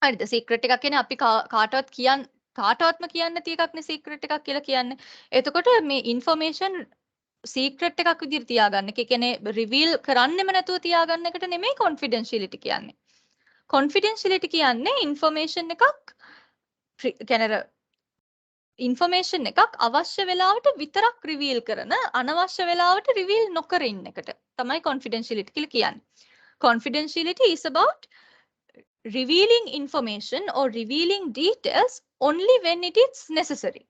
හරිද? secret එකක් කියන්නේ අපි කාටවත්ම කියන්න නැති එකක් නේ secret එකක් කියලා කියන්නේ. එතකොට මේ information secret එකක් විදිහට තියාගන්න. ඒ කියන්නේ reveal කරන්නෙම නැතුව තියාගන්න එකට නෙමෙයි confidentiality කියන්නේ. confidentiality කියන්නේ information එකක් කියන්නේ information එකක් අවශ්‍ය වෙලාවට විතරක් reveal කරන අනවශ්‍ය වෙලාවට reveal නොකර ඉන්න එකට තමයි confidentiality කියලා කියන්නේ. confidentiality is about revealing information or revealing details only when it is necessary.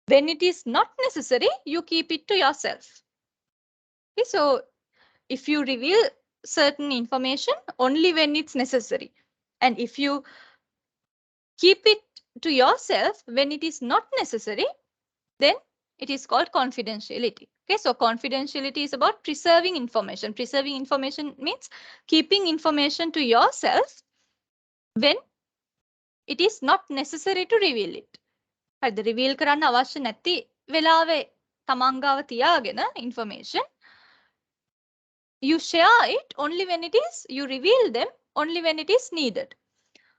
When it is not necessary, you keep it to yourself. Okay, so if you reveal certain information only when it's necessary, and if you keep it to yourself when it is not necessary, then it is called confidentiality. Okay, so confidentiality is about preserving information. Preserving information means keeping information to yourself when it is not necessary to reveal it. හරිද? reveal කරන්න අවශ්‍ය නැති වෙලාවේ තමන් ගාව තියාගෙන information you share it only when it is, you reveal them only when it is needed.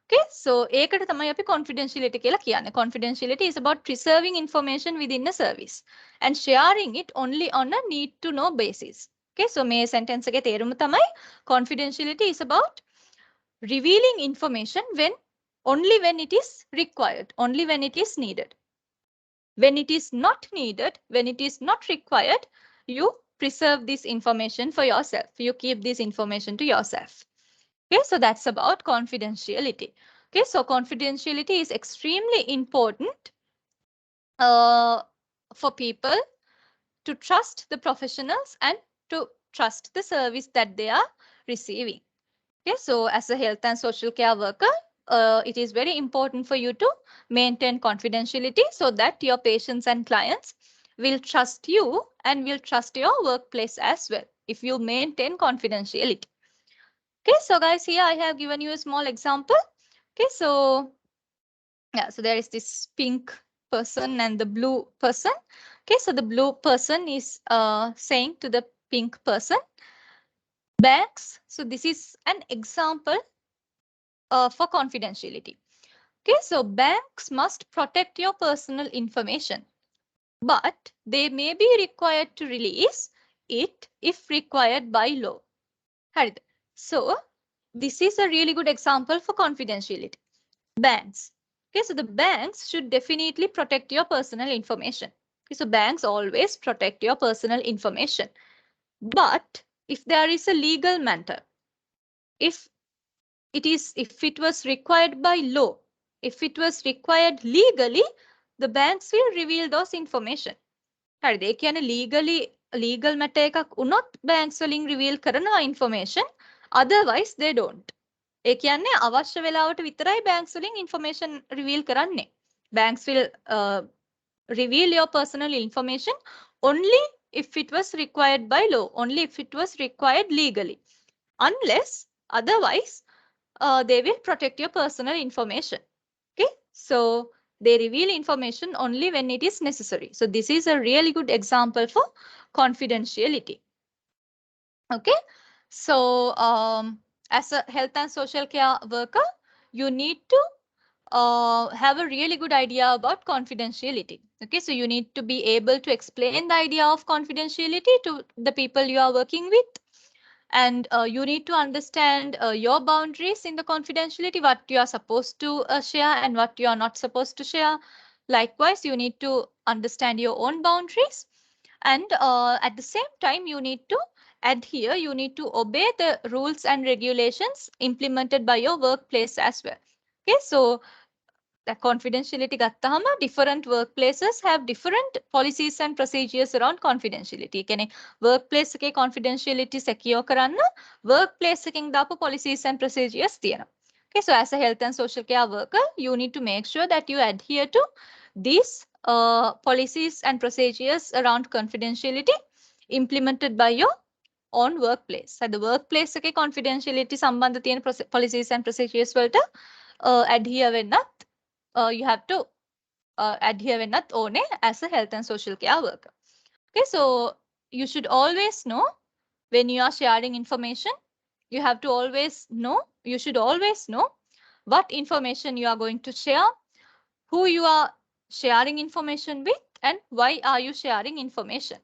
Okay, so ඒකට තමයි අපි confidentiality කියලා කියන්නේ. Confidentiality is about preserving information within a service and sharing it only on a need to know basis. Okay, so මේ sentence එකේ තේරුම තමයි confidentiality is about revealing information only when it is required, only when it is needed. When it is not needed, when it is not required, you preserve this information for yourself. You keep this information to yourself. Okay, so that's about confidentiality. Okay, so confidentiality is extremely important for people to trust the professionals and to trust the service that they are receiving. Okay, so as a health and social care worker, it is very important for you to maintain confidentiality so that your patients and clients will trust you and will trust your workplace as well if you maintain confidentiality. Okay, so guys, here I have given you a small example. Okay, so yeah, so there is this pink person and the blue person. Okay, so the blue person is saying to the pink person, banks. So this is an example for confidentiality. Okay, so banks must protect your personal information, but they may be required to release it if required by law. හරිද? So this is a really good example for confidentiality. Banks. Okay, so the banks should definitely protect your personal information. Okay, so banks always protect your personal information. But if there is a legal matter, if it was required by law, if it was required legally, the banks will reveal those information. හරිද? ඒ කියන්නේ legal matter එකක් වුණොත් banks වලින් reveal කරනවා information, otherwise they don't. ඒ කියන්නේ අවශ්‍ය වෙලාවට විතරයි banks වලින් information reveal කරන්නේ. Banks will reveal your personal information only if it was required by law, only if it was required legally. Unless otherwise, they will protect your personal information. Okay, so they reveal information only when it is necessary. So this is a really good example for confidentiality. Okay, so as a health and social care worker, you need to have a really good idea about confidentiality. Okay, so you need to be able to explain the idea of confidentiality to the people you are working with. And you need to understand your boundaries in the confidentiality, what you are supposed to share and what you are not supposed to share. Likewise, you need to understand your own boundaries. And at the same time, you need to adhere, you need to obey the rules and regulations implemented by your workplace as well. Okay, so the confidentiality ගත්තාම different workplaces have different policies and procedures around confidentiality. ඒ කියන්නේ workplace එකේ confidentiality secure කරන්න workplace එකෙන් දාපු policies and procedures තියෙනවා. Okay, so as a health and social care worker, you need to make sure that you adhere to these policies and procedures around confidentiality implemented by your own workplace. At the workplace එකේ confidentiality සම්බන්ධ තියෙන policies and procedures වලට adhere වෙන්නත් you have to adhere වෙන්නත් ඕනේ as a health and social care worker. Okay, so you should always know when you are sharing information, you have to always know, you should always know what information you are going to share, who you are sharing information with, and why are you sharing information.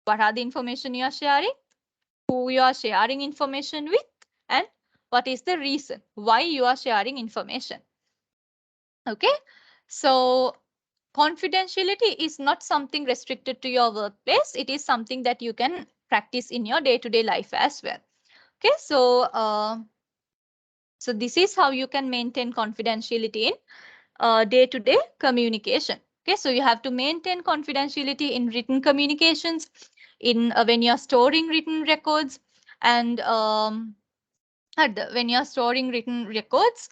What are the information you are sharing, who you are sharing information with, and what is the reason why you are sharing information. Okay, so confidentiality is not something restricted to your workplace. It is something that you can practice in your day-to-day life as well. Okay, so so this is how you can maintain confidentiality in day-to-day communication. Okay, so you have to maintain confidentiality in written communications, in when you are storing written records, and when you are storing written records,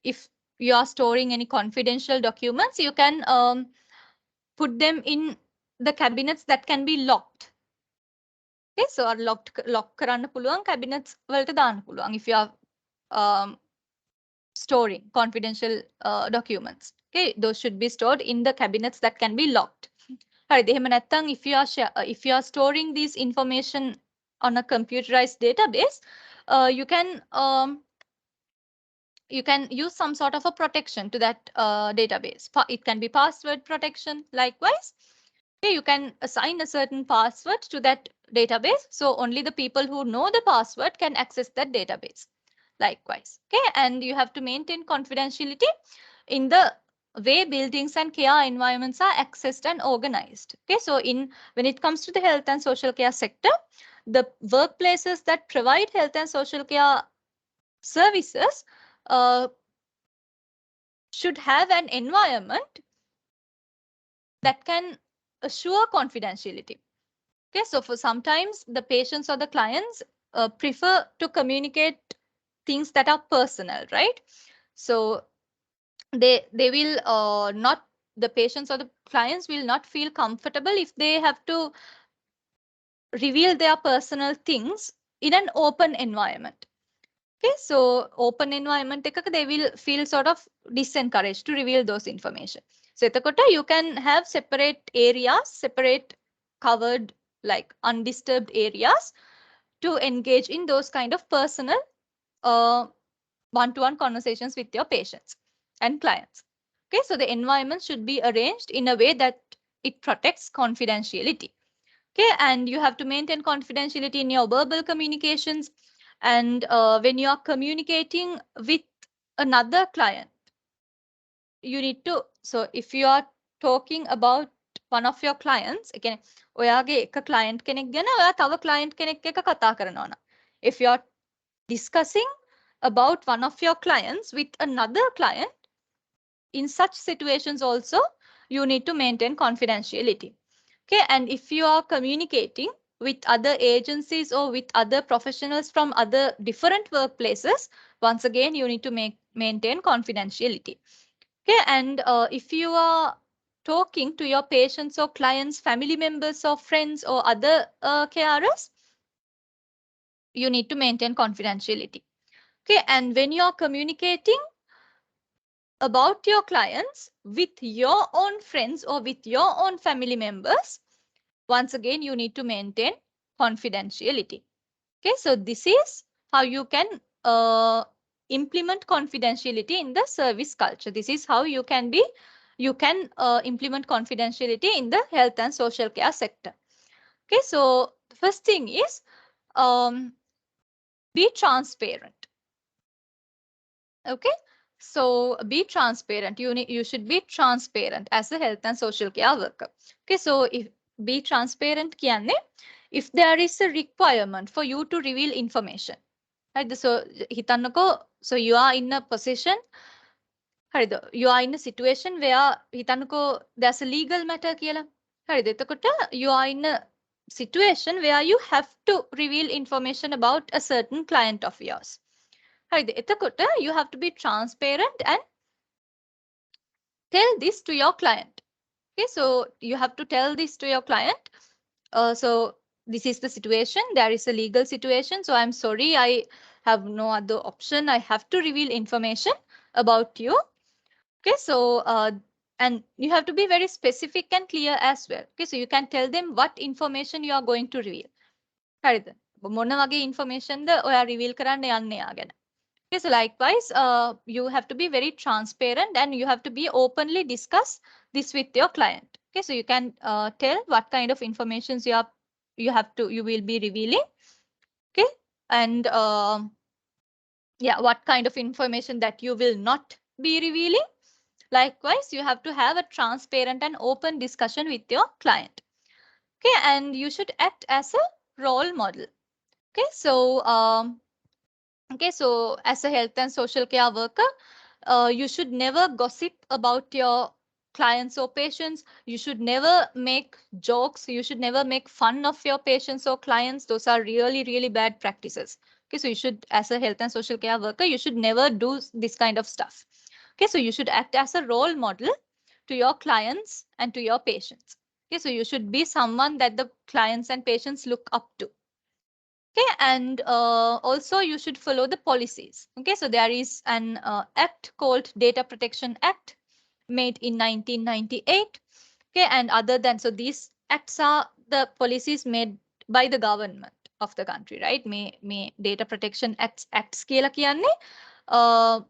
if you are storing any confidential documents, you can put them in the cabinets that can be locked. Okay, so lock කරන්න පුළුවන් cabinets වලට දාන්න පුළුවන් if you are storing confidential documents. Okay, those should be stored in the cabinets that can be locked. හරිද? එහෙම නැත්නම් if you are storing this information on a computerized database, you can use some sort of a protection to that database. It can be password protection. Likewise, okay, you can assign a certain password to that database, so only the people who know the password can access that database. Likewise, okay, and you have to maintain confidentiality in the way buildings and care environments are accessed and organized. Okay, so when it comes to the health and social care sector, the workplaces that provide health and social care services should have an environment that can assure confidentiality. Okay, so for sometimes the patients or the clients prefer to communicate things that are personal, right? So they will not, the patients or the clients will not feel comfortable if they have to reveal their personal things in an open environment. Okay, so open environment එකක they will feel sort of disencouraged to reveal those information. So එතකොට you can have separate areas, separate covered like undisturbed areas to engage in those kind of personal one-to-one conversations with your patients and clients. Okay, so the environment should be arranged in a way that it protects confidentiality. Okay, and you have to maintain confidentiality in your verbal communications. And when you are communicating with another client, you need to, so if you are talking about one of your clients, again, ඔයාගේ එක client කෙනෙක් ගැන ඔයා තව client කෙනෙක් එක්ක කතා කරනවා නම්, if you are discussing about one of your clients with another client, in such situations also you need to maintain confidentiality. Okay, and if you are communicating with other agencies or with other professionals from other different workplaces, once again you need to maintain confidentiality. Okay, and if you are talking to your patients or clients, family members or friends or other carers, you need to maintain confidentiality. Okay, and when you are communicating about your clients with your own friends or with your own family members, once again, you need to maintain confidentiality. Okay, so this is how you can implement confidentiality in the service culture. This is how you can implement confidentiality in the health and social care sector. Okay, so the first thing is be transparent. Okay, so be transparent. You should be transparent as a health and social care worker. Okay, so if be transparent කියන්නේ, if there is a requirement for you to reveal information. Right, so හිතන්නකෝ, so you are in a position, හරිද, you are in a situation where හිතන්නකෝ there's a legal matter කියලා. හරිද, එතකොට you are in a situation where you have to reveal information about a certain client of yours. හරිද, එතකොට you have to be transparent and tell this to your client. Okay, so you have to tell this to your client. So this is the situation. There is a legal situation. So I'm sorry, I have no other option. I have to reveal information about you. Okay, so and you have to be very specific and clear as well. Okay, so you can tell them what information you are going to reveal. හරිද? මොන වගේ information ද ඔයා reveal කරන්න යන්නේ යා ගැන. Okay, so likewise, you have to be very transparent and you have to be openly discuss this with your client. Okay, so you can tell what kind of informations you will be revealing. Okay, and yeah, what kind of information that you will not be revealing. Likewise, you have to have a transparent and open discussion with your client. Okay, and you should act as a role model. Okay, so as a health and social care worker, you should never gossip about your clients or patients. You should never make jokes. You should never make fun of your patients or clients. Those are really, really bad practices. Okay, so you should, as a health and social care worker, you should never do this kind of stuff. Okay, so you should act as a role model to your clients and to your patients. Okay, so you should be someone that the clients and patients look up to. Okay, and also you should follow the policies. Okay, so there is an act called Data Protection Act made in 1998. Okay, and other than, so these acts are the policies made by the government of the country, right? May Data Protection Acts කියලා කියන්නේ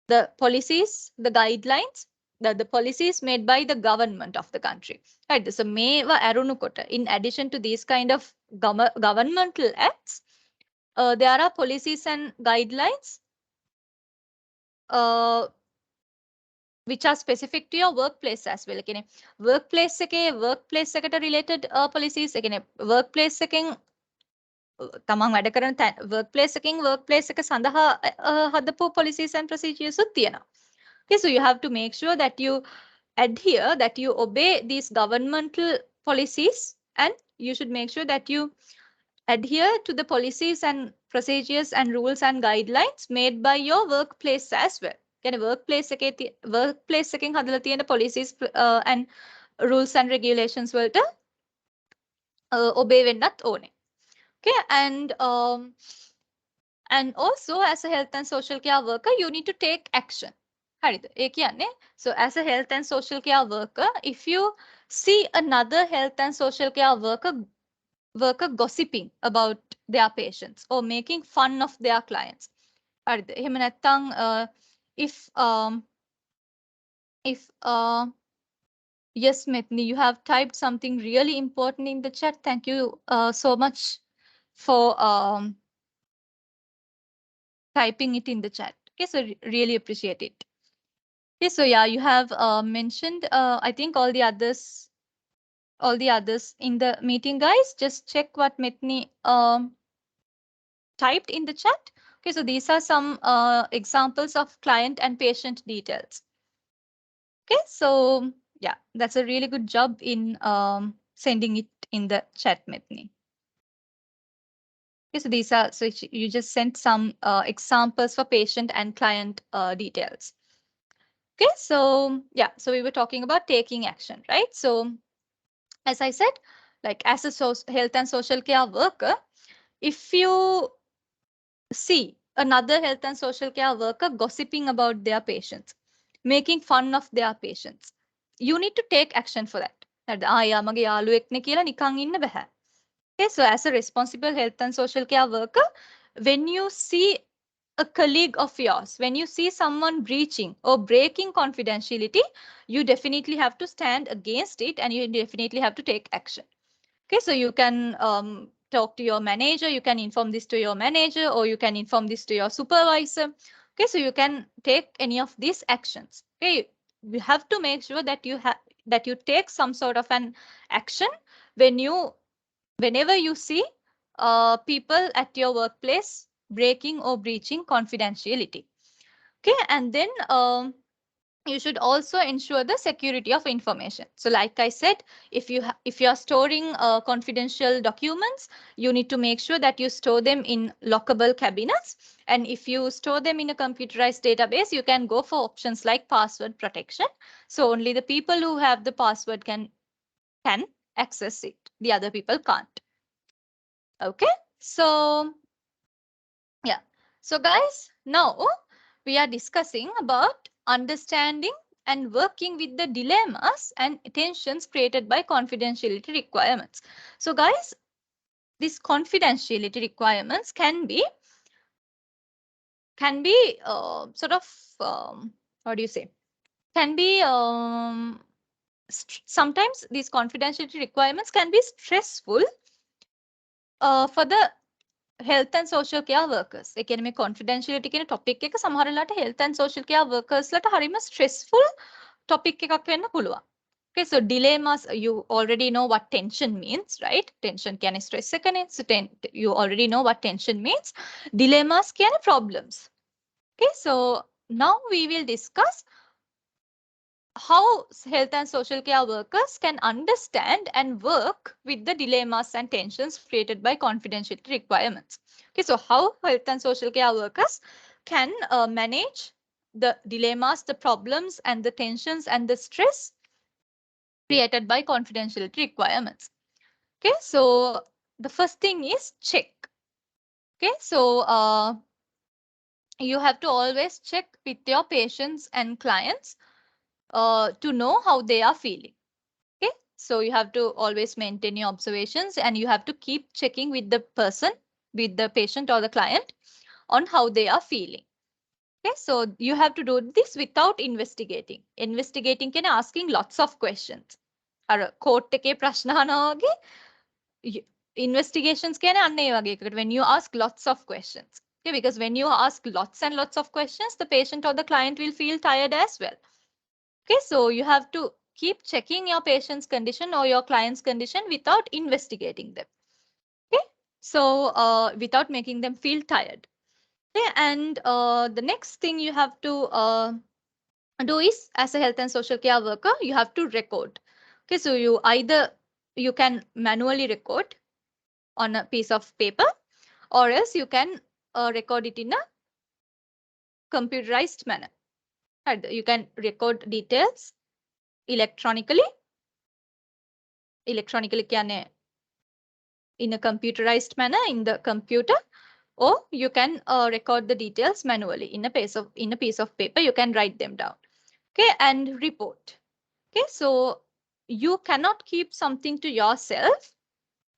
the policies, the guidelines, the policies made by the government of the country. Right. So මේවා ඇරුණු කොට, in addition to these kind of governmental acts, there are policies and guidelines which are specific to your workplace as well. Workplace එකට related policies, workplace එකෙන් තමන් වැඩ කරන workplace එකෙන් workplace එක සඳහා හදපු policies and procedures උත් තියෙනවා. Okay, so you have to make sure that you adhere, that you obey these governmental policies, and you should make sure that you adhere to the policies and procedures and rules and guidelines made by your workplace as well. Workplace එකෙන් හදලා තියෙන policies and rules and regulations වලට obey වෙන්නත් ඕනේ. Okay, and also as a health and social care worker, you need to take action. හරිද? ඒ කියන්නේ, so as a health and social care worker, if you see another health and social care worker gossiping about their patients or making fun of their clients, හරිද? එහෙම නැත්නම් if yes, Methni, you have typed something really important in the chat. Thank you so much for typing it in the chat. Okay, so really appreciate it. Okay, so yeah, you have mentioned, I think all the others in the meeting, guys. Just check what Methni typed in the chat. Okay, so these are some examples of client and patient details. Okay, so yeah, that's a really good job in sending it in the chat, Methni. Okay, so these are, so you just sent some examples for patient and client details. Okay, so yeah, so we were talking about taking action, right? So as I said, like as a health and social care worker, if you see another health and social care worker gossiping about their patients, making fun of their patients, you need to take action for that. මගේ යාළුවෙක්නේ කියලා නිකන් ඉන්න බෑ. Okay, so as a responsible health and social care worker, when you see a colleague of yours, when you see someone breaching or breaking confidentiality, you definitely have to stand against it and you definitely have to take action. Okay, so you can talk to your manager, you can inform this to your manager, or you can inform this to your supervisor. Okay, so you can take any of these actions. Okay, you have to make sure that you take some sort of an action whenever you see people at your workplace breaking or breaching confidentiality. Okay, and then you should also ensure the security of information. So like I said, if you are storing confidential documents, you need to make sure that you store them in lockable cabinets. And if you store them in a computerized database, you can go for options like password protection. So only the people who have the password can access it. The other people can't. Okay. So yeah. So guys, now we are discussing about understanding and working with the dilemmas and tensions created by confidentiality requirements. So guys, these confidentiality requirements can be sort of what do you say? Can be sometimes these confidentiality requirements can be stressful for the health and social care workers. ඒ කියන්නේ මේ confidentiality කියන topic එක සමහර වෙලාවට health and social care workers ලට හරිම stressful topic එකක් වෙන්න පුළුවන්. Okay, so dilemmas, you already know what tension means, right? Tension කියන්නේ stress එකනේ. So you already know what tension means. Dilemmas කියන්නේ problems. Okay, so now we will discuss how health and social care workers can understand and work with the dilemmas and tensions created by confidentiality requirements. Okay, so how health and social care workers can manage the dilemmas, the problems, and the tensions and the stress created by confidentiality requirements. Okay, so the first thing is check. Okay, so you have to always check with your patients and clients to know how they are feeling. Okay, so you have to always maintain your observations and you have to keep checking with the person, with the patient or the client on how they are feeling. Okay, so you have to do this without investigating. Investigating can asking lots of questions. අර court එකේ ප්‍රශ්න අහනවා වගේ investigations කියන්නේ අන්න ඒ වගේ එකකට when you ask lots of questions. Okay, because when you ask lots and lots of questions, the patient or the client will feel tired as well. Okay, so you have to keep checking your patient's condition or your client's condition without investigating them. Okay, so without making them feel tired. Okay, and the next thing you have to do is, as a health and social care worker, you have to record. Okay, so you can manually record on a piece of paper, or else you can record it in a computerized manner. You can record details electronically කියන්නේ in a computerized manner in the computer, or you can record the details manually in a piece of paper. You can write them down. Okay, and report. Okay, so you cannot keep something to yourself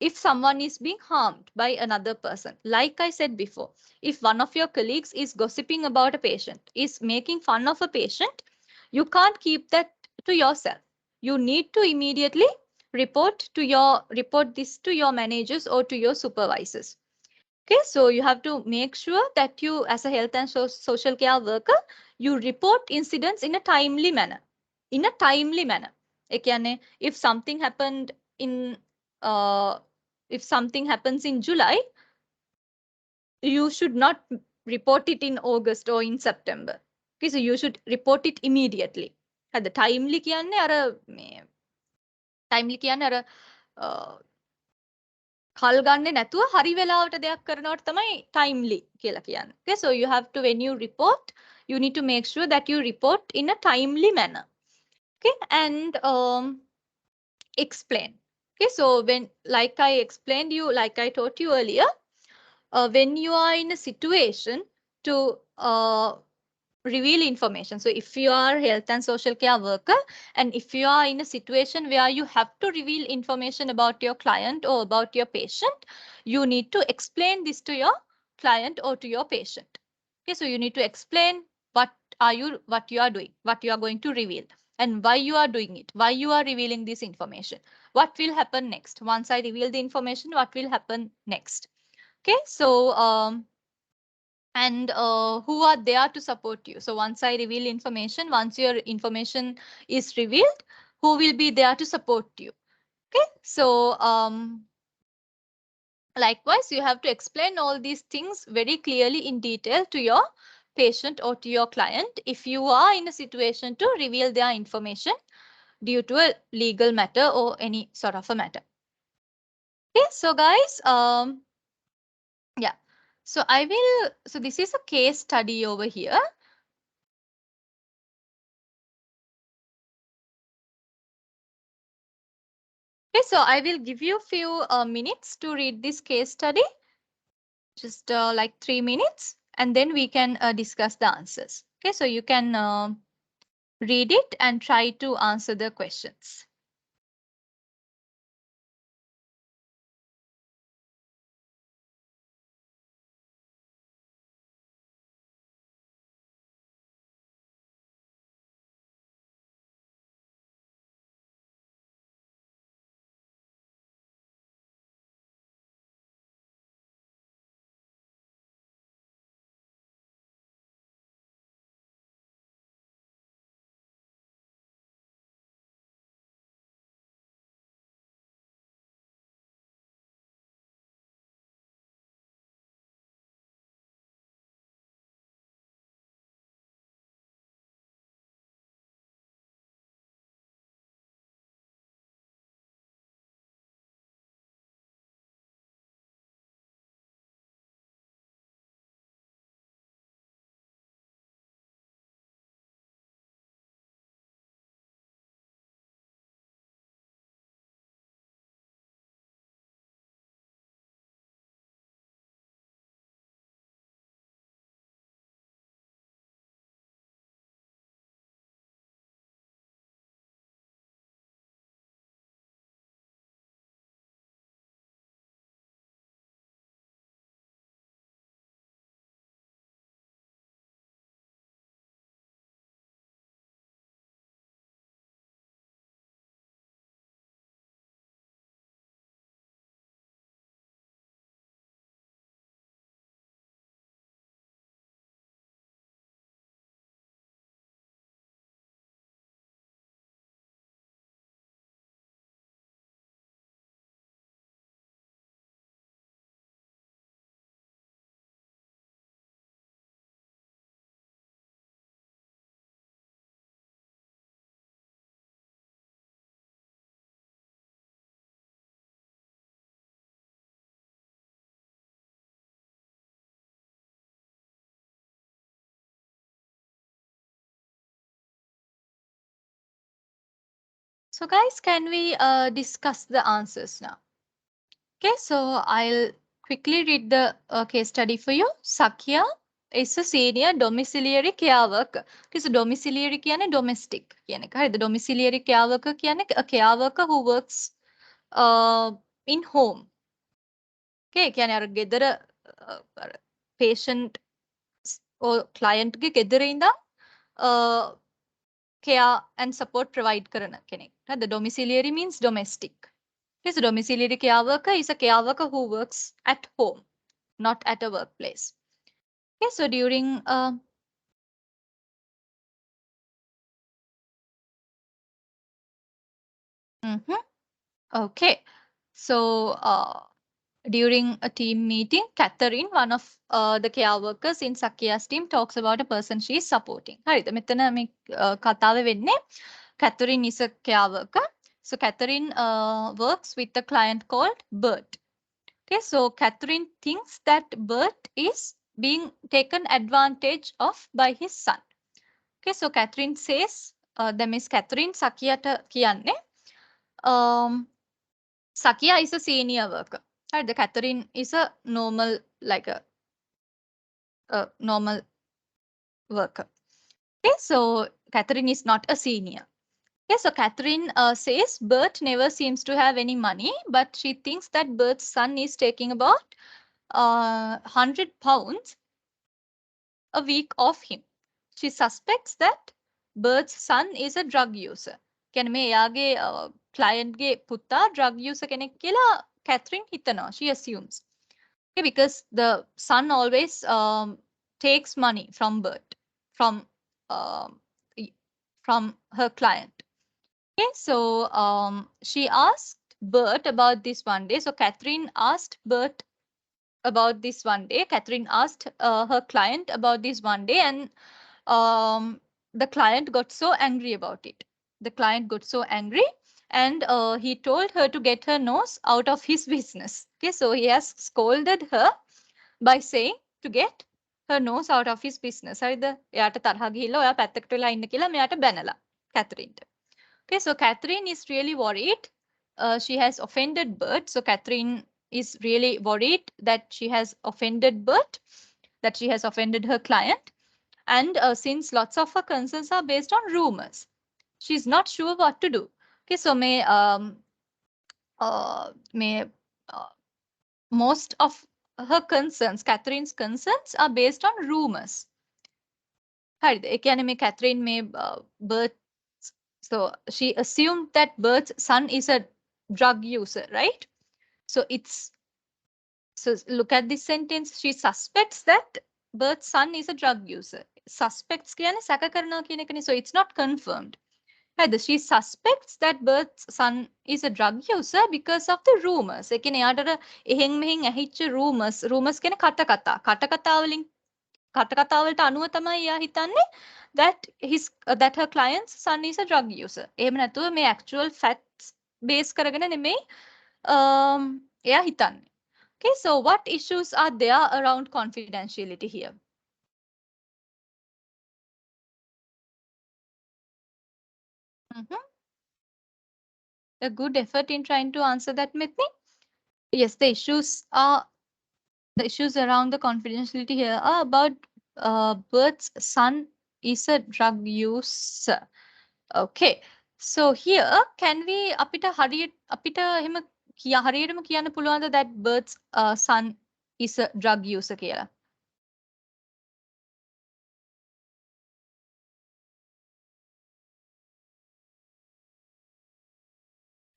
if someone is being harmed by another person. Like I said before, if one of your colleagues is gossiping about a patient, is making fun of a patient, you can't keep that to yourself. You need to immediately report this to your managers or to your supervisors. Okay, so you have to make sure that you, as a health and social care worker, you report incidents in a timely manner. In a timely manner. ඒ කියන්නේ if something happened in if something happens in July, you should not report it in August or in September. Okay, so you should report it immediately. Had the timely කියන්නේ අර timely කියන්නේ අර කල් ගන්නෙ නැතුව හරි වෙලාවට දෙයක් කරනවට තමයි timely කියලා කියන්නේ. Okay, so you have to, when you report, you need to make sure that you report in a timely manner. Okay, and explain. Okay, so when, like I explained you, like I taught you earlier, when you are in a situation to reveal information. So if you are health and social care worker, and if you are in a situation where you have to reveal information about your client or about your patient, you need to explain this to your client or to your patient. Okay, so you need to explain what you are doing, what you are going to reveal, and why you are doing it, why you are revealing this information, what will happen next. Once I reveal the information, what will happen next? Okay, so and who are there to support you. So once I reveal information, once your information is revealed, who will be there to support you? Okay, so likewise, you have to explain all these things very clearly in detail to your patient or to your client if you are in a situation to reveal their information due to a legal matter or any sort of a matter. Okay, so guys, yeah. So this is a case study over here. Okay, so I will give you a few minutes to read this case study, just like 3 minutes, and then we can discuss the answers. Okay, so you can read it and try to answer the questions. So guys, can we discuss the answers now? Okay, so I'll quickly read the case study for you. Sakya is a senior domiciliary care worker. Okay, so domiciliary කියන්නේ domestic කියන එක. හරිද? Domiciliary care worker කියන්නේ a care worker who works in home. Okay, කියන්නේ අර ගෙදර patient or client ගේ ගෙදර ඉඳන් care and support provide කරන කෙනෙක්. හරිද? Domiciliary means domestic. Okay, so domiciliary care worker is a care worker who works at home, not at a workplace. Okay, so during okay, so during a team meeting, Catherine, one of the care workers in Sakya's team, talks about a person she is supporting. හරිද? මෙතන මේ කතාව වෙන්නේ Catherine is a care worker. So Catherine works with a client called Bert. Okay, so Catherine thinks that Bert is being taken advantage of by his son. Okay, so Catherine says, the Miss Catherine Sakyata kiyanne, Sakya is a senior worker. Right, the Catherine is a normal, like a normal worker. Okay, so Catherine is not a senior. Okay, so Catherine says Bert never seems to have any money, but she thinks that Bert's son is taking about £100 a week off him. She suspects that Bert's son is a drug user. කියන්නේ මේ එයාගේ client ගේ පුතා drug user කෙනෙක් කියලා Catherine හිතනවා. She assumes. Okay, because the son always takes money from Bert, um, from her client. Okay, so she asked Bert about this one day. So Catherine asked Bert about this one day. Catherine asked her client about this one day, and the client got so angry about it. The client got so angry, and he told her to get her nose out of his business. Okay, so he has scolded her by saying to get her nose out of his business. හරිද? එයාට තරහ ගිහිල්ලා ඔයා පැත්තකට වෙලා ඉන්න කියලා මෙයාට බැනලා Catherine. Okay, so Catherine is really worried. She has offended Bert. So Catherine is really worried that she has offended Bert, that she has offended her client. And since lots of her concerns are based on rumors, she's not sure what to do. Okay, so may most of her concerns, Catherine's concerns, are based on rumors. හරිද? ඒ කියන්නේ මේ Catherine මේ Bert, so she assumed that Bert's son is a drug user, right? So look at this sentence. She suspects that Bert's son is a drug user. Suspects කියන්නේ සැක කරනවා කියන එකනේ. So it's not confirmed. Right? She suspects that Bert's son is a drug user because of the rumors. ඒ කියන්නේ එයාට එහෙන් මෙහෙන් ඇහිච්ච rumors. Rumors කියන්නේ කටකතා. කටකතා වලින් කටකතා වලට අනුව තමයි එයා හිතන්නේ that her client's son is a drug user. එහෙම නැතුව මේ actual facts base කරගෙන නෙමෙයි එයා හිතන්නේ. Okay, so what issues are there around confidentiality here? A good effort in trying to answer that, Mitni. Yes, the issues around the confidentiality here are about Bert's son is a drug user. Okay, so here can we අපිට එහෙම හරියටම කියන්න පුළුවන්ද that Bert's son is a drug user කියලා?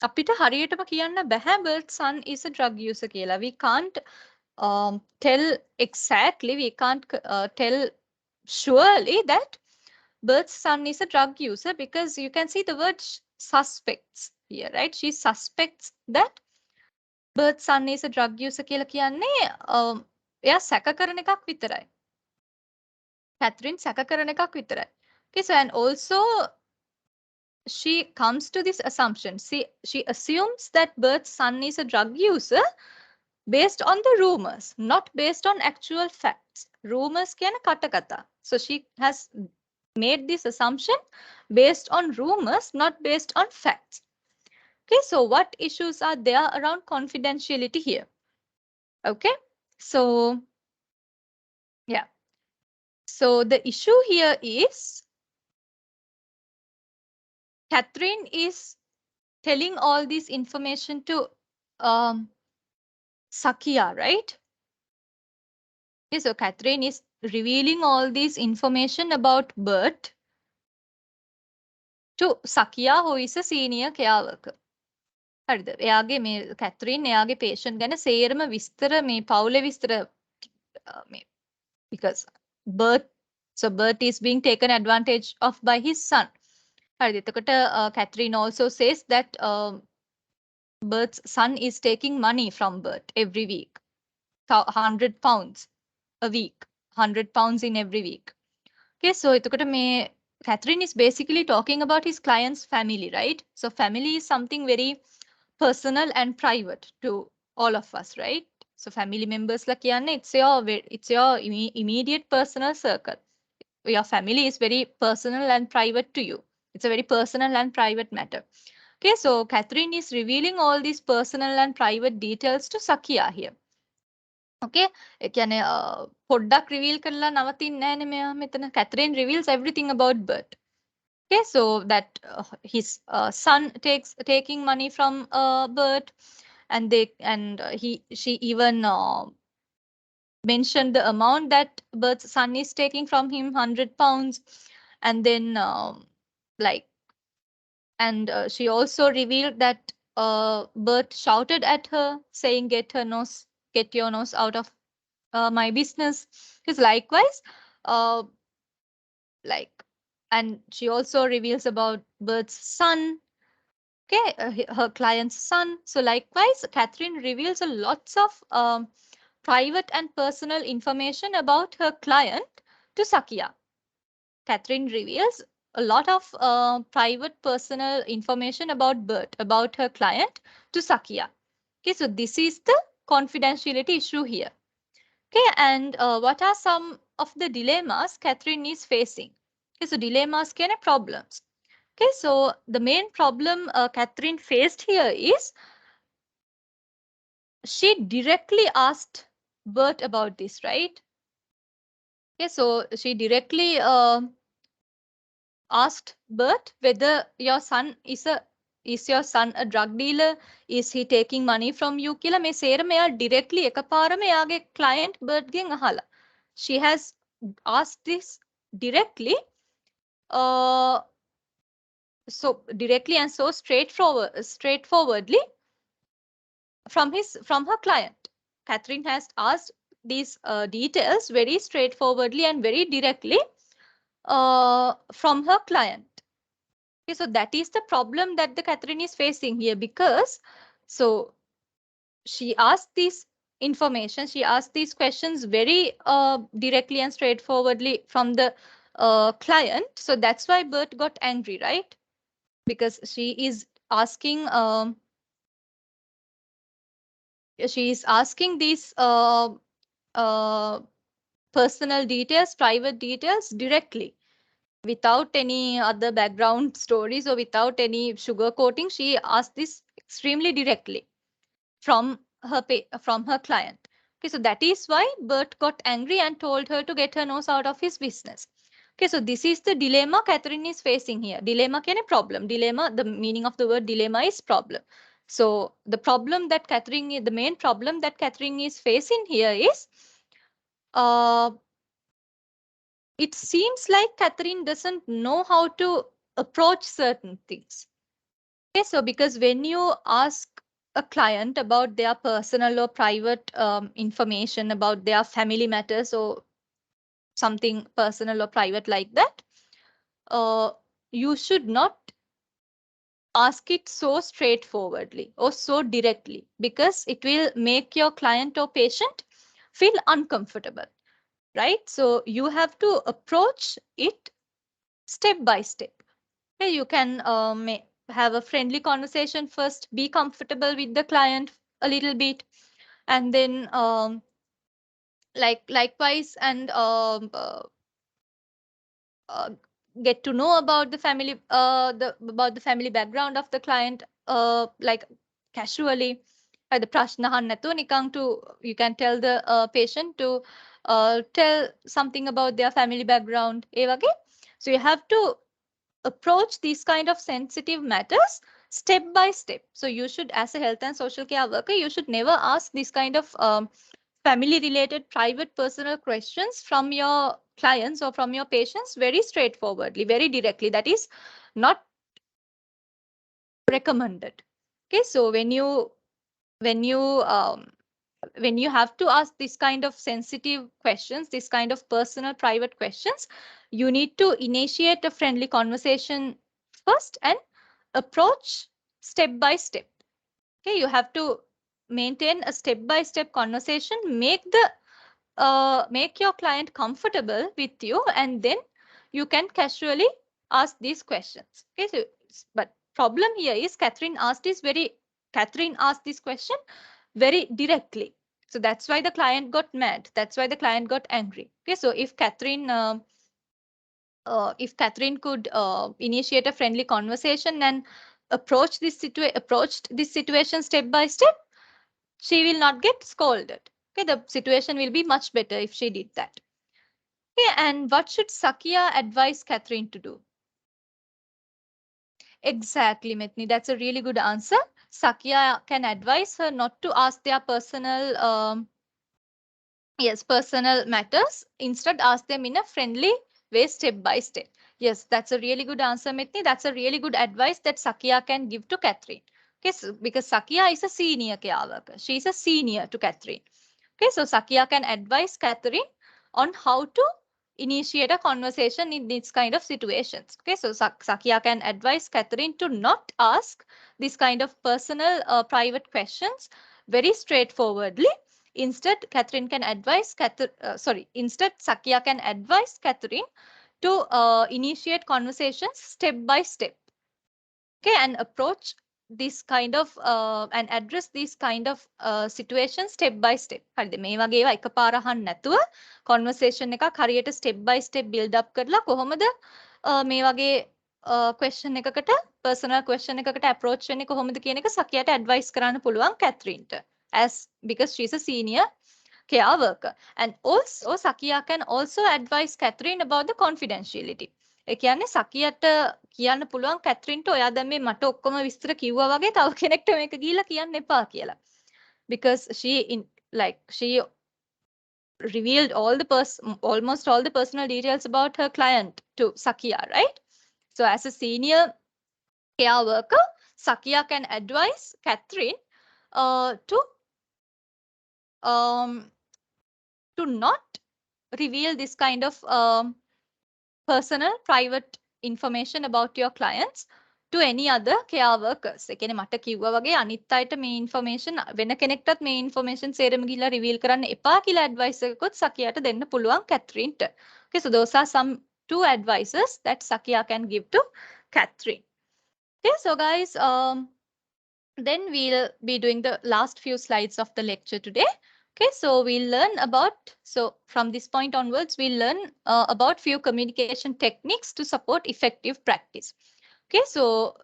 අපිට හරියටම කියන්න බෑ Bert's son is a drug user කියලා. We can't tell exactly, we can't tell surely that Bert's son is a drug user because you can see the word suspects here, right? She suspects that Bert's son is a drug user කියලා කියන්නේ එයා සැක කරන එකක් විතරයි. Catherine සැක කරන එකක් විතරයි. Okay, so and also she comes to this assumption. She assumes that Bert's son is a drug user based on the rumors, not based on actual facts. Rumors කියන කටකතා. So she has made this assumption based on rumors, not based on facts. Okay, so what issues are there around confidentiality here? Okay, so yeah. So the issue here is Catherine is telling all this information to Sakia, right? Okay, so Catherine is revealing all this information about Bert to Sakia, who is a senior care worker. හරිද? එයාගේ මේ Catherine එයාගේ patient ගැන සේරම විස්තර මේ පවුලේ විස්තර because Bert is being taken advantage of by his son. හරිද? එතකොට Catherine also says that Bert's son is taking money from Bert every week. £100 a week. £100 in every week. Okay, so එතකොට මේ Catherine is basically talking about his client's family, right? So family is something very personal and private to all of us, right? So family members la kiyanne it's your immediate personal circle. Your family is very personal and private to you. It's a very personal and private matter. Okay, so Catherine is revealing all these personal and private details to Sakia here. Okay, ඒ කියන්නේ පොඩ්ඩක් reveal කරලා නවතින්නේ නැහැ නේ මෙයා මෙතන. Catherine reveals everything about Bert. Okay, so that his son taking money from Bert, and she even mentioned the amount that Bert's son is taking from him, £100, and then she also revealed that Bert shouted at her, saying, "Get your nose out of my business." Because likewise, and she also reveals about Bert's son, okay, her client's son. So likewise, Catherine reveals a lots of private and personal information about her client to Sakia. Catherine reveals a lot of private personal information about Bert, about her client to Sakia. Okay, so this is the confidentiality issue here. Okay, and what are some of the dilemmas Catherine is facing? Okay, so dilemmas can have problems. Okay, so the main problem Catherine faced here is she directly asked Bert about this, right? Okay, so she directly asked Bert whether is your son a drug dealer? Is he taking money from you? කියලා මේ සේරම එයා directly එකපාරම එයාගේ client Bert ගෙන් අහලා. She has asked this directly. Uh, so directly and so straightforwardly from her client. Catherine has asked these details very straightforwardly and very directly from her client. Okay, so that is the problem that the Catherine is facing here, because so she asked this information, she asked these questions very directly and straightforwardly from the client. So that's why Bert got angry, right? Because she is asking these uh, personal details, private details directly, without any other background stories or without any sugarcoating. She asked this extremely directly from her client. Okay, so that is why Bert got angry and told her to get her nose out of his business. Okay, so this is the dilemma Catherine is facing here. Dilemma can a problem. Dilemma, the meaning of the word dilemma is problem. So the main problem that Catherine is facing here is it seems like Catherine doesn't know how to approach certain things. Okay, so because when you ask a client about their personal or private information about their family matters or something personal or private like that, you should not ask it so straightforwardly or so directly, because it will make your client or patient feel uncomfortable, right? So you have to approach it step by step. Okay, you can have a friendly conversation first, be comfortable with the client a little bit, and then likewise and uh, get to know about the family background of the client, like casually. The prashna අහන්න නැතුව නිකන් to you can tell the patient to tell something about their family background. ඒ වගේ. So you have to approach these kind of sensitive matters step by step. So you should, as a health and social care worker, you should never ask this kind of family related private personal questions from your clients or from your patients very straightforwardly, very directly. That is not recommended. Okay, so when you have to ask this kind of sensitive questions, this kind of personal private questions, you need to initiate a friendly conversation first and approach step by step. Okay, you have to maintain a step by step conversation, make your client comfortable with you, and then you can casually ask these questions. Okay, so but problem here is Catherine asked this question very directly. So that's why the client got mad. That's why the client got angry. Okay, so if Catherine could initiate a friendly conversation and approached this situation step by step, she will not get scolded. Okay, the situation will be much better if she did that. Okay, and what should Sakia advise Catherine to do? Exactly, Mitni. That's a really good answer. Sakia can advise her not to ask their personal matters. Instead, ask them in a friendly way, step by step. Yes, that's a really good answer, Mitni. That's a really good advice that Sakia can give to Catherine. Okay, so because Sakia is a senior care worker. She is a senior to Catherine. Okay, so Sakia can advise Catherine on how to initiate a conversation in these kind of situations. Okay, so Sakia can advise Catherine to not ask this kind of personal private questions very straightforwardly. Instead, instead Sakia can advise Catherine to initiate conversations step by step. Okay, and approach this kind of and address these kind of situations step by step. හරිද? මේ වගේ ඒවා එකපාර අහන්න නැතුව conversation එකක් හරියට step by step build up කරලා කොහොමද මේ වගේ question එකකට personal question එකකට approach වෙන්නේ කොහොමද කියන එක සකියට advice කරන්න පුළුවන් කැත්රින්ට, as because she's a senior care worker. And also Sakia can also advise Catherine about the confidentiality. ඒ කියන්නේ සකියට කියන්න පුළුවන් කැත්රින්ට ඔයා දැන් මේ මට ඔක්කොම විස්තර කිව්වා වගේ තව කෙනෙක්ට මේක ගිහිල්ලා කියන්න එපා කියලා. Because she revealed almost all the personal details about her client to Sakia, right? So as a senior care worker, Sakia can advise Catherine to not reveal this kind of personal private information about your clients to any other care workers. ඒ කියන්නේ මට කිව්වා වගේ අනිත් අයට මේ information වෙන කෙනෙක්ටත් මේ information සේරම ගිහිල්ලා reveal කරන්න එපා කියලා advice එකකුත් සකියාට දෙන්න පුළුවන් කැත්රින්ට. Okay, so those are some two advices that Sakia can give to Catherine. Okay, so guys, then we'll be doing the last few slides of the lecture today. Okay, so we'll learn about, so from this point onwards, we'll learn about few communication techniques to support effective practice. Okay, so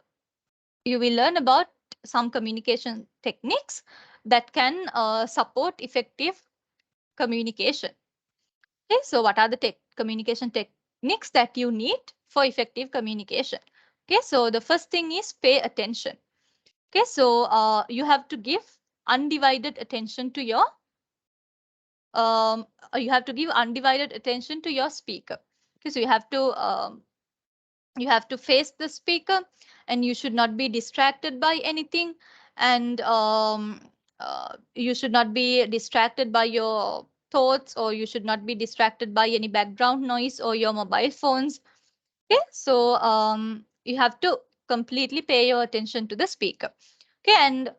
you will learn about some communication techniques that can support effective communication. Okay, so what are the communication techniques that you need for effective communication? Okay, so the first thing is pay attention. Okay, so you have to give undivided attention to your speaker. Okay, so you have to face the speaker, and you should not be distracted by anything, and you should not be distracted by your thoughts, or you should not be distracted by any background noise or your mobile phones. Okay, so you have to completely pay your attention to the speaker. Okay, and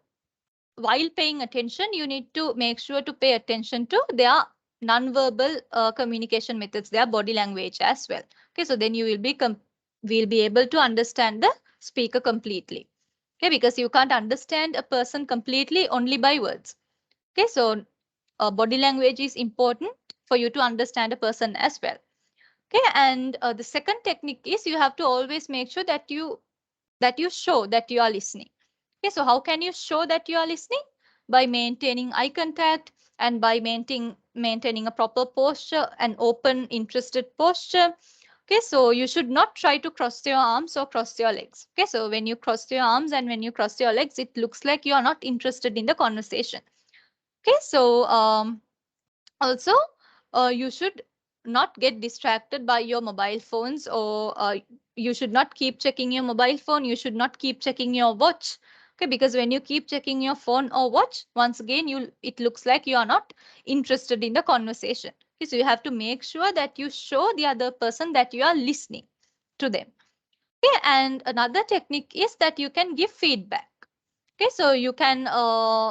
while paying attention, you need to make sure to pay attention to their non-verbal communication methods, their body language as well. Okay, so then you will be able to understand the speaker completely. Okay, because you can't understand a person completely only by words. Okay, so body language is important for you to understand a person as well. Okay, and the second technique is you have to always make sure that you show that you are listening. Okay, so how can you show that you are listening? By maintaining eye contact and by maintaining a proper posture, an open, interested posture. Okay, so you should not try to cross your arms or cross your legs. Okay, so when you cross your arms and when you cross your legs, it looks like you are not interested in the conversation. Okay, so also you should not get distracted by your mobile phones, or you should not keep checking your mobile phone. You should not keep checking your watch. Okay, because when you keep checking your phone or watch, once again, it looks like you are not interested in the conversation. Okay, so you have to make sure that you show the other person that you are listening to them. Okay, and another technique is that you can give feedback. Okay, so you can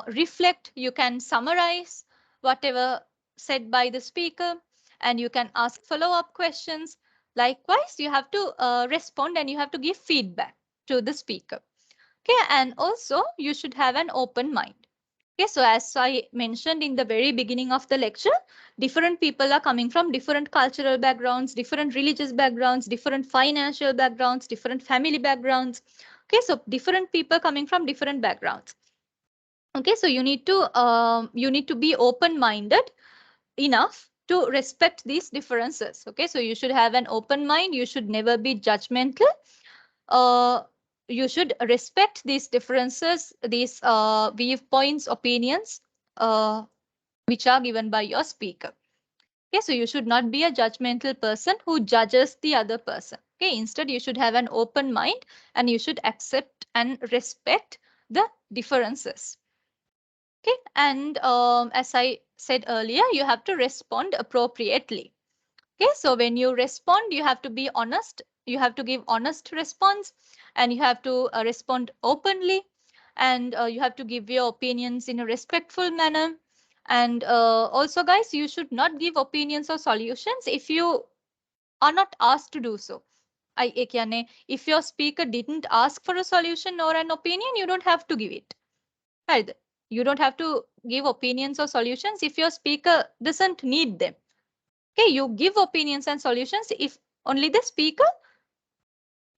reflect, you can summarize whatever said by the speaker, and you can ask follow-up questions. Likewise, you have to respond and you have to give feedback to the speaker. Okay, and also you should have an open mind. Okay, so as I mentioned in the very beginning of the lecture, different people are coming from different cultural backgrounds, different religious backgrounds, different financial backgrounds, different family backgrounds. Okay, so different people coming from different backgrounds. Okay, so you need to be open-minded enough to respect these differences. Okay, so you should have an open mind. You should never be judgmental. You should respect these differences, these viewpoints, opinions, which are given by your speaker. Okay, so you should not be a judgmental person who judges the other person. Okay, instead you should have an open mind and you should accept and respect the differences. Okay, and as I said earlier, you have to respond appropriately. Okay, so when you respond, you have to be honest. You have to give honest response, and you have to respond openly, and you have to give your opinions in a respectful manner. And also guys, you should not give opinions or solutions if you are not asked to do so. If your speaker didn't ask for a solution or an opinion, you don't have to give it. Right? You don't have to give opinions or solutions if your speaker doesn't need them. Okay, you give opinions and solutions if only the speaker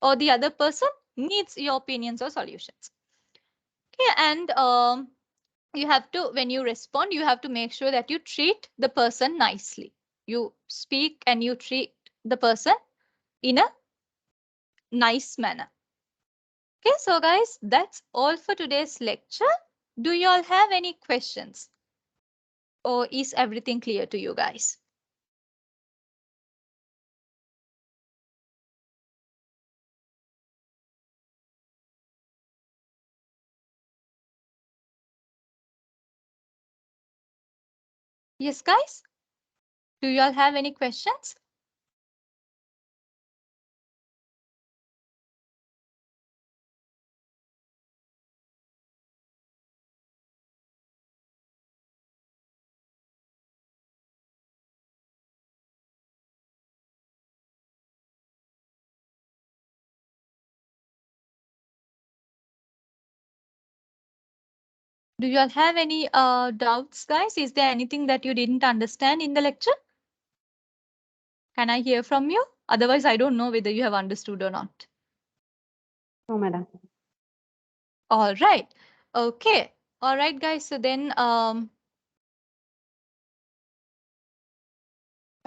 or the other person needs your opinions or solutions. Okay, and you have to, when you respond, you have to make sure that you treat the person nicely. You speak and you treat the person in a nice manner. Okay, so guys, that's all for today's lecture. Do you all have any questions? Or is everything clear to you guys? Yes, guys? Do you all have any questions? Do you all have any doubts, guys? Is there anything that you didn't understand in the lecture? Can I hear from you? Otherwise, I don't know whether you have understood or not. No, madam. All right. Okay. All right, guys. So then,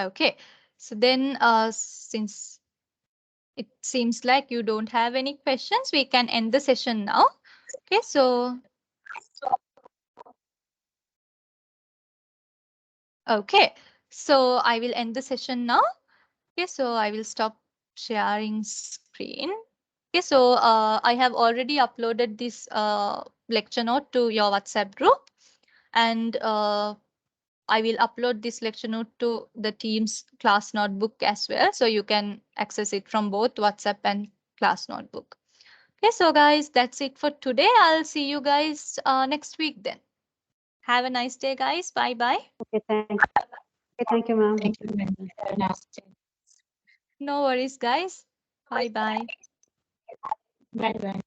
okay. So then, since it seems like you don't have any questions, we can end the session now. Okay. So, okay. So I will end the session now. Okay. So I will stop sharing screen. Okay. So I have already uploaded this lecture note to your WhatsApp group, and I will upload this lecture note to the Teams class notebook as well. So you can access it from both WhatsApp and class notebook. Okay, so guys, that's it for today. I'll see you guys next week then. Have a nice day, guys. Bye bye. Okay, thank you, ma'am. Thank you, ma'am. Have a nice day. No worries, guys. Bye bye. Bye bye.